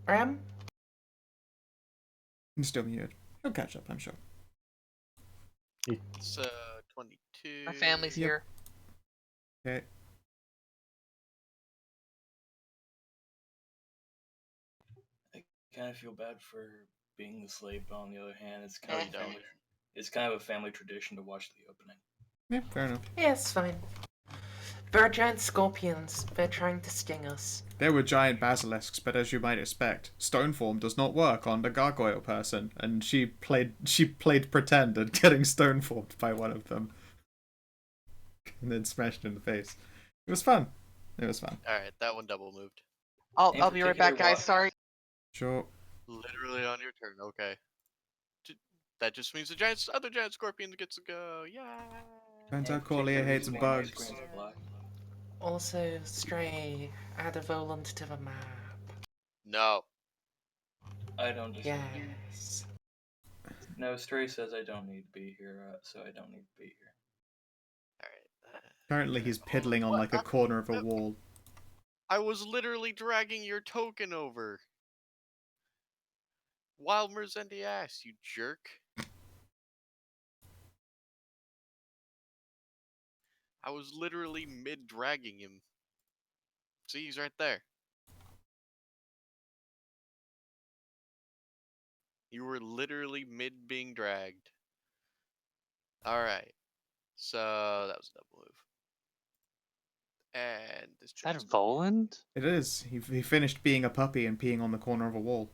Ram? I'm still muted. He'll catch up, I'm sure. It's 22. My family's Yep. here. Okay. Kind of feel bad for being the slave, but on the other hand, Eh. it's kind of a family tradition to watch the opening. Yeah, fair enough. Yeah, it's fine. There are giant scorpions. They're trying to sting us. There were giant basilisks, but as you might expect, stone form does not work on the gargoyle person, and she played pretend at getting stone formed by one of them, and then smashed in the face. It was fun. It was fun. All right, that one double moved. I'll be right back, particular, guys. Sorry. Sure. Literally on your turn. Okay. That just means the other giant scorpion gets to go. Yeah. Turns In out Corlia particular, hates these bugs. screens are black. Also, Stray, add a Volant to the map. No. I don't disagree. Yes. No, Stray says I don't need to be here, so I don't need to be here. All right. Currently, he's piddling on like a corner of a wall. I was literally dragging your token over. Wild Merzendi ass, you jerk. I was literally mid-dragging him. See, he's right there. You were literally mid being dragged. Alright. So, that was a double move. And this Is that giant Voland? It is. He finished being a puppy and peeing on the corner of a wall.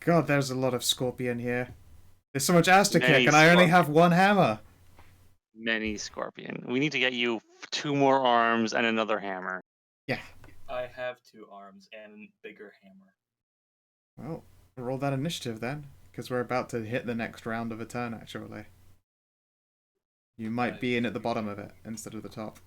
God, there's a lot of scorpion here. There's so much ass to Many kick, and I only scorpion. have one hammer. Many scorpion. We need to get you 2 more arms and another hammer. Yeah. I have 2 arms and a bigger hammer. Well, roll that initiative then, because we're about to hit the next round of a turn, actually. You might be in at the bottom of it instead of the top.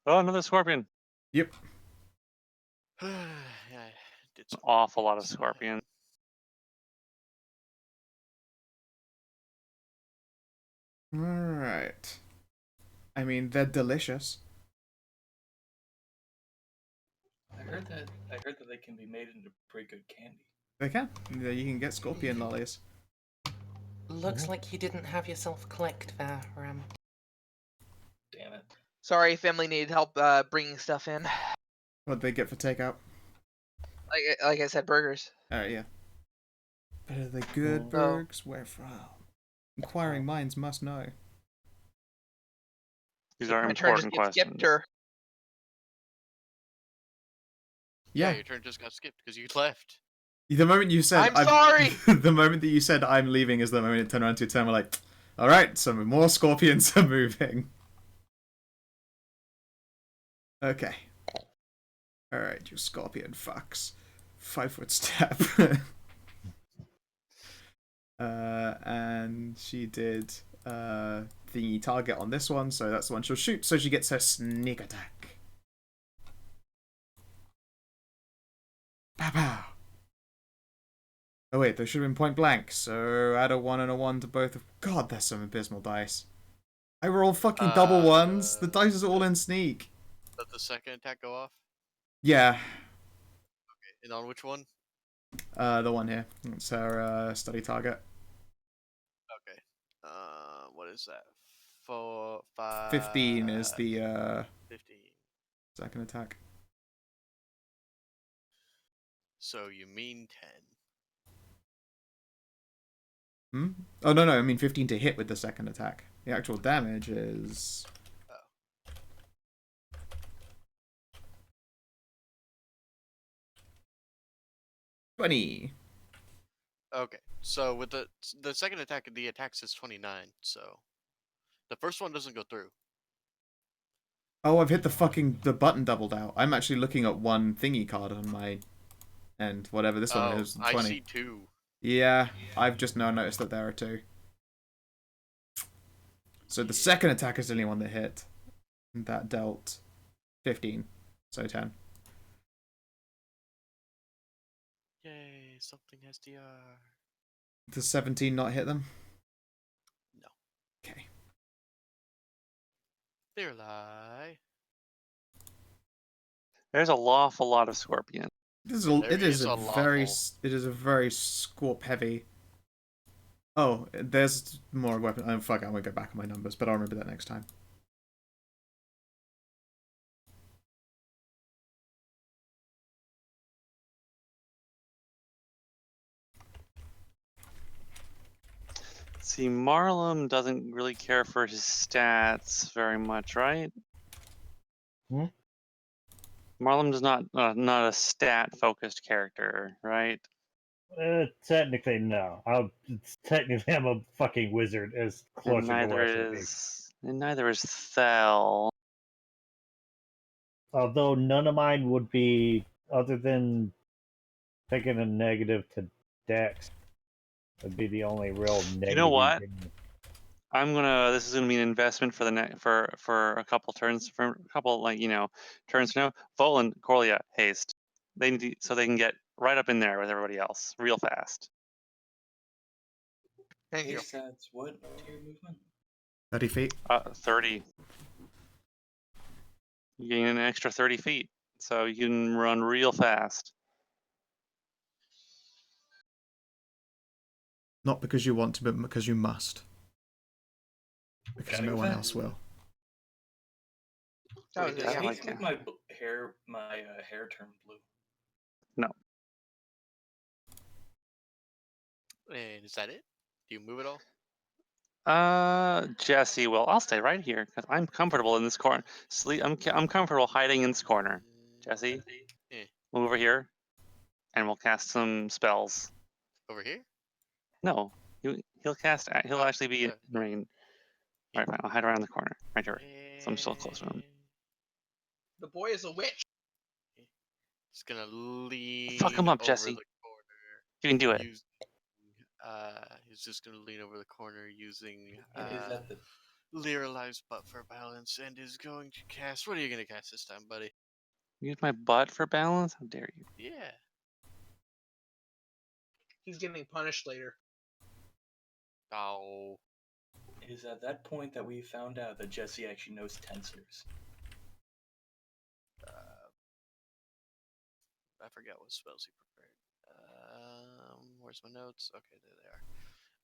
Oh, another scorpion. Yep. yeah, I did An some awful lot of things. scorpion. Alright. I mean, they're delicious. I heard that they can be made into pretty good candy. They can. You can get scorpion lollies. Looks like you didn't have yourself clicked there, Ram. Damn it. Sorry, family needed help bringing stuff in. What'd they get for takeout? Like I said, burgers. Alright, yeah. But are they good Oh. burgers? Where from? Inquiring minds must know. These are My turn just important gets questions. skipped, or Yeah, Yeah. your turn just got skipped because you left. The moment you said I'm sorry! the moment that you said I'm leaving is the moment it turned around to your turn. We're like, alright, some more scorpions are moving. Okay. Alright, you scorpion fucks. 5-foot step. And she did the target on this one, so that's the one she'll shoot, so she gets her sneak attack. Pow pow. Oh wait, there should have been point blank, so add a 1 and a 1 to both of... God, there's some abysmal dice. I roll fucking double ones. The dice is all in sneak. Let the second attack go off. Yeah, And on which one? the one here. It's her study target. Okay. What is that? 4, 5. 15 is the 15. second attack. So you mean 10. Hmm? Oh, no, I mean 15 to hit with the second attack. The actual damage is... Oh. 20. Okay. So with the second attack, the attack says 29. So the first one doesn't go through. Oh, I've hit the button doubled out. I'm actually looking at one thingy card on my end. Whatever this one is, I 20. see 2. Yeah, I've just now noticed that there are 2. So the second attack is the only one that hit. That dealt 15. So 10. Yay, something SDR. Does 17 not hit them? No. Okay. There lie. There's a awful lot of scorpion. There is a very lawful. it is a very scorp heavy. Oh, there's more weapon. Oh fuck! I'm gonna go back on my numbers, but I'll remember that next time. See, Marlem doesn't really care for his stats very much, right? Hmm? Marlem does not a stat focused character, right? Technically, no. Technically, I'm a fucking wizard, as close And as the neither rest would be. is Thel. Although none of mine would be, other than taking a negative to Dex, would be the only real negative. You know what? thing. This is gonna be an investment for the for a couple turns, for a couple turns now. Volan, Corlia, haste. They need so they can get right up in there with everybody else real fast. Thank you. Haste adds what to your movement? 30 feet. 30. You gain an extra 30 feet, so you can run real fast. Not because you want to, but because you must. Because Gotta no go one fast. else will. That Wait, was does yeah. haste like make my hair turn blue? No. And is that it? Do you move it all? Jesse will. I'll stay right here because I'm comfortable in this corner. I'm comfortable hiding in this corner. Jesse, Eh. move over here, and we'll cast some spells. Over here? No, he'll cast. He'll Oh, actually be in range. Right, fine. I'll hide around the corner, right here. So I'm still close to him. The boy is a witch. Just gonna lean Fuck him up, over Jesse. the corner. You can do it. He's just gonna lean over the corner using Is that the Lyralive's butt for balance and is going to cast. What are you gonna cast this time, buddy? Use my butt for balance? How dare you? Yeah. He's getting punished later. Oh. is at that point that we found out that Jesse actually knows tensors? I forgot what spells he prepared. Where's my notes? Okay, there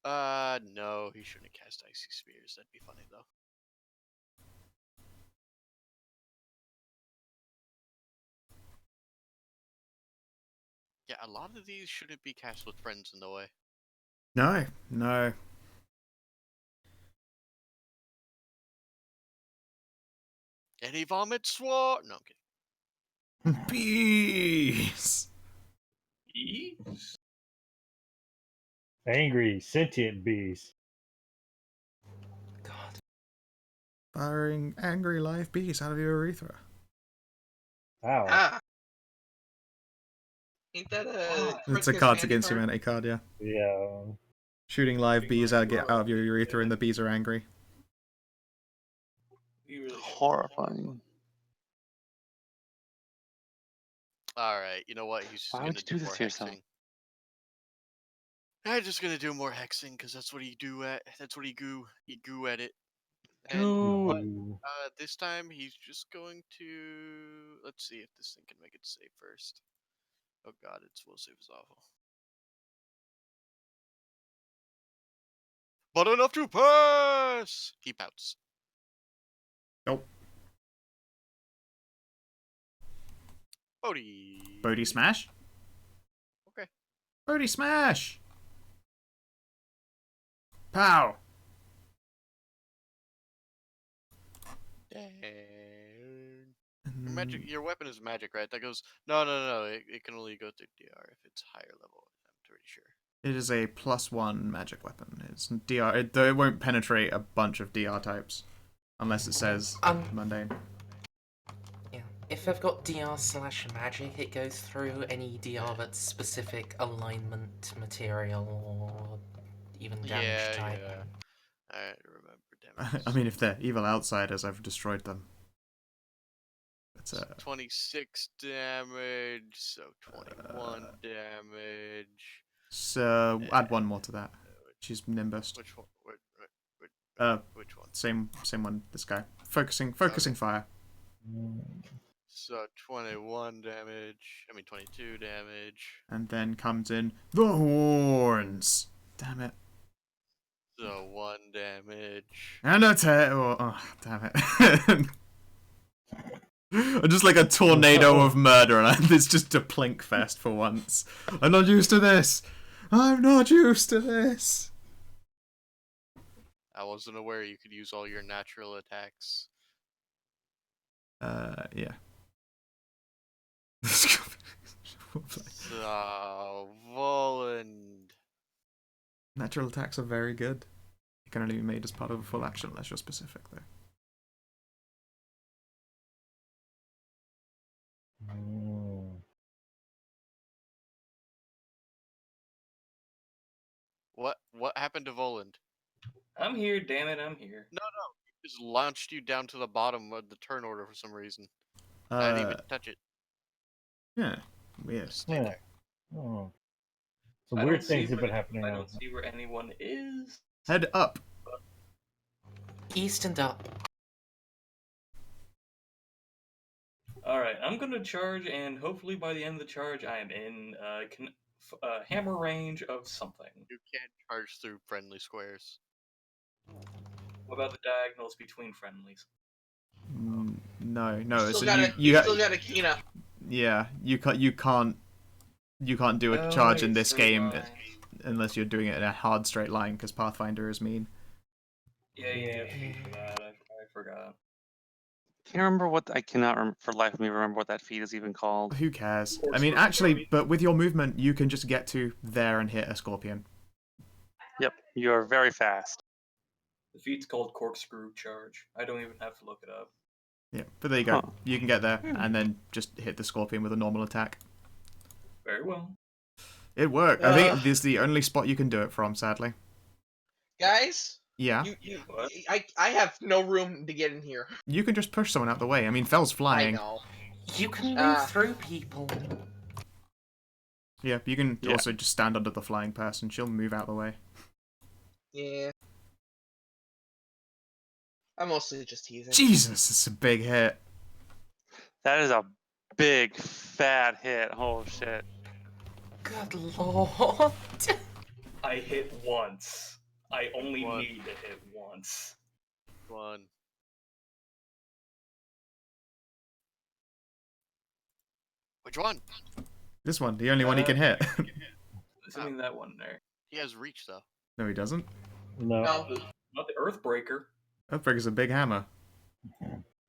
they are. No, he shouldn't cast Icy Spears. That'd be funny though. Yeah, a lot of these shouldn't be cast with friends in the way. No, no. And he vomits sword. No, I'm kidding. Bees. Angry, sentient bees. God. Firing angry live bees out of your urethra. Ow. Ah. Ain't that a It's a Cards Against Humanity card, yeah. Yeah. Shooting live bees out of your urethra and the bees are angry. You really Horrifying. Alright, you know what? He's just Why gonna would you do more this to yourself? hexing. I'm just gonna do more hexing because that's what he do at. That's what he goo at it. And you know what? Ooh. This time he's just going to. Let's see if this thing can make it save first. Oh god, its will save is awful. But enough to pass! He pouts. Nope. Bodhi. Bodhi smash? Odie smash! Pow! Dang. Your weapon is magic, right? That goes. No. It can only go through DR if it's higher level. I'm pretty sure. It is a +1 magic weapon. It's DR. It won't penetrate a bunch of DR types unless it says mundane. Yeah. If they've got DR/magic, it goes through any DR that's specific alignment, material, or even damage type. Yeah. I remember damage. I mean, if they're evil outsiders, I've destroyed them. It's 26 damage, so 21 damage. So add one more to that. She's Nimbus. Which one? Which one? Same one. This guy. Focusing fire. So 21 damage. I mean 22 damage. And then comes in the horns. Damn it. So 1 damage. And a tail. Oh, damn it. I'm just like a tornado of murder, and it's just a plink fest for once. I'm not used to this. I'm not used to this. I wasn't aware you could use all your natural attacks. Yeah. So, Voland. Natural attacks are very good. It can only be made as part of a full action unless you're specific, though. What happened to Voland? I'm here, damn it, I'm here. No. It just launched you down to the bottom of the turn order for some reason. I didn't even touch it. Yeah. Weird. Stay Yeah. there. Oh. So I weird don't see things have been where- happening I now. don't see where anyone is. Head up. East and up. Alright, I'm gonna charge, and hopefully by the end of the charge, I am in hammer range of something. You can't charge through friendly squares. What about the diagonals between friendlies? No. Still So got you still got a Kina. Yeah, you can't do a Oh, charge in right, this straight game lines. unless you're doing it in a hard straight line because Pathfinder is mean. Yeah, you need a feat for that. I forgot. Can't remember what I cannot for life of me remember what that feat is even called. Who cares? Or I mean, sort of actually, Kirby. but with your movement, you can just get to there and hit a scorpion. Yep, you are very fast. The feat's called corkscrew charge. I don't even have to look it up. Yeah, but there you go. Huh. You can get there and then just hit the scorpion with a normal attack. Very well. It worked. I think this is the only spot you can do it from, sadly. Guys, Yeah. What? I have no room to get in here. You can just push someone out the way. I mean, Fell's I flying. know. You can move through people. Yeah, you can Yeah. also just stand under the flying person. She'll move out the way. Yeah. I'm mostly just teasing. Jesus, it's a big hit. That is a big fat hit. Oh shit. Good lord. I hit once. I only One. need to hit once. 1. Which one? This one, the only one he can hit. Assuming that one there. He has reach though. No, he doesn't. No. No. Not the Earthbreaker. Earthbreaker's a big hammer.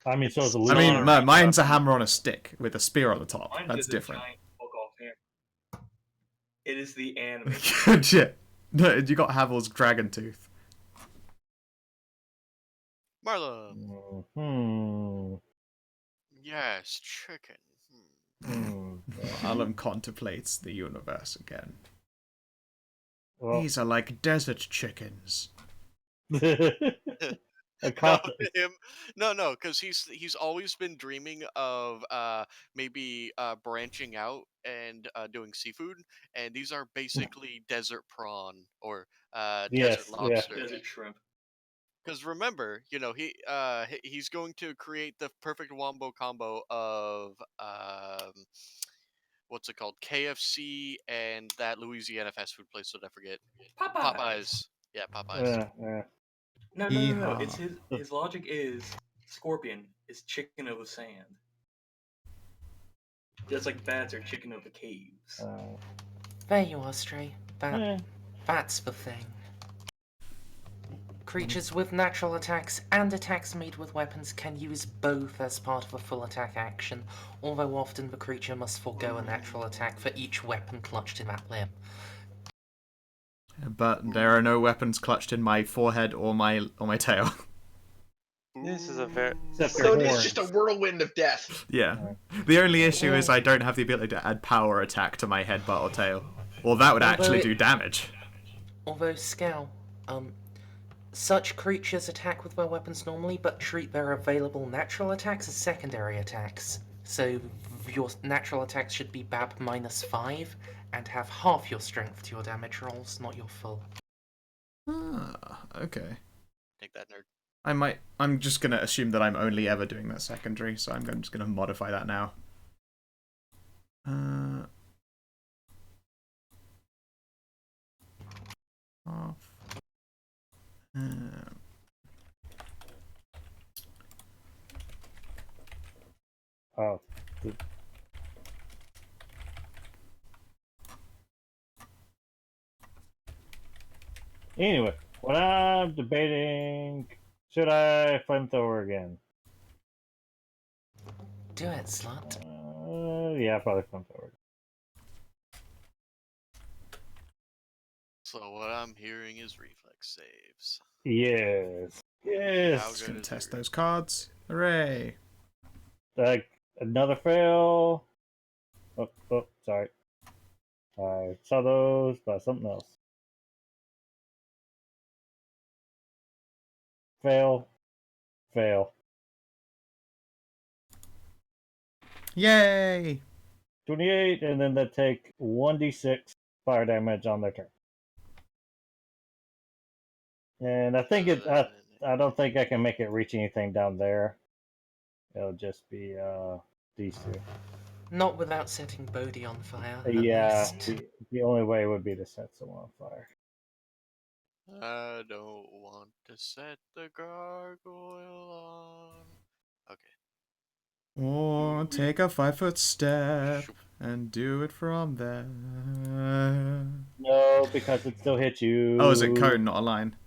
I mean, so is a I little. mean, mine's a hammer on a stick with a spear on the top. Mine That's is a different. giant fuck-off hammer. It is the anime. Good shit. No, you got Havel's dragon tooth. Marlon. Yes, chicken. Alan contemplates the universe again. Well, These are like desert chickens. a No, cop- him. No, because he's always been dreaming of maybe branching out and doing seafood, and these are basically desert prawn or Yes, desert yeah. lobster. Desert shrimp. Because remember, he's going to create the perfect wombo combo of what's it called, KFC and that Louisiana fast food place that I forget. Popeyes. Yeah, Popeyes. Yeah. No. Yeehaw. It's his logic is scorpion is chicken of the sand. Just like bats are chicken of the caves. There you are, Stray. Eh. That's the thing. Creatures with natural attacks and attacks made with weapons can use both as part of a full attack action, although often the creature must forego a natural attack for each weapon clutched in that limb. But there are no weapons clutched in my forehead or my tail. This is a very Except So your it's horns. just a whirlwind of death. Yeah. The only issue is I don't have the ability to add power attack to my headbutt or tail. Or that would actually do damage. Although, Scowl, such creatures attack with their weapons normally, but treat their available natural attacks as secondary attacks. So your natural attacks should be BAB -5 and have half your strength to your damage rolls, not your full. Ah, okay. Take that, nerd. I'm just gonna assume that I'm only ever doing that secondary, so I'm just gonna modify that now. Half. Oh. Anyway, what I'm debating, should I flamethrower again? Do it, slut. Yeah, probably flamethrower. So what I'm hearing is reflex saves. Yes. How Yes. Just good gonna is test your those cards. Hooray! Like another fail. Oh, sorry. I saw those by something else. Fail. Fail. Yay! 28, and then they take 1d6 fire damage on their turn. And I think I don't think I can make it reach anything down there. It'll just be these two. Not without setting Bodhi on fire, at Yeah, least. the only way would be to set someone on fire. I don't want to set the gargoyle on. Okay. Or take a 5-foot step and do it from there. No, because it still hits you. Oh, is it cone, not a line?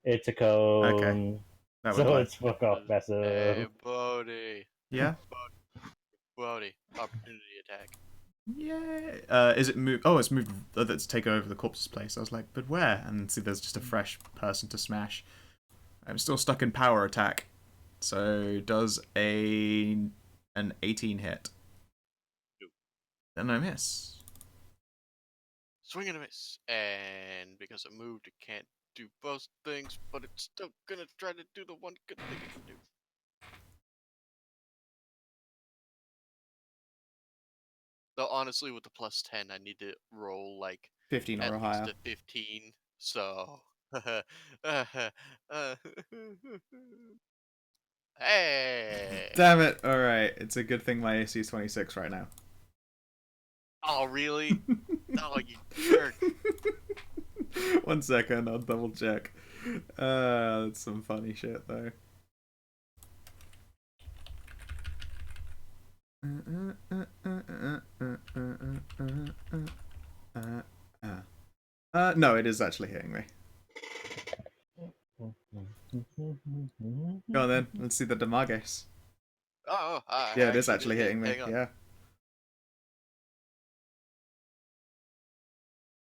It's a cone. That would So work. it's fuck off Hey, massive. Bodhi. Yeah? Bodhi. Opportunity attack. Yeah. Is it moved? Oh, it's moved. That's taken over the corpse's place. I was like, but where? And see, there's just a fresh person to smash. I'm still stuck in power attack. So does an 18 hit? Nope. Then I miss. Swing and a miss. And because it moved, it can't do both things, but it's still gonna try to do the one good thing it can do. Though honestly, with the +10, I need to roll like 15 at or least higher. a 15. So, hey! Damn it! All right, it's a good thing my AC is 26 right now. Oh really? Oh, you jerk! 1 second, I'll double check. That's some funny shit though. No, it is actually hitting me. Go on then, let's see the damages. Oh, Yeah, it is actually hitting me. Hang on. Yeah.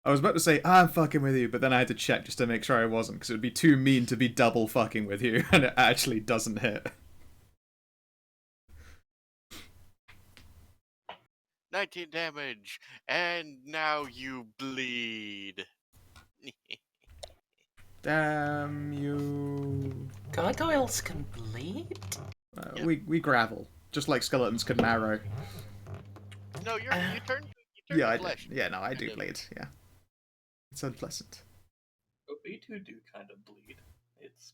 I was about to say, I'm fucking with you, but then I had to check just to make sure I wasn't, because it would be too mean to be double fucking with you, and it actually doesn't hit. 19 damage, and now you bleed. Damn you. Gargoyles can bleed? Yep. We gravel, just like skeletons can marrow. No, you turn Yeah, to flesh. no, I do bleed, yeah. It's unpleasant. But we too do kind of bleed. It's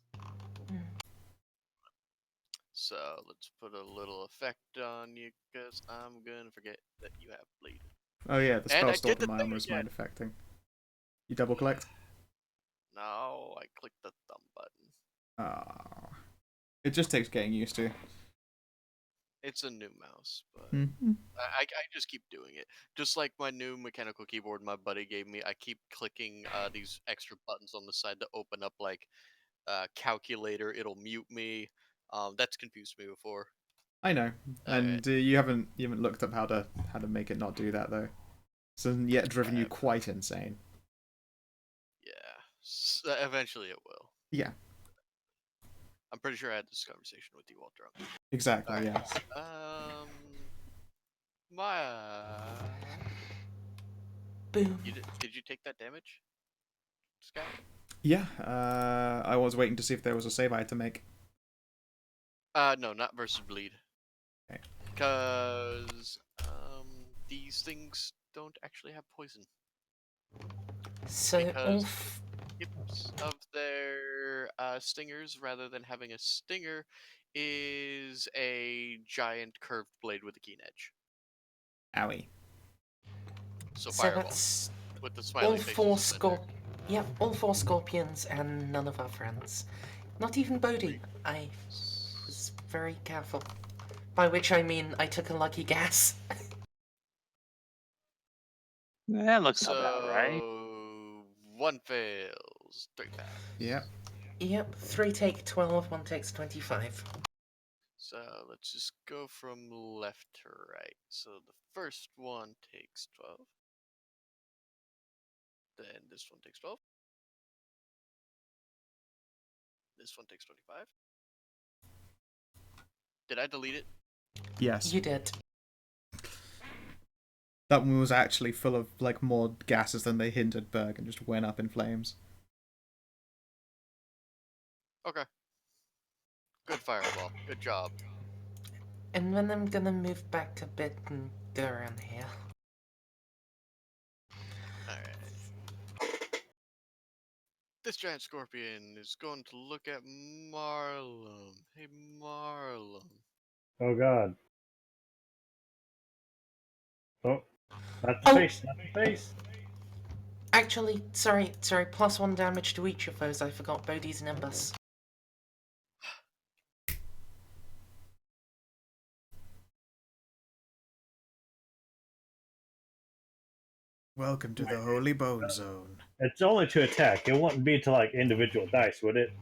So let's put a little effect on you, because I'm gonna forget that you have bleed. Oh yeah, the And spell I stored did in the my thing armor is again. mind affecting. You double collect? No, I clicked the thumb button. Ah, it just takes getting used to. It's a new mouse, but Hmm. I just keep doing it. Just like my new mechanical keyboard my buddy gave me, I keep clicking these extra buttons on the side to open up like calculator. It'll mute me. That's confused me before. I know, Alright, and you haven't looked up how to make it not do that though. It hasn't yet driven you alright, quite insane. yeah. Eventually it will. Yeah, I'm pretty sure I had this conversation with you while drunk. exactly. Alright. Yes. My Boom. did you take that damage, Sky? Yeah. I was waiting to see if there was a save I had to make. No, not versus bleed. Okay. Because these things don't actually have poison. So all Because tips of their stingers, rather than having a stinger, is a giant curved blade with a keen edge. Owie. So so fireball that's with the all smiley four faces. In there. Yep, all 4 scorpions and none of our friends. Not even Bodhi. I was very careful. By which I mean I took a lucky guess. That looks So about right. one fails, 3 pass. Yep. Yep, 3 take 12, 1 takes 25. So let's just go from left to right. So the first one takes 12. Then this one takes 12. This one takes 25. Did I delete it? Yes. You did. That one was actually full of like more gases than they hinted Berg and just went up in flames. Okay. Good fireball. Good job. And then I'm gonna move back a bit and go around here. Alright. This giant scorpion is going to look at Marlum. Hey, Marlum. Oh god. Oh, not the Oh! face, not the face. Actually, sorry, +1 damage to each of those. I forgot Bodhi's Nimbus. Welcome to the Holy Bone Zone. It's only to attack. It wouldn't be to like individual dice, would it?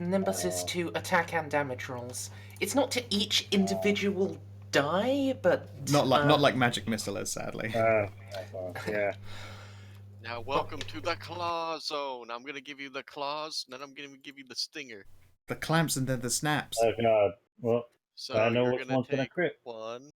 Nimbus is to attack and damage rolls. It's not to each individual die, but Not like magic missile is, sadly. Yeah. Now, welcome to the claw zone. I'm gonna give you the claws, and then I'm gonna give you the stinger. The clamps and then the snaps. Oh god. Well, So I know you're which gonna one's gonna take crit. 1,